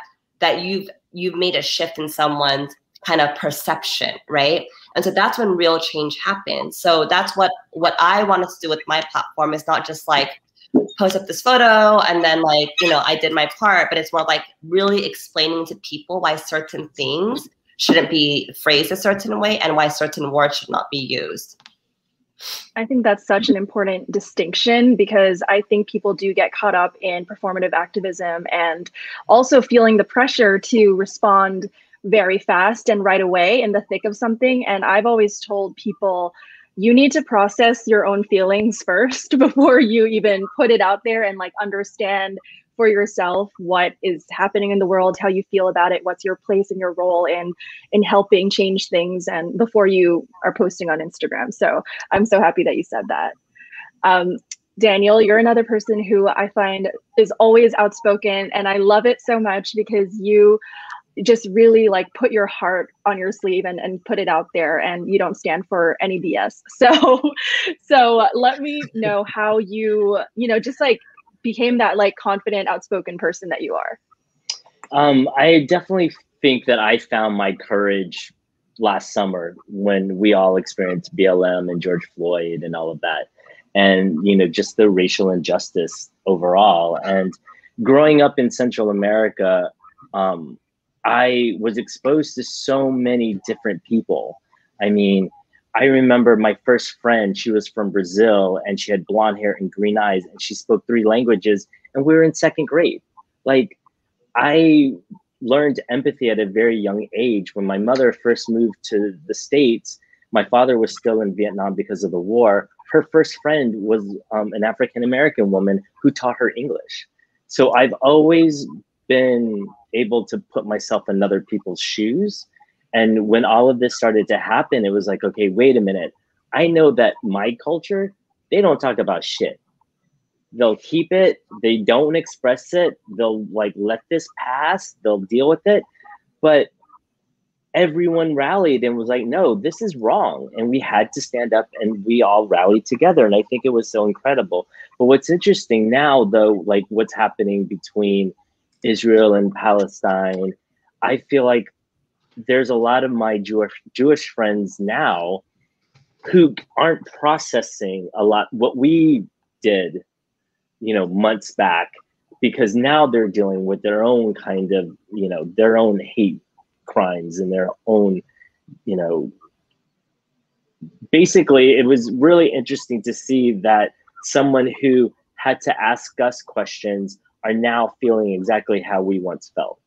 S12: you've made a shift in someone's kind of perception, right? And so that's when real change happens. So that's what I wanted to do with my platform, is not just like post up this photo and then like, you know, I did my part, but it's more like really explaining to people why certain things shouldn't be phrased a certain way and why certain words should not be used.
S11: I think that's such an important distinction, because I think people do get caught up in performative activism and also feeling the pressure to respond very fast and right away in the thick of something. And I've always told people, you need to process your own feelings first before you even put it out there and like understand for yourself what is happening in the world, how you feel about it, what's your place and your role in helping change things, and before you are posting on Instagram. So I'm so happy that you said that. Daniel, you're another person who I find is always outspoken, and I love it so much because you just really like put your heart on your sleeve and put it out there, and you don't stand for any BS. So let me know how you just like became that like confident, outspoken person that you are.
S13: I definitely think that I found my courage last summer when we all experienced BLM and George Floyd and all of that. And, you know, just the racial injustice overall. And growing up in Central America, I was exposed to so many different people. I mean, I remember my first friend, she was from Brazil and she had blonde hair and green eyes and she spoke 3 languages, and we were in 2nd grade. Like, I learned empathy at a very young age. When my mother first moved to the States, my father was still in Vietnam because of the war. Her first friend was an African-American woman who taught her English. So I've always been able to put myself in other people's shoes. And when all of this started to happen, it was like, okay, wait a minute. I know that my culture, they don't talk about shit. They'll keep it. They don't express it. They'll like let this pass. They'll deal with it. But everyone rallied and was like, no, this is wrong. And we had to stand up, and we all rallied together. And I think it was so incredible. But what's interesting now, though, like what's happening between Israel and Palestine, I feel like there's a lot of my Jewish friends now who aren't processing a lot what we did, you know, months back. because now they're dealing with their own kind of, their own hate crimes and their own, basically it was really interesting to see that someone who had to ask us questions are now feeling exactly how we once felt.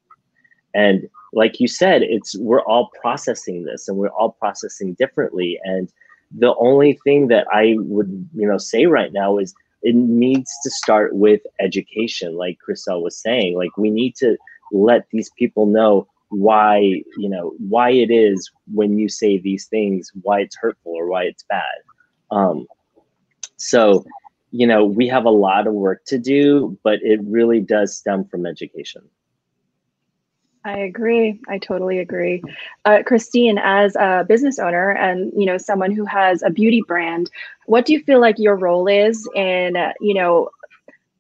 S13: And like you said, we're all processing this, and we're all processing differently. And the only thing that I would, say right now is it needs to start with education. Like Chriselle was saying, like we need to let these people know why it is when you say these things, why it's hurtful or why it's bad. So, we have a lot of work to do, but it really does stem from education.
S11: I agree. I totally agree. Christine, as a business owner and, someone who has a beauty brand, what do you feel like your role is in,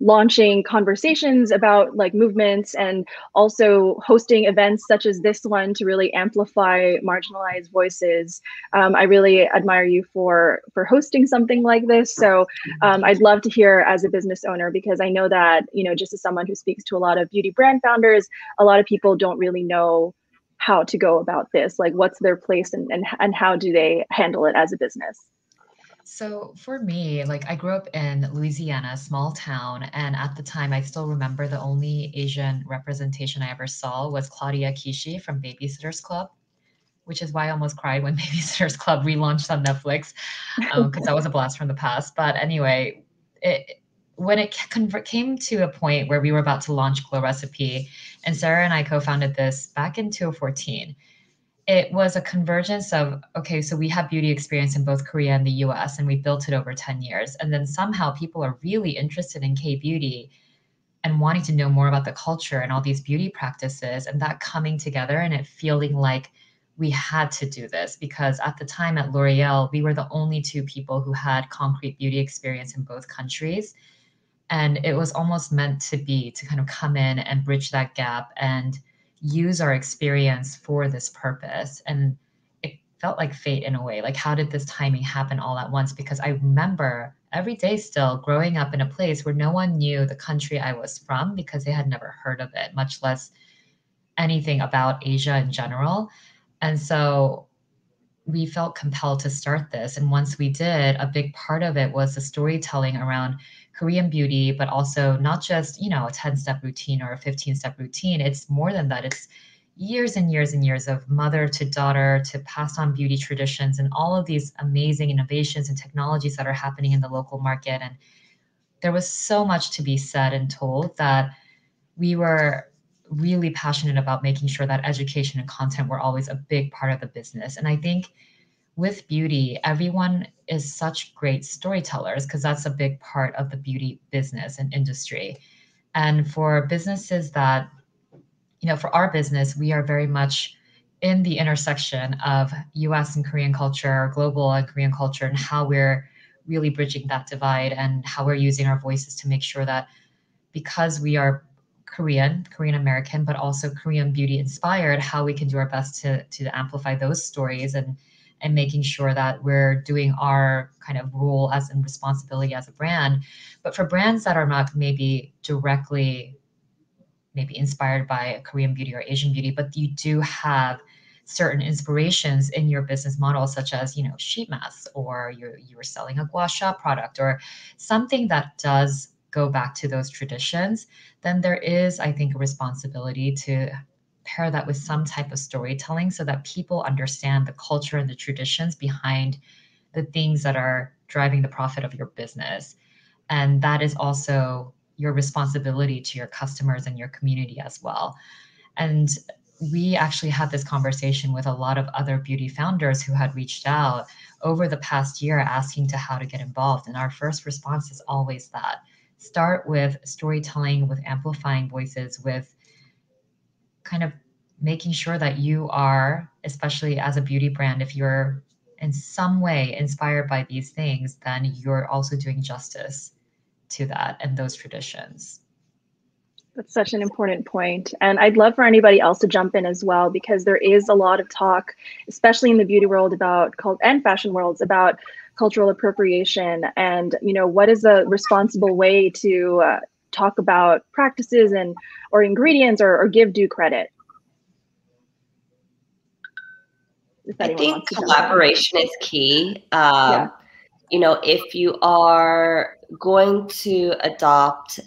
S11: launching conversations about like movements and also hosting events such as this one to really amplify marginalized voices? I really admire you for hosting something like this. So I'd love to hear as a business owner, because I know that, just as someone who speaks to a lot of beauty brand founders, a lot of people don't really know how to go about this. Like what's their place and how do they handle it as a business?
S8: So for me, like I grew up in Louisiana, a small town, and at the time I still remember the only Asian representation I ever saw was Claudia Kishi from Babysitter's Club, which is why I almost cried when Babysitter's Club relaunched on Netflix, because that was a blast from the past. But anyway, when it came to a point where we were about to launch Glow Recipe, and Sarah and I co-founded this back in 2014, it was a convergence of, okay, so we have beauty experience in both Korea and the US, and we built it over 10 years. And then somehow people are really interested in K-beauty and wanting to know more about the culture and all these beauty practices, and that coming together and it feeling like we had to do this, because at the time at L'Oreal, we were the only two people who had concrete beauty experience in both countries. And it was almost meant to be to kind of come in and bridge that gap and use our experience for this purpose. And it felt like fate in a way. Like, how did this timing happen all at once? Because I remember every day still growing up in a place where no one knew the country I was from because they had never heard of it, much less anything about Asia in general. And so we felt compelled to start this. And once we did, a big part of it was the storytelling around Korean beauty, but also not just, a 10-step routine or a 15-step routine. It's more than that. It's years and years and years of mother to daughter to pass on beauty traditions and all of these amazing innovations and technologies that are happening in the local market. And there was so much to be said and told that we were really passionate about making sure that education and content were always a big part of the business. And I think with beauty, everyone is such great storytellers because that's a big part of the beauty business and industry. And for businesses that, for our business, we are very much in the intersection of US and Korean culture, global and Korean culture, and how we're really bridging that divide and how we're using our voices to make sure that because we are Korean American, but also Korean beauty inspired, how we can do our best to amplify those stories and making sure that we're doing our kind of role as and responsibility as a brand. But for brands that are not maybe directly inspired by Korean beauty or Asian beauty, but you do have certain inspirations in your business model, such as, sheet masks, or you were selling a gua sha product or something that does go back to those traditions, then there is, I think, a responsibility to pair that with some type of storytelling so that people understand the culture and the traditions behind the things that are driving the profit of your business. And that is also your responsibility to your customers and your community as well. And we actually had this conversation with a lot of other beauty founders who had reached out over the past year asking to how to get involved. And our first response is always that. Start with storytelling, with amplifying voices, with kind of making sure that you are, especially as a beauty brand, if you're in some way inspired by these things, then you're also doing justice to that and those traditions.
S11: That's such an important point. And I'd love for anybody else to jump in as well, because there is a lot of talk, especially in the beauty world and fashion worlds, about cultural appropriation and, what is a responsible way to talk about practices and or ingredients or give due credit?
S12: I think collaboration is key. You know, if you are going to adopt,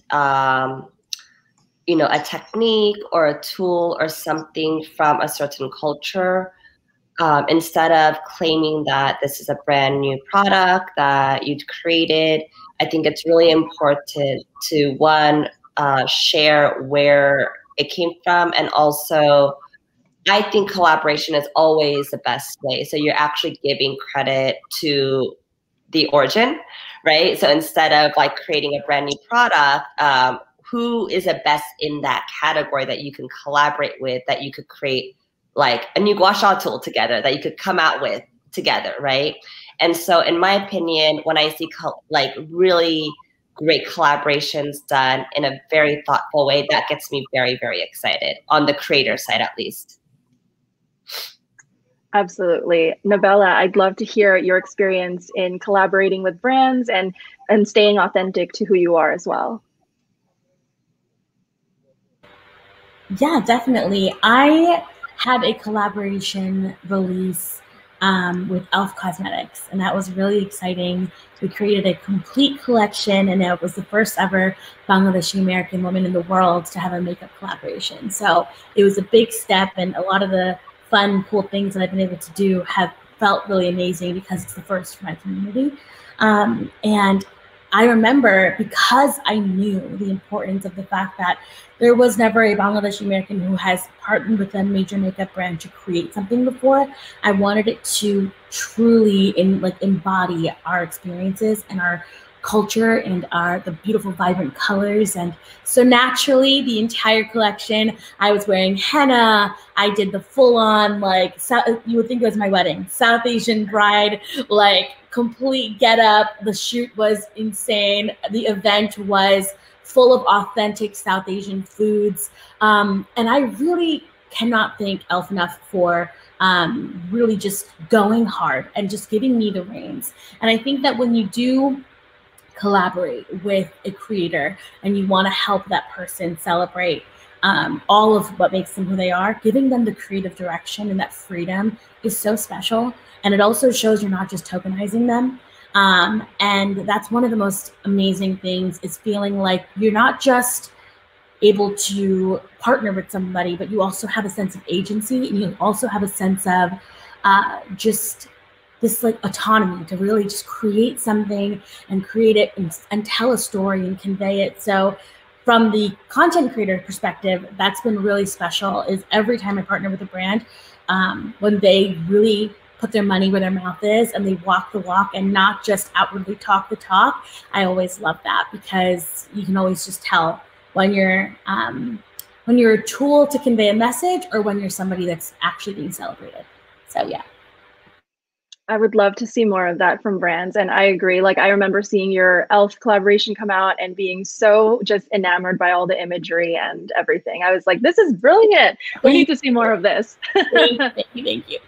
S12: you know, a technique or a tool or something from a certain culture, instead of claiming that this is a brand new product that you'd created, I think it's really important to, one, share where it came from, and also I think collaboration is always the best way. So you're actually giving credit to the origin, right? So instead of like creating a brand new product, who is the best in that category that you can collaborate with, that you could create like a new gua sha tool together, that you could come out with together, right? And so in my opinion, when I see like really great collaborations done in a very thoughtful way, that gets me very, very excited, on the creator side at least.
S11: Absolutely. Novella, I'd love to hear your experience in collaborating with brands and staying authentic to who you are as well.
S14: Yeah, definitely. I had a collaboration release with Elf Cosmetics, and that was really exciting. We created a complete collection, and it was the first ever Bangladeshi American woman in the world to have a makeup collaboration. So it was a big step, and a lot of the fun, cool things that I've been able to do have felt really amazing because it's the first for my community. And I remember, because I knew the importance of the fact that there was never a Bangladeshi American who has partnered with a major makeup brand to create something before, I wanted it to truly embody our experiences and our culture and the beautiful, vibrant colors. And so naturally, the entire collection, I was wearing henna. I did the full-on, like, you would think it was my wedding, South Asian bride, like, complete get up. The shoot was insane. The event was full of authentic South Asian foods. And I really cannot thank Elf enough for really just going hard and just giving me the reins. And I think that when you do collaborate with a creator and you want to help that person celebrate all of what makes them who they are, giving them the creative direction and that freedom is so special. And it also shows you're not just tokenizing them. And that's one of the most amazing things, is feeling like you're not just able to partner with somebody, but you also have a sense of agency, and you also have a sense of just this like autonomy to really just create something and create it and tell a story and convey it. So from the content creator perspective, that's been really special, is every time I partner with a brand, when they really put their money where their mouth is and they walk the walk and not just outwardly talk the talk, I always love that, because you can always just tell when you're a tool to convey a message or when you're somebody that's actually being celebrated. So yeah.
S11: I would love to see more of that from brands. And I agree. Like, I remember seeing your Elf collaboration come out and being so just enamored by all the imagery and everything. I was like, this is brilliant. We need to see more of this.
S14: Thank you.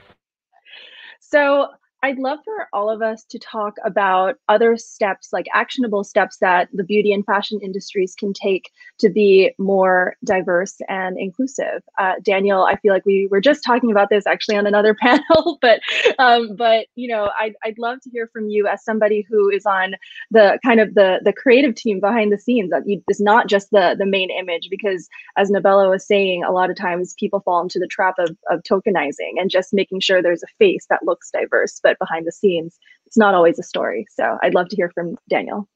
S11: So I'd love for all of us to talk about other steps, like actionable steps that the beauty and fashion industries can take to be more diverse and inclusive. Daniel, I feel like we were just talking about this actually on another panel, but you know, I'd love to hear from you as somebody who is on the kind of the creative team behind the scenes. That it's not just the main image, because as Nabella was saying, a lot of times people fall into the trap of tokenizing and just making sure there's a face that looks diverse, but behind the scenes, it's not always a story. So I'd love to hear from Daniel.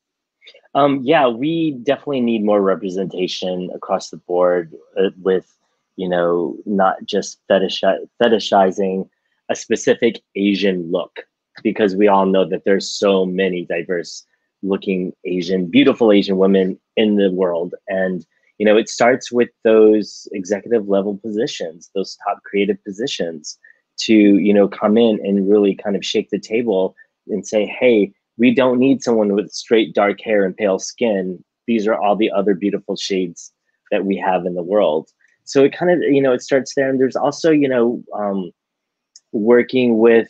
S13: Yeah, we definitely need more representation across the board with, you know, not just fetishizing a specific Asian look, because we all know that there's so many diverse looking beautiful Asian women in the world. And, you know, it starts with those executive level positions, those top creative positions, to, you know, come in and really kind of shake the table and say, hey, we don't need someone with straight dark hair and pale skin. These are all the other beautiful shades that we have in the world. So it kind of, you know, it starts there. And there's also, you know, working with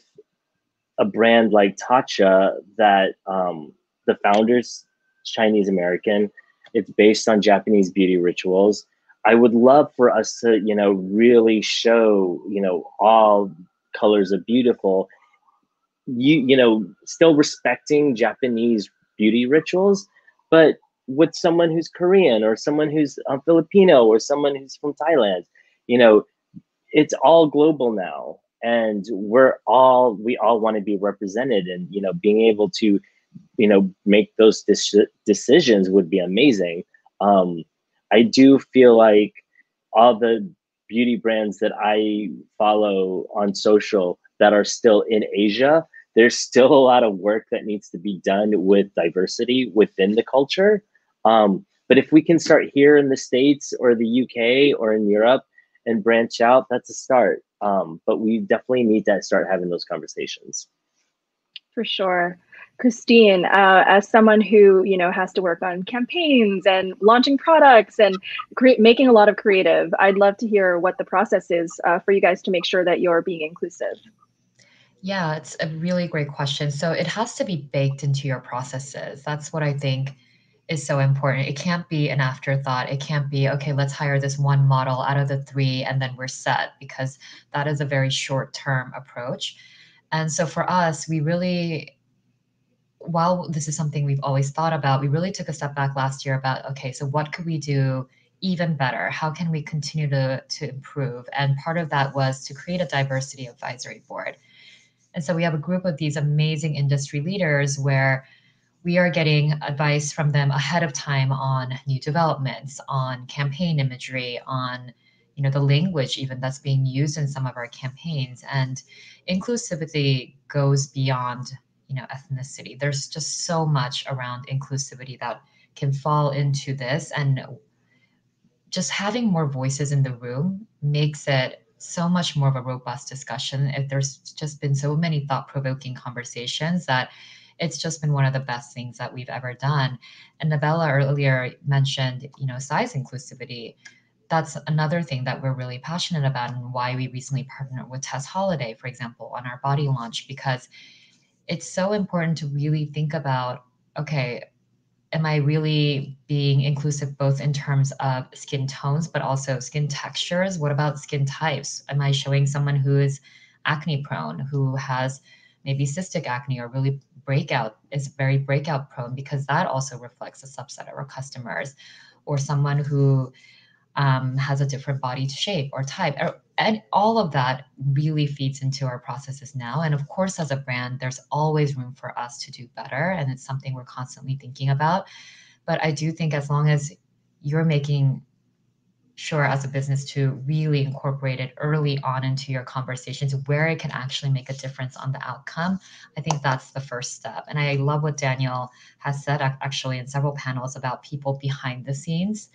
S13: a brand like Tatcha that the founder's Chinese American. It's based on Japanese beauty rituals. I would love for us to, you know, really show, you know, all colors of beautiful, you know, still respecting Japanese beauty rituals, but with someone who's Korean or someone who's Filipino or someone who's from Thailand. You know, it's all global now, and we all want to be represented, and, you know, being able to, you know, make those decisions would be amazing. I do feel like all the beauty brands that I follow on social that are still in Asia, there's still a lot of work that needs to be done with diversity within the culture. But if we can start here in the States or the UK or in Europe and branch out, that's a start. But we definitely need to start having those conversations.
S11: For sure. Christine, as someone who, you know, has to work on campaigns and launching products and making a lot of creative, I'd love to hear what the process is for you guys to make sure that you're being inclusive.
S8: Yeah, it's a really great question. So it has to be baked into your processes. That's what I think is so important. It can't be an afterthought. It can't be, okay, let's hire this one model out of the 3 and then we're set, because that is a very short-term approach. And so for us, we really, while this is something we've always thought about, we really took a step back last year about, okay, so what could we do even better? How can we continue to improve? And part of that was to create a diversity advisory board. And so we have a group of these amazing industry leaders where we are getting advice from them ahead of time on new developments, on campaign imagery, on, you know, the language even that's being used in some of our campaigns. And inclusivity goes beyond, you know, ethnicity. There's just so much around inclusivity that can fall into this, and just having more voices in the room makes it so much more of a robust discussion. There's just been so many thought-provoking conversations that it's just been one of the best things that we've ever done. And Nabella earlier mentioned, you know, size inclusivity. That's another thing that we're really passionate about, and why we recently partnered with Tess Holiday, for example, on our body launch, because it's so important to really think about, okay, am I really being inclusive both in terms of skin tones, but also skin textures? What about skin types? Am I showing someone who is acne prone, who has maybe cystic acne, or really is very breakout prone, because that also reflects a subset of our customers, or someone who has a different body shape or type, and all of that really feeds into our processes now. And of course, as a brand, there's always room for us to do better, and it's something we're constantly thinking about. But I do think as long as you're making sure as a business to really incorporate it early on into your conversations where it can actually make a difference on the outcome, I think that's the first step. And I love what Daniel has said actually in several panels about people behind the scenes.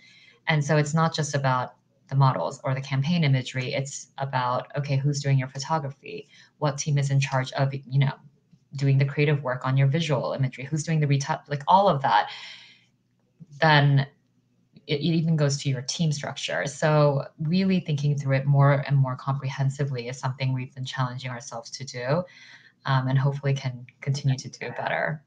S8: And so it's not just about the models or the campaign imagery. It's about, okay, who's doing your photography? What team is in charge of, you know, doing the creative work on your visual imagery? Who's doing the retouch? Like all of that. Then it even goes to your team structure. So really thinking through it more and more comprehensively is something we've been challenging ourselves to do, and hopefully can continue to do better.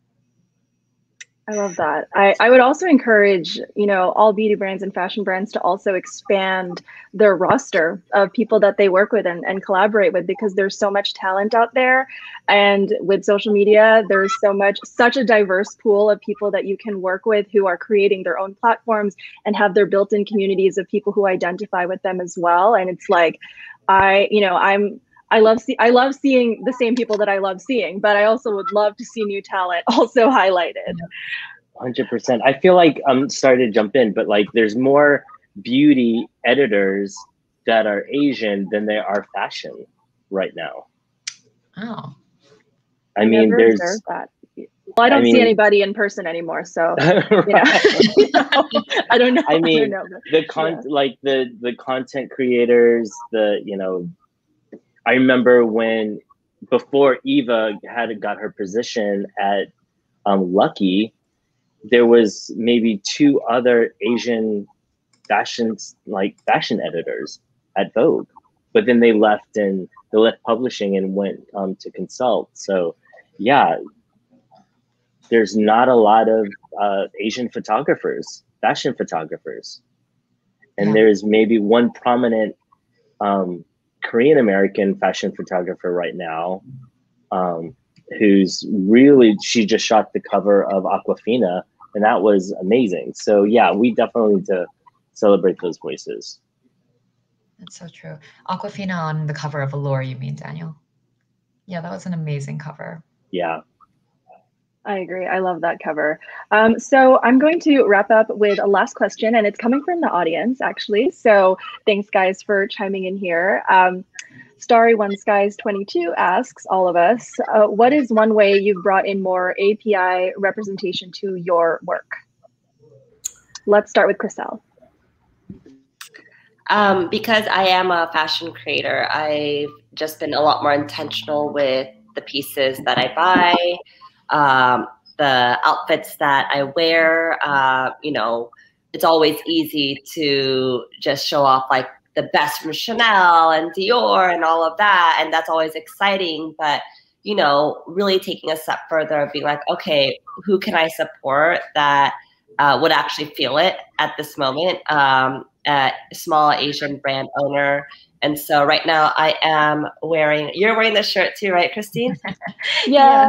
S11: I love that. I would also encourage, you know, all beauty brands and fashion brands to also expand their roster of people that they work with and collaborate with, because there's so much talent out there. And with social media, there's such a diverse pool of people that you can work with who are creating their own platforms and have their built-in communities of people who identify with them as well. And it's like, I love seeing the same people that I love seeing, but I also would love to see new talent also highlighted.
S13: 100%. I feel like I'm sorry to jump in, but like there's more beauty editors that are Asian than there are fashion right now.
S8: Oh.
S13: I mean, there's
S11: that. Well, I don't see anybody in person anymore, so yeah. I don't know.
S13: I mean,
S11: don't know,
S13: like the content creators, you know, I remember when before Eva got her position at Lucky, there was maybe 2 other Asian fashion editors at Vogue, but then they left publishing and went to consult. So yeah, there's not a lot of Asian photographers fashion photographers. And
S8: Yeah.
S13: there's maybe one prominent Korean American fashion photographer right now, who's really, she just shot the cover of Aquafina, and that was amazing. So yeah, we definitely need to celebrate those voices.
S8: That's so true. Aquafina on the cover of Allure, you mean, Daniel? Yeah, that was an amazing cover.
S13: Yeah.
S11: I agree. I love that cover. So I'm going to wrap up with a last question, and it's coming from the audience, actually. So thanks, guys, for chiming in here. Starry One Skies 22 asks all of us, what is one way you've brought in more API representation to your work? Let's start with Chriselle.
S12: Because I am a fashion creator, I've just been a lot more intentional with the pieces that I buy, the outfits that I wear. You know, it's always easy to just show off like the best from Chanel and Dior and all of that, and that's always exciting. But you know, really taking a step further, being like, okay, who can I support that would actually feel it at this moment? A small Asian brand owner. And so right now I am wearing, you're wearing this shirt too, right, Christine?
S11: Yeah.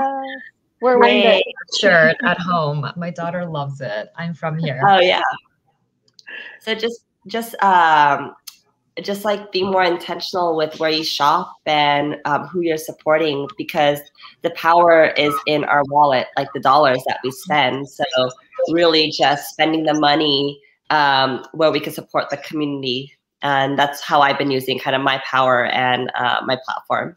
S11: We're wearing
S8: Great
S11: the
S8: shirt at home. My daughter loves it. I'm from here.
S12: Oh yeah. So just like being more intentional with where you shop and who you're supporting, because the power is in our wallet, like the dollars that we spend. So really just spending the money where we can support the community. And that's how I've been using kind of my power and my platform.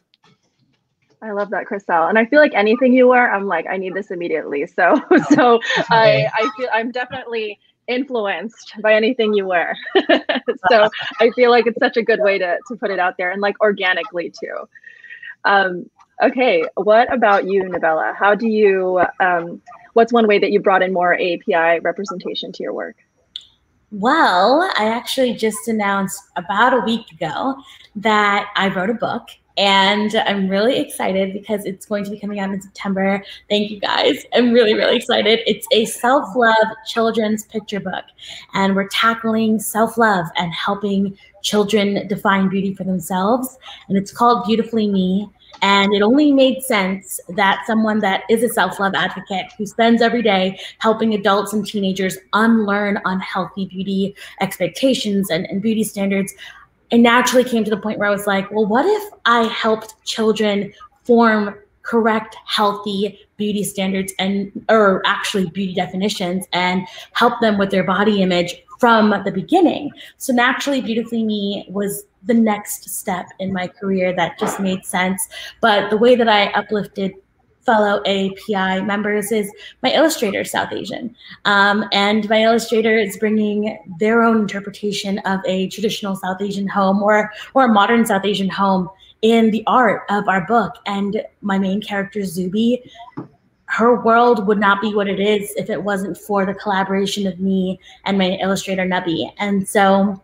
S11: I love that, Chriselle. And I feel like anything you wear, I'm like, I need this immediately. So I feel I'm definitely influenced by anything you wear. So I feel like it's such a good way to put it out there, and like organically too. Okay, what about you, Nabella? How do you, what's one way that you brought in more API representation to your work?
S14: Well, I actually just announced about a week ago that I wrote a book, and I'm really excited because it's going to be coming out in September. Thank you, guys. I'm really, really excited. It's a self-love children's picture book, and we're tackling self-love and helping children define beauty for themselves. And it's called Beautifully Me. And it only made sense that someone that is a self-love advocate who spends every day helping adults and teenagers unlearn unhealthy beauty expectations and beauty standards, I naturally came to the point where I was like, well, what if I helped children form correct, healthy beauty standards or actually beauty definitions, and help them with their body image from the beginning? So naturally, Beautifully Me was the next step in my career that just made sense. But the way that I uplifted fellow AAPI members is my illustrator is South Asian. And my illustrator is bringing their own interpretation of a traditional South Asian home or a modern South Asian home in the art of our book. And my main character, Zubi, her world would not be what it is if it wasn't for the collaboration of me and my illustrator, Nabi. And so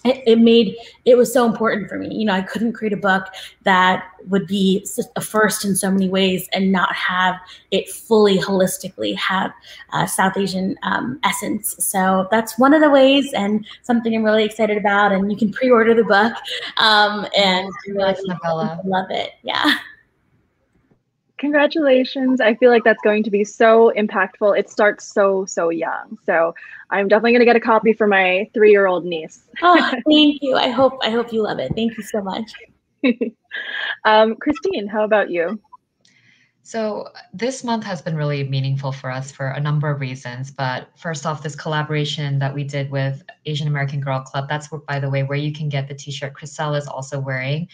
S14: it was so important for me. You know, I couldn't create a book that would be a first in so many ways and not have it fully holistically have South Asian essence. So that's one of the ways, and something I'm really excited about. And you can pre-order the book, and
S8: Congrats, Nabella.
S14: Love it. Yeah.
S11: Congratulations. I feel like that's going to be so impactful. It starts so young. So I'm definitely going to get a copy for my 3-year-old niece.
S14: Oh, thank you. I hope you love it. Thank you so much.
S11: Christine, how about you? So
S8: this month has been really meaningful for us for a number of reasons. But first off, this collaboration that we did with Asian American Girl Club, that's, by the way, where you can get the t-shirt Chriselle is also wearing.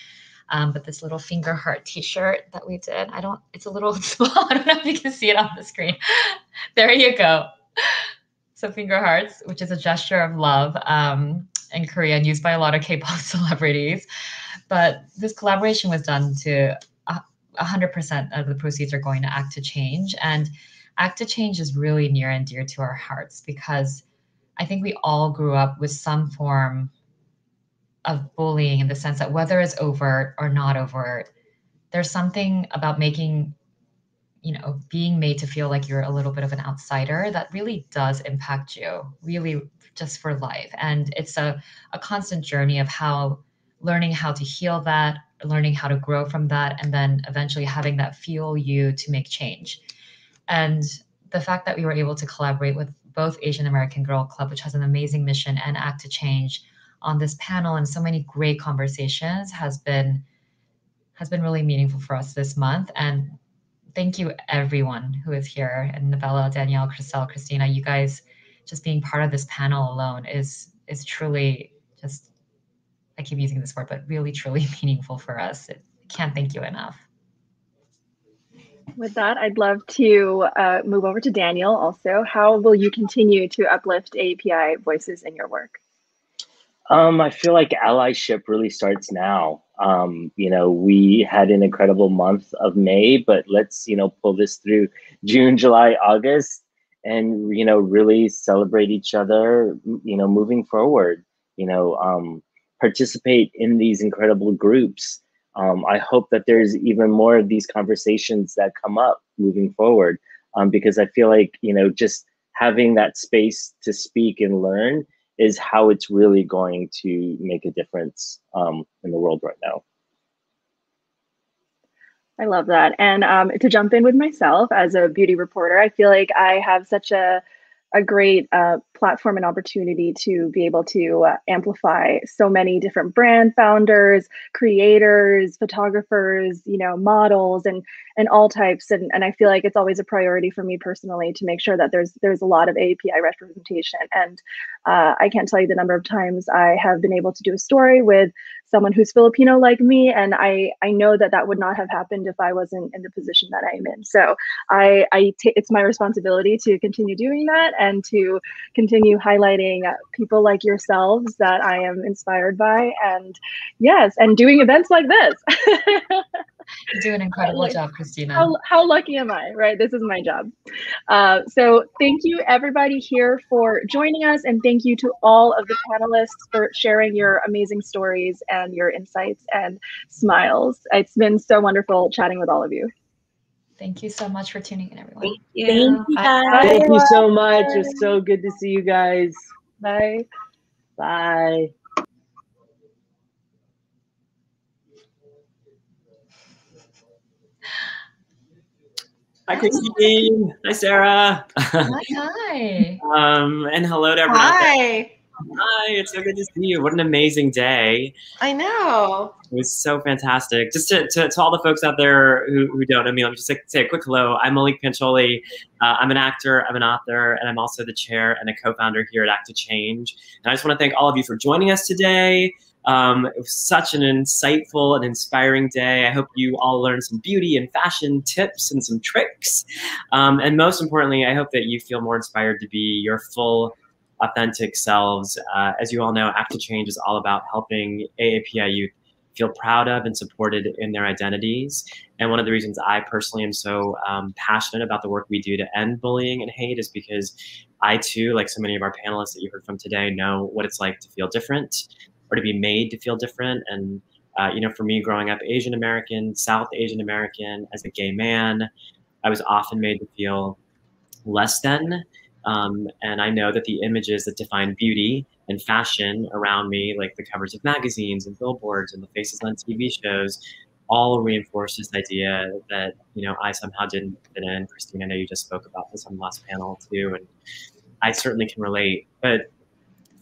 S8: But this little finger heart t-shirt that we did, it's a little small. I don't know if you can see it on the screen. There you go. So finger hearts, which is a gesture of love in Korea and used by a lot of K-pop celebrities. But this collaboration was done to 100% of the proceeds are going to Act to Change. And Act to Change is really near and dear to our hearts because I think we all grew up with some form of bullying, in the sense that whether it's overt or not overt, there's something about making you know, being made to feel like you're a little bit of an outsider, that really does impact you, really just for life. And it's a constant journey of learning how to heal that, learning how to grow from that, and then eventually having that fuel you to make change. And the fact that we were able to collaborate with both Asian American Girl Club, which has an amazing mission, and Act to Change on this panel and so many great conversations has been really meaningful for us this month. And thank you everyone who is here, and Novella, Danielle, Chriselle, Christina, you guys just being part of this panel alone is truly just, I keep using this word, but really truly meaningful for us. I can't thank you enough.
S11: With that, I'd love to move over to Daniel also. How will you continue to uplift AAPI voices in your work?
S13: I feel like allyship really starts now. You know, we had an incredible month of May, but let's, you know, pull this through June, July, August, and, you know, really celebrate each other, you know, moving forward, you know, participate in these incredible groups. I hope that there's even more of these conversations that come up moving forward, because I feel like, you know, just having that space to speak and learn is how it's really going to make a difference in the world right now.
S11: I love that. And to jump in with myself as a beauty reporter, I feel like I have such a great platform and opportunity to be able to amplify so many different brand founders, creators, photographers, you know, models, and all types. And I feel like it's always a priority for me personally to make sure that there's a lot of AAPI representation. And I can't tell you the number of times I have been able to do a story with someone who's Filipino like me, and I know that would not have happened if I wasn't in the position that I am in. So it's my responsibility to continue doing that and to continue highlighting people like yourselves that I am inspired by, and yes, and doing events like this.
S8: You do an incredible job, Christina.
S11: How lucky am I, right? This is my job. So thank you everybody here for joining us, and thank you to all of the panelists for sharing your amazing stories and your insights and smiles. It's been so wonderful chatting with all of you.
S8: Thank you so much for tuning in, everyone.
S14: Thank you.
S13: Thank you so much. It's so good to see you guys.
S11: Bye.
S13: Bye.
S15: Hi, Christine. Hi, Sarah.
S8: Hi.
S15: And hello to everyone.
S1: Hi.
S15: Hi, it's so good to see you. What an amazing day.
S1: I know.
S15: It was so fantastic. Just to all the folks out there who don't know me, let me just say a quick hello. I'm Malik Pancholi. I'm an actor, I'm an author, and I'm also the chair and a co-founder here at Act to Change. And I just want to thank all of you for joining us today. It was such an insightful and inspiring day. I hope you all learned some beauty and fashion tips and some tricks. And most importantly, I hope that you feel more inspired to be your full, authentic selves. As you all know, Act to Change is all about helping AAPI youth feel proud of and supported in their identities. And one of the reasons I personally am so passionate about the work we do to end bullying and hate is because I too, like so many of our panelists that you heard from today, know what it's like to feel different or to be made to feel different. And you know, for me, growing up Asian American, South Asian American, as a gay man, I was often made to feel less than. And I know that the images that define beauty and fashion around me, like the covers of magazines and billboards and the faces on TV shows, all reinforce this idea that, you know, I somehow didn't fit in. Christine, I know you just spoke about this on the last panel too, and I certainly can relate. But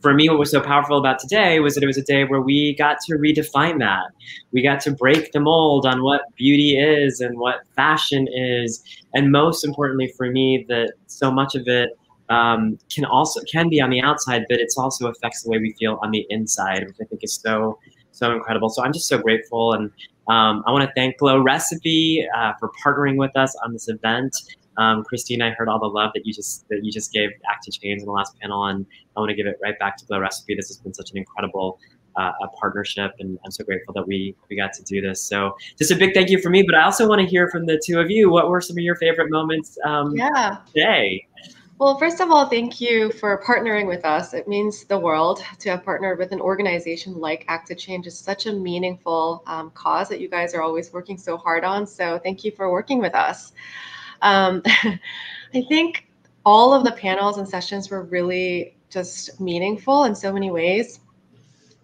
S15: for me, what was so powerful about today was that it was a day where we got to redefine that. We got to break the mold on what beauty is and what fashion is. And most importantly for me, that so much of it can be on the outside, but it also affects the way we feel on the inside, which I think is so incredible. So I'm just so grateful. And I want to thank Glow Recipe for partnering with us on this event. Christine, I heard all the love that you just gave Act to Change in the last panel, and I want to give it right back to Glow Recipe. This has been such an incredible partnership, and I'm so grateful that we got to do this. So just a big thank you for me, but I also want to hear from the two of you. What were some of your favorite moments today?
S1: Well, first of all, thank you for partnering with us. It means the world to have partnered with an organization like Act to Change. Is such a meaningful cause that you guys are always working so hard on. So thank you for working with us. I think all of the panels and sessions were really just meaningful in so many ways.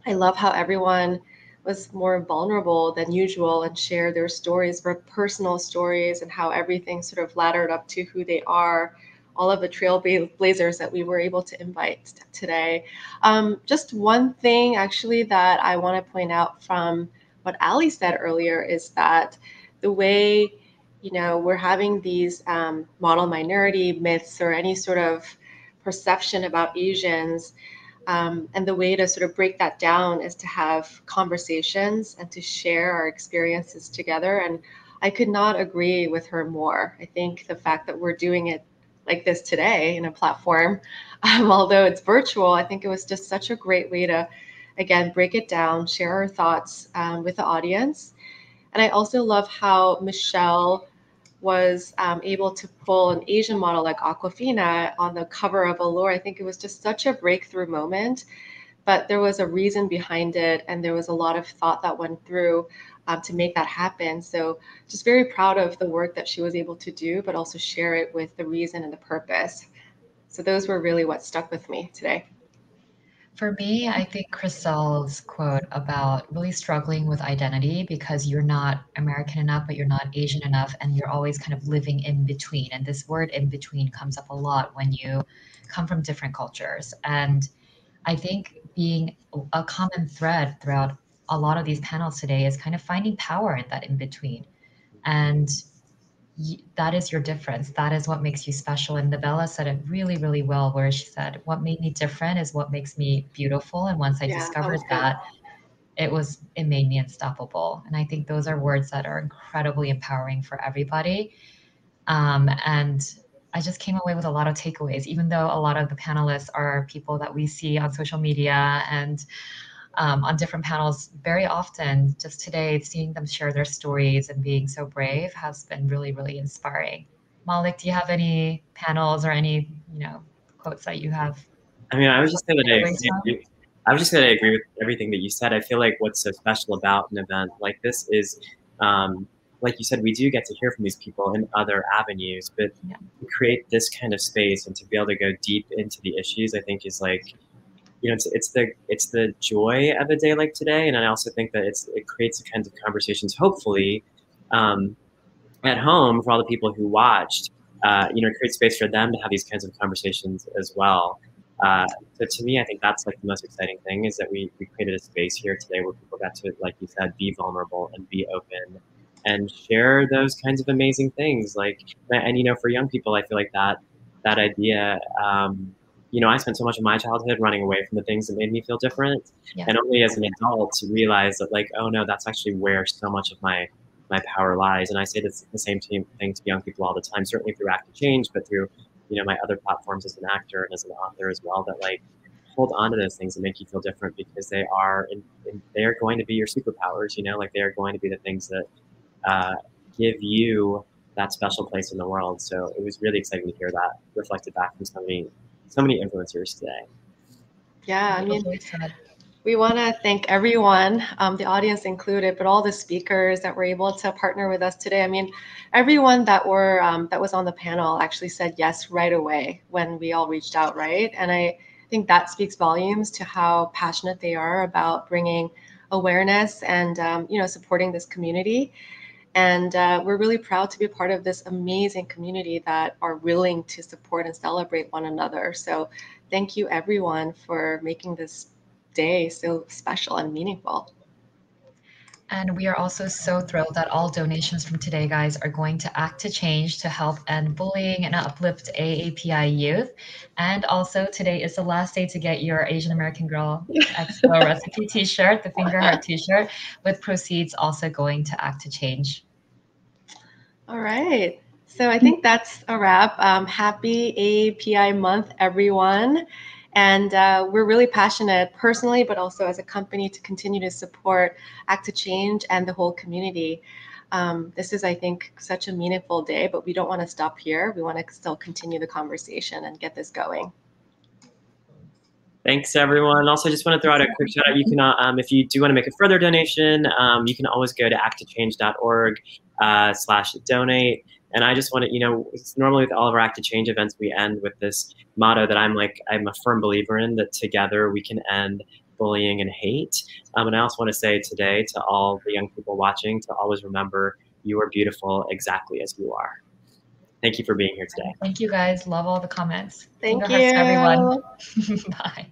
S1: I love how everyone was more vulnerable than usual and shared their stories, their personal stories, and how everything sort of laddered up to who they are. All of the trailblazers that we were able to invite today. Just one thing actually that I want to point out from what Ali said earlier is that the way, you know, we're having these model minority myths or any sort of perception about Asians, and the way to sort of break that down is to have conversations and to share our experiences together. And I could not agree with her more. I think the fact that we're doing it like this today in a platform, although it's virtual, I think it was just such a great way to, again, break it down, share our thoughts with the audience. And I also love how Michelle was able to pull an Asian model like Aquafina on the cover of Allure. I think it was just such a breakthrough moment, but there was a reason behind it, and there was a lot of thought that went through to make that happen. So just very proud of the work that she was able to do, but also share it with the reason and the purpose. So those were really what stuck with me today.
S8: For me, I think Chriselle's quote about really struggling with identity because you're not American enough, but you're not Asian enough, and you're always kind of living in between. And this word in between comes up a lot when you come from different cultures. And I think being a common thread throughout a lot of these panels today is kind of finding power in that in between. And that is your difference. That is what makes you special. And Nabella said it really, really well, where she said, what made me different is what makes me beautiful. And once I discovered that, it made me unstoppable. And I think those are words that are incredibly empowering for everybody. And I just came away with a lot of takeaways, even though a lot of the panelists are people that we see on social media and on different panels very often. Just today, seeing them share their stories and being so brave has been really, really inspiring. Malik, do you have any panels or any, quotes that you have?
S15: I mean, I was just going to agree with everything that you said. I feel like what's so special about an event like this is, like you said, we do get to hear from these people in other avenues, but to create this kind of space and to be able to go deep into the issues, I think is like, it's the joy of a day like today. And I also think that it creates the kinds of conversations, hopefully, at home for all the people who watched, create space for them to have these kinds of conversations as well. So to me, I think that's like the most exciting thing is that we created a space here today where people got to, like you said, be vulnerable and be open and share those kinds of amazing things. And for young people, I feel like that idea, I spent so much of my childhood running away from the things that made me feel different. Yeah. And only as an adult to realize that, like, oh no, that's actually where so much of my power lies. And I say the same thing to young people all the time, certainly through Act of Change, but through, my other platforms as an actor and as an author as well, that like hold on to those things that make you feel different because they are going to be your superpowers, like they are going to be the things that give you that special place in the world. So it was really exciting to hear that reflected back from so many influencers today.
S1: Yeah, I mean, we want to thank everyone, the audience included, but all the speakers that were able to partner with us today. I mean, everyone that was on the panel actually said yes right away when we all reached out, right? And I think that speaks volumes to how passionate they are about bringing awareness and supporting this community. And we're really proud to be a part of this amazing community that are willing to support and celebrate one another. So thank you, everyone, for making this day so special and meaningful.
S8: And we are also so thrilled that all donations from today, guys, are going to Act to Change to help end bullying and uplift AAPI youth. And also today is the last day to get your Asian American Girl Expo recipe t-shirt, the finger heart t-shirt, with proceeds also going to Act to Change.
S1: All right. So I think that's a wrap. Happy AAPI month, everyone. And we're really passionate personally, but also as a company to continue to support Act to Change and the whole community. This is, I think, such a meaningful day, but we don't want to stop here. We want to still continue the conversation and get this going.
S15: Thanks, everyone. Also, just want to throw out a quick shout out. You can, if you do want to make a further donation, you can always go to acttochange.org/donate. And I just want to, you know, normally with all of our Act to Change events, we end with this motto that I'm a firm believer in, that together we can end bullying and hate. And I also want to say today to all the young people watching to always remember you are beautiful exactly as you are. Thank you for being here today.
S8: Thank you guys. Love all the comments.
S1: Thank
S8: Finger hearts to everyone.
S1: you.
S8: Bye.